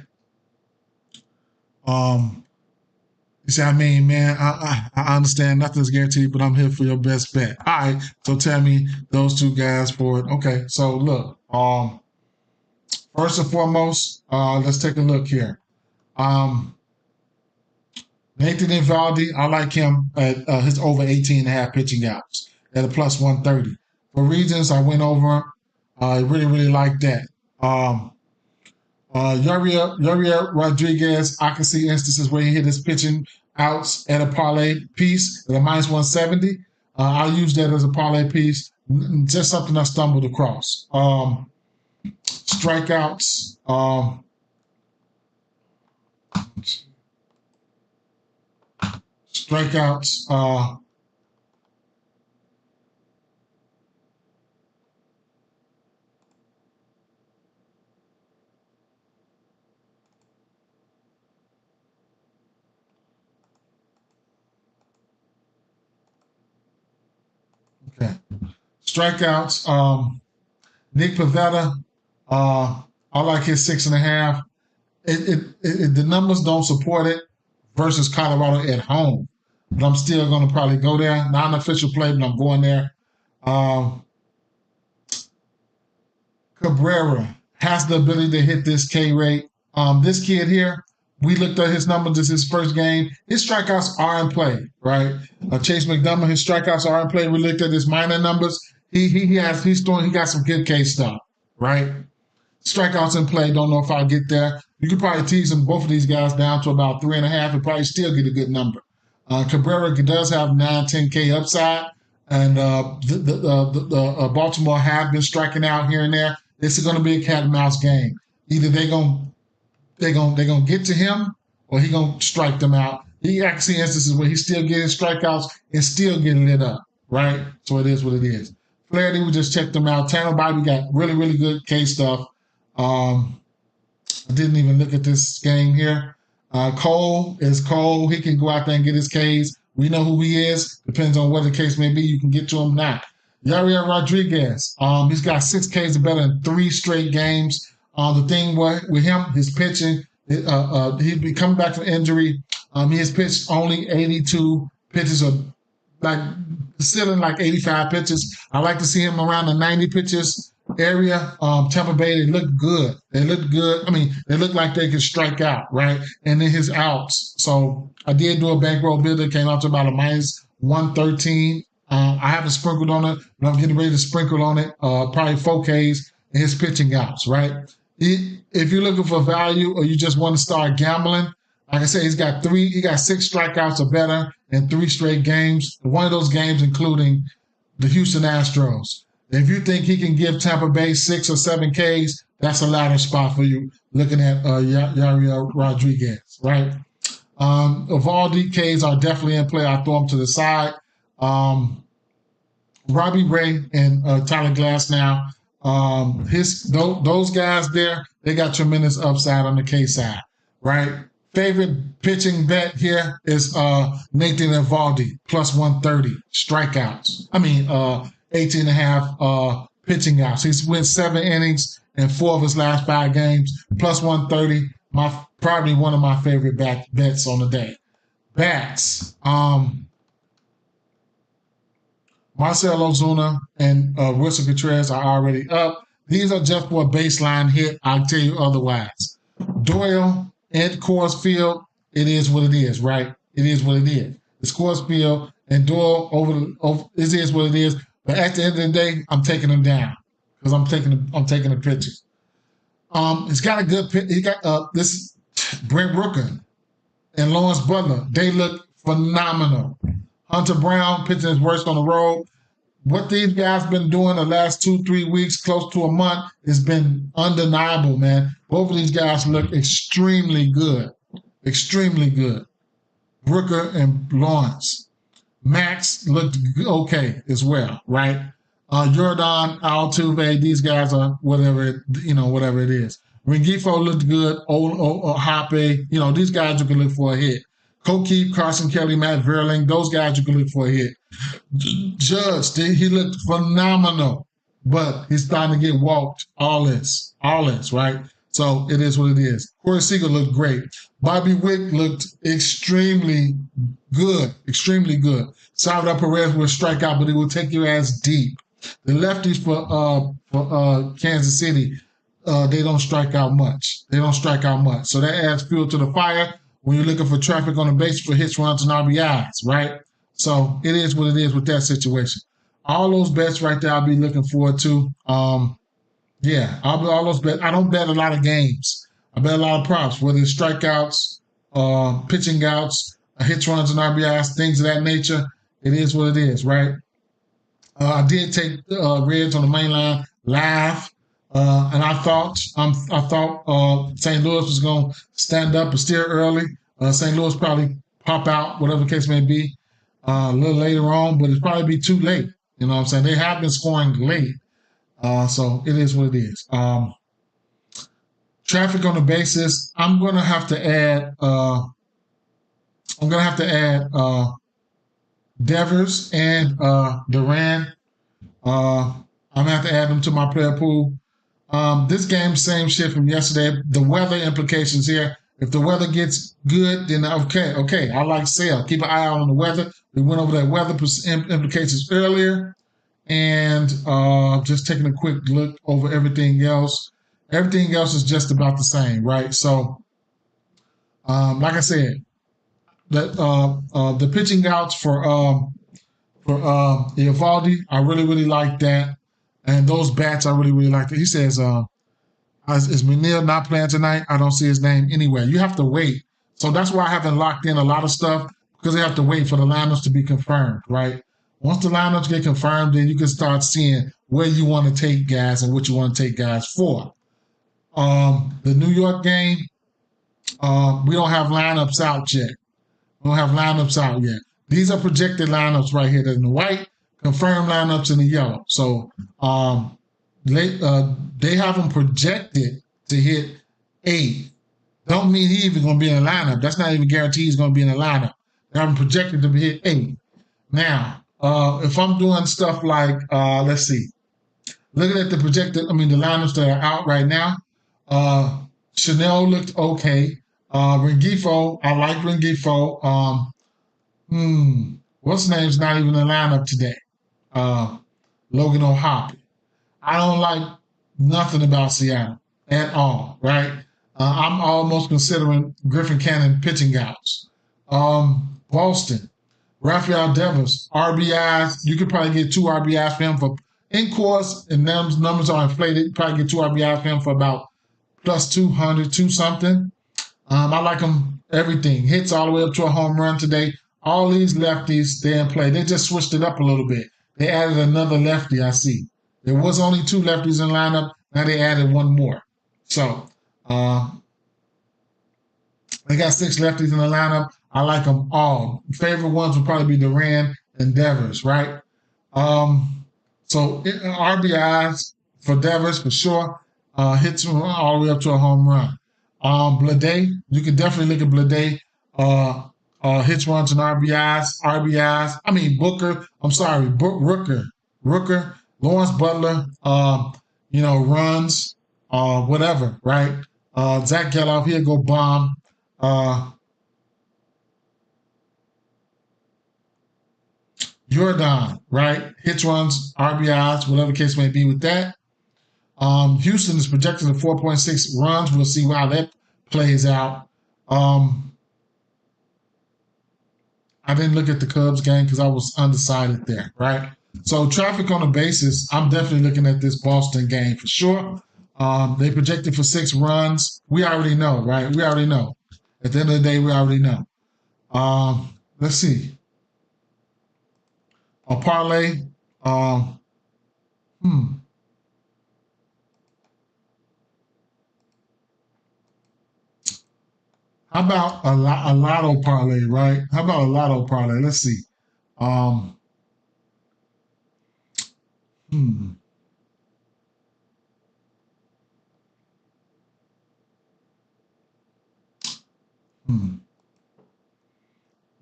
Speaker 1: You see, I mean, man, I understand nothing's guaranteed, but I'm here for your best bet. All right, so tell me those two guys for it. Okay, so look, first and foremost, let's take a look here. Nathan Eovaldi, I like him at his over 18 and a half pitching outs at a plus 130. For reasons I went over, I really, really like that. Yuriel Rodriguez, I can see instances where he hit his pitching outs at a parlay piece at a minus 170. I'll use that as a parlay piece, just something I stumbled across. Strikeouts. Strikeouts. Okay. Strikeouts. Nick Pivetta. I like his 6.5. The numbers don't support it versus Colorado at home, but I'm still going to probably go there. Not an official play, but I'm going there. Cabrera has the ability to hit this K rate. This kid here, we looked at his numbers. This is his first game. His strikeouts are in play, right? Chase McDonough, his strikeouts are in play. We looked at his minor numbers. He got some good K stuff, right? Strikeouts in play. Don't know if I'll get there. You could probably tease them, both of these guys down to about 3.5 and probably still get a good number. Cabrera does have 9-10K upside, and the Baltimore have been striking out here and there. This is going to be a cat and mouse game. Either they're gonna get to him, or he gonna strike them out. He actually instances where he's still getting strikeouts and still getting lit up, right? So it is what it is. Flaherty, we just checked them out. Tanner Bobby got really, really good K stuff. I didn't even look at this game here. Cole is Cole. He can go out there and get his Ks. We know who he is. Depends on what the case may be. You can get to him now. Yariel Rodriguez. He's got 6 Ks or better in 3 straight games. The thing with him, his pitching, he'd be coming back from injury. He has pitched only 82 pitches, or like still in like 85 pitches. I like to see him around the 90 pitches area. Tampa Bay, they look good. They look good. I mean, they look like they can strike out, right? And then his outs. So I did do a bankroll bid that came out to about a minus 113. I haven't sprinkled on it, but I'm getting ready to sprinkle on it. Probably 4Ks and his pitching outs, right? If you're looking for value or you just want to start gambling, like I said, he got 6 strikeouts or better in 3 straight games. One of those games including the Houston Astros. If you think he can give Tampa Bay 6 or 7 Ks, that's a ladder spot for you looking at Yariel Rodriguez, right? Evaldi Ks are definitely in play. I throw them to the side. Robbie Ray and Tyler Glasnow, those guys there, they got tremendous upside on the K side, right? Favorite pitching bet here is Nathan Evaldi, plus 130 strikeouts. 18.5 pitching outs. He's went 7 innings in 4 of his last 5 games, plus 130. Probably one of my favorite bets on the day. Bats. Marcell Ozuna and Wilson Contreras are already up. These are just for a baseline hit. I'll tell you otherwise. Doyle and Coors Field, it is what it is, right? It is what it is. It's Coors Field and Doyle it is what it is. But at the end of the day, I'm taking him down because I'm taking the pitches. He's got a good pitch. He got this Brent Rooker and Lawrence Butler. They look phenomenal. Hunter Brown pitching his worst on the road. What these guys been doing the last 2-3 weeks, close to a month, has been undeniable, man. Both of these guys look extremely good. Extremely good. Rooker and Lawrence. Max looked okay as well, right? Jordan, Altuve, these guys are whatever it is. Rengifo looked good. Hoppe, these guys you can look for a hit. Kokeep, Carson Kelly, Matt Verling, those guys you can look for a hit. Judge, he looked phenomenal, but he's starting to get walked. All this, right? So it is what it is. Corey Seager looked great. Bobby Wick looked extremely good. Salvador Perez will strike out, but he will take your ass deep. The lefties for Kansas City, they don't strike out much. So that adds fuel to the fire when you're looking for traffic on the base for hits, runs, and RBIs, right? So it is what it is with that situation. All those bets right there I'll be looking forward to. All those bets. I don't bet a lot of games. I bet a lot of props, whether it's strikeouts, pitching outs, hits, runs, and RBIs, things of that nature. It is what it is, right? I did take Reds on the main line live, and I thought St. Louis was going to stand up, but still early. St. Louis probably pop out, whatever the case may be, a little later on, but it'd probably be too late. You know what I'm saying? They have been scoring late, so it is what it is. Traffic on the bases. I'm gonna have to add. Devers and Duran. I'm gonna have to add them to my player pool. This game, same shit from yesterday. The weather implications here. If the weather gets good, then okay. I like Sale. Keep an eye out on the weather. We went over that weather implications earlier, and just taking a quick look over everything else. Everything else is just about the same, right? So, like I said, the pitching outs for Evaldi, I really like that, and those bats I really like that. He says, "Is McNeil not playing tonight? I don't see his name anywhere." You have to wait, so that's why I haven't locked in a lot of stuff because they have to wait for the lineups to be confirmed, right? Once the lineups get confirmed, then you can start seeing where you want to take guys and what you want to take guys for. The New York game, we don't have lineups out yet. We don't have lineups out yet. These are projected lineups right here. There's in the white, confirmed lineups in the yellow. So they have them projected to hit 8. Don't mean he's even going to be in the lineup. That's not even guaranteed he's going to be in the lineup. They have him projected to hit 8. Now, if I'm doing stuff like, let's see, looking at the lineups that are out right now, Chanel looked okay. Rengifo, I like Rengifo. What's his name's not even in the lineup today? Logan O'Hoppe. I don't like nothing about Seattle at all, right? I'm almost considering Griffin Cannon pitching outs. Boston, Rafael Devers, RBIs. You could probably get 2 RBIs for him for in course, and those numbers are inflated. You probably get 2 RBIs for him for about plus 200, 2 something. I like him everything. Hits all the way up to a home run today. All these lefties, they're in play. They just switched it up a little bit. They added another lefty, I see. There was only 2 lefties in lineup. Now they added 1 more. So they got 6 lefties in the lineup. I like them all. Favorite ones would probably be Duran and Devers, right? So RBIs for Devers for sure. Hits all the way up to a home run. Blade, you can definitely look at Blade. Hits, runs, and RBIs. I mean Booker. I'm sorry, Rooker, Lawrence Butler. Runs, whatever, right? Zach Geloff, he'll go bomb. Jordan, right? Hits, runs, RBIs, whatever the case may be with that. Houston is projected at 4.6 runs. We'll see how that plays out. I didn't look at the Cubs game because I was undecided there, right? So traffic on the basis, I'm definitely looking at this Boston game for sure. They projected for 6 runs. We already know, right? We already know. At the end of the day, we already know. Let's see. A parlay. How about a lotto parlay, right? How about a lotto parlay? Let's see.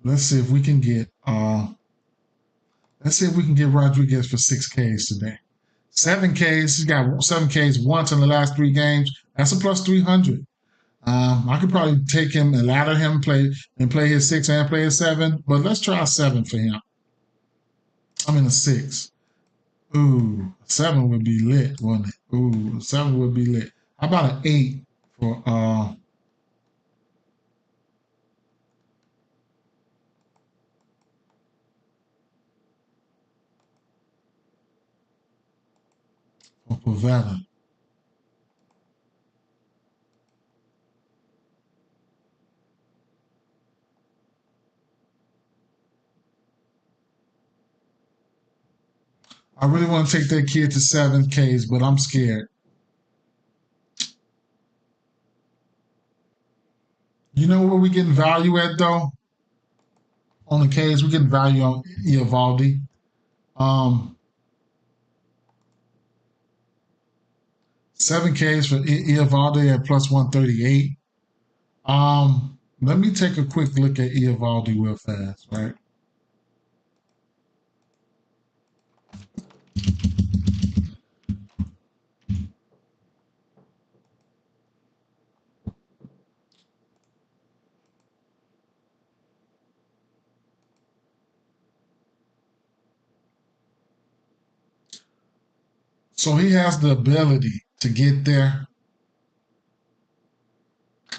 Speaker 1: Let's see if we can get Rodriguez for 6 Ks today. 7 Ks. He's got 7 Ks once in the last 3 games. That's a plus 300. I could probably take him and ladder him, play his 6 and play his 7, but let's try a 7 for him. I'm in a 6. Ooh, 7 would be lit, wouldn't it? Ooh, 7 would be lit. How about an 8 for Pavetta? I really want to take that kid to 7 Ks, but I'm scared. You know where we getting value at though? On the Ks, we're getting value on Eovaldi. 7 Ks for Eovaldi at plus 138. Let me take a quick look at Eovaldi real fast, right? So he has the ability to get there.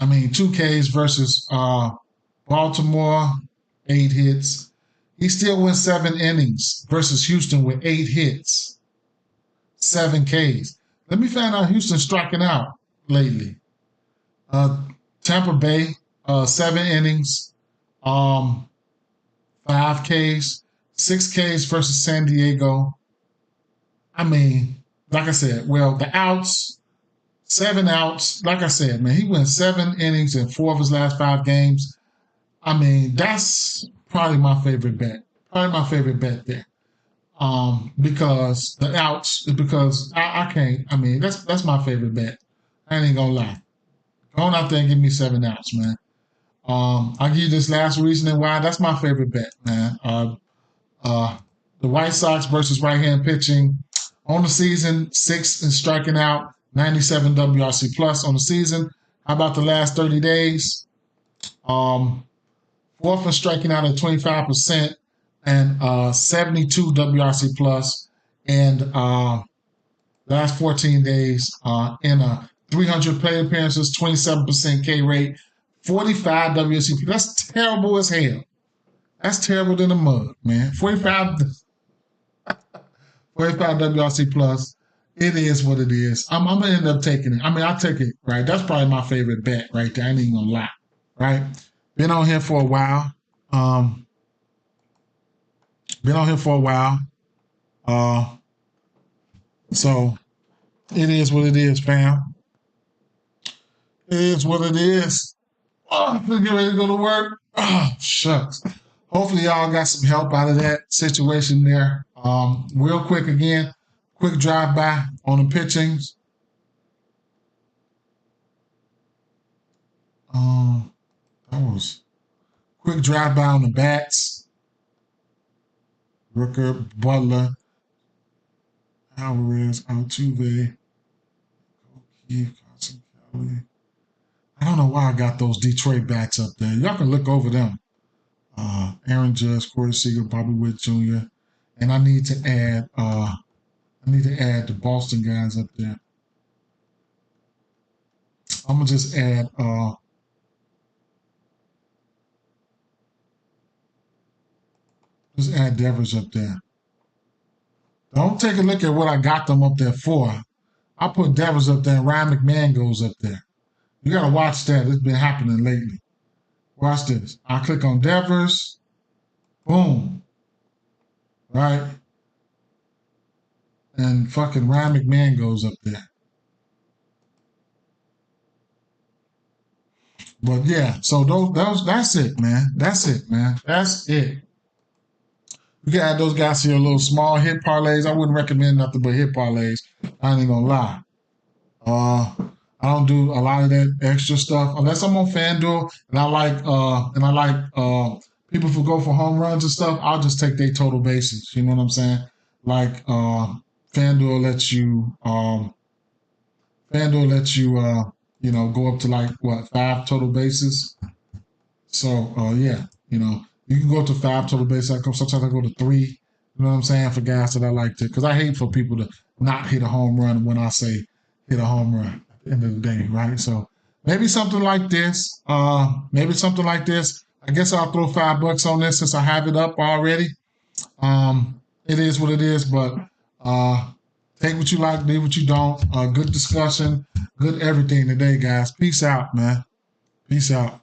Speaker 1: I mean, 2 Ks versus Baltimore, 8 hits. He still went 7 innings versus Houston with 8 hits, 7 Ks. Let me find out Houston striking out lately. Tampa Bay, 7 innings, 5 Ks, 6 Ks versus San Diego. I mean, like I said, well, the outs, 7 outs. Like I said, man, he went 7 innings in 4 of his last 5 games. I mean, that's probably my favorite bet. Probably my favorite bet there. Because the outs, because I can't. I mean, that's my favorite bet. I ain't gonna lie. Going out there and give me 7 outs, man. I'll give you this last reasoning why. That's my favorite bet, man. Uh, the White Sox versus right-hand pitching on the season, 6th in striking out, 97 WRC plus on the season. How about the last 30 days? 4th in striking out at 25% and 72 WRC plus. And last 14 days in 300 plate appearances, 27% K rate, 45 WRC. That's terrible as hell. That's terrible than the mud, man. 45 WRC plus. It is what it is. I'm gonna end up taking it. I mean, I'll take it, right? That's probably my favorite bet right there. I ain't even gonna lie. Right? Been on here for a while. So it is what it is, fam. It is what it is. Oh, I'm get ready to go to work. Oh, shucks. Hopefully y'all got some help out of that situation there. Real quick again, quick drive-by on the pitchings. That was quick drive-by on the bats. Rooker, Butler, Alvarez, Altuve, O'Keefe, Carson Kelly. I don't know why I got those Detroit bats up there. Y'all can look over them. Aaron Judge, Corey Seager, Bobby Witt Jr. And I need to add the Boston guys up there. I'm gonna just add Devers up there. Don't take a look at what I got them up there for. I put Devers up there and Ryan McMahon goes up there. You gotta watch that. It's been happening lately. Watch this. I click on Devers. Boom. Right? And fucking Ryan McMahon goes up there. But yeah, so that's it, man. That's it, man. That's it. You can add those guys to your little small hit parlays. I wouldn't recommend nothing but hit parlays. I ain't gonna lie. I don't do a lot of that extra stuff unless I'm on FanDuel and I like people who go for home runs and stuff. I'll just take their total bases. You know what I'm saying? Like FanDuel lets you go up to like 5 total bases. So yeah, you can go up to 5 total bases. Sometimes I go to 3. You know what I'm saying? For guys that I like to, because I hate for people to not hit a home run when I say hit a home run at the end of the day, right? So maybe something like this. I guess I'll throw $5 on this since I have it up already. It is what it is, but take what you like, leave what you don't. Good discussion, good everything today, guys. Peace out, man. Peace out.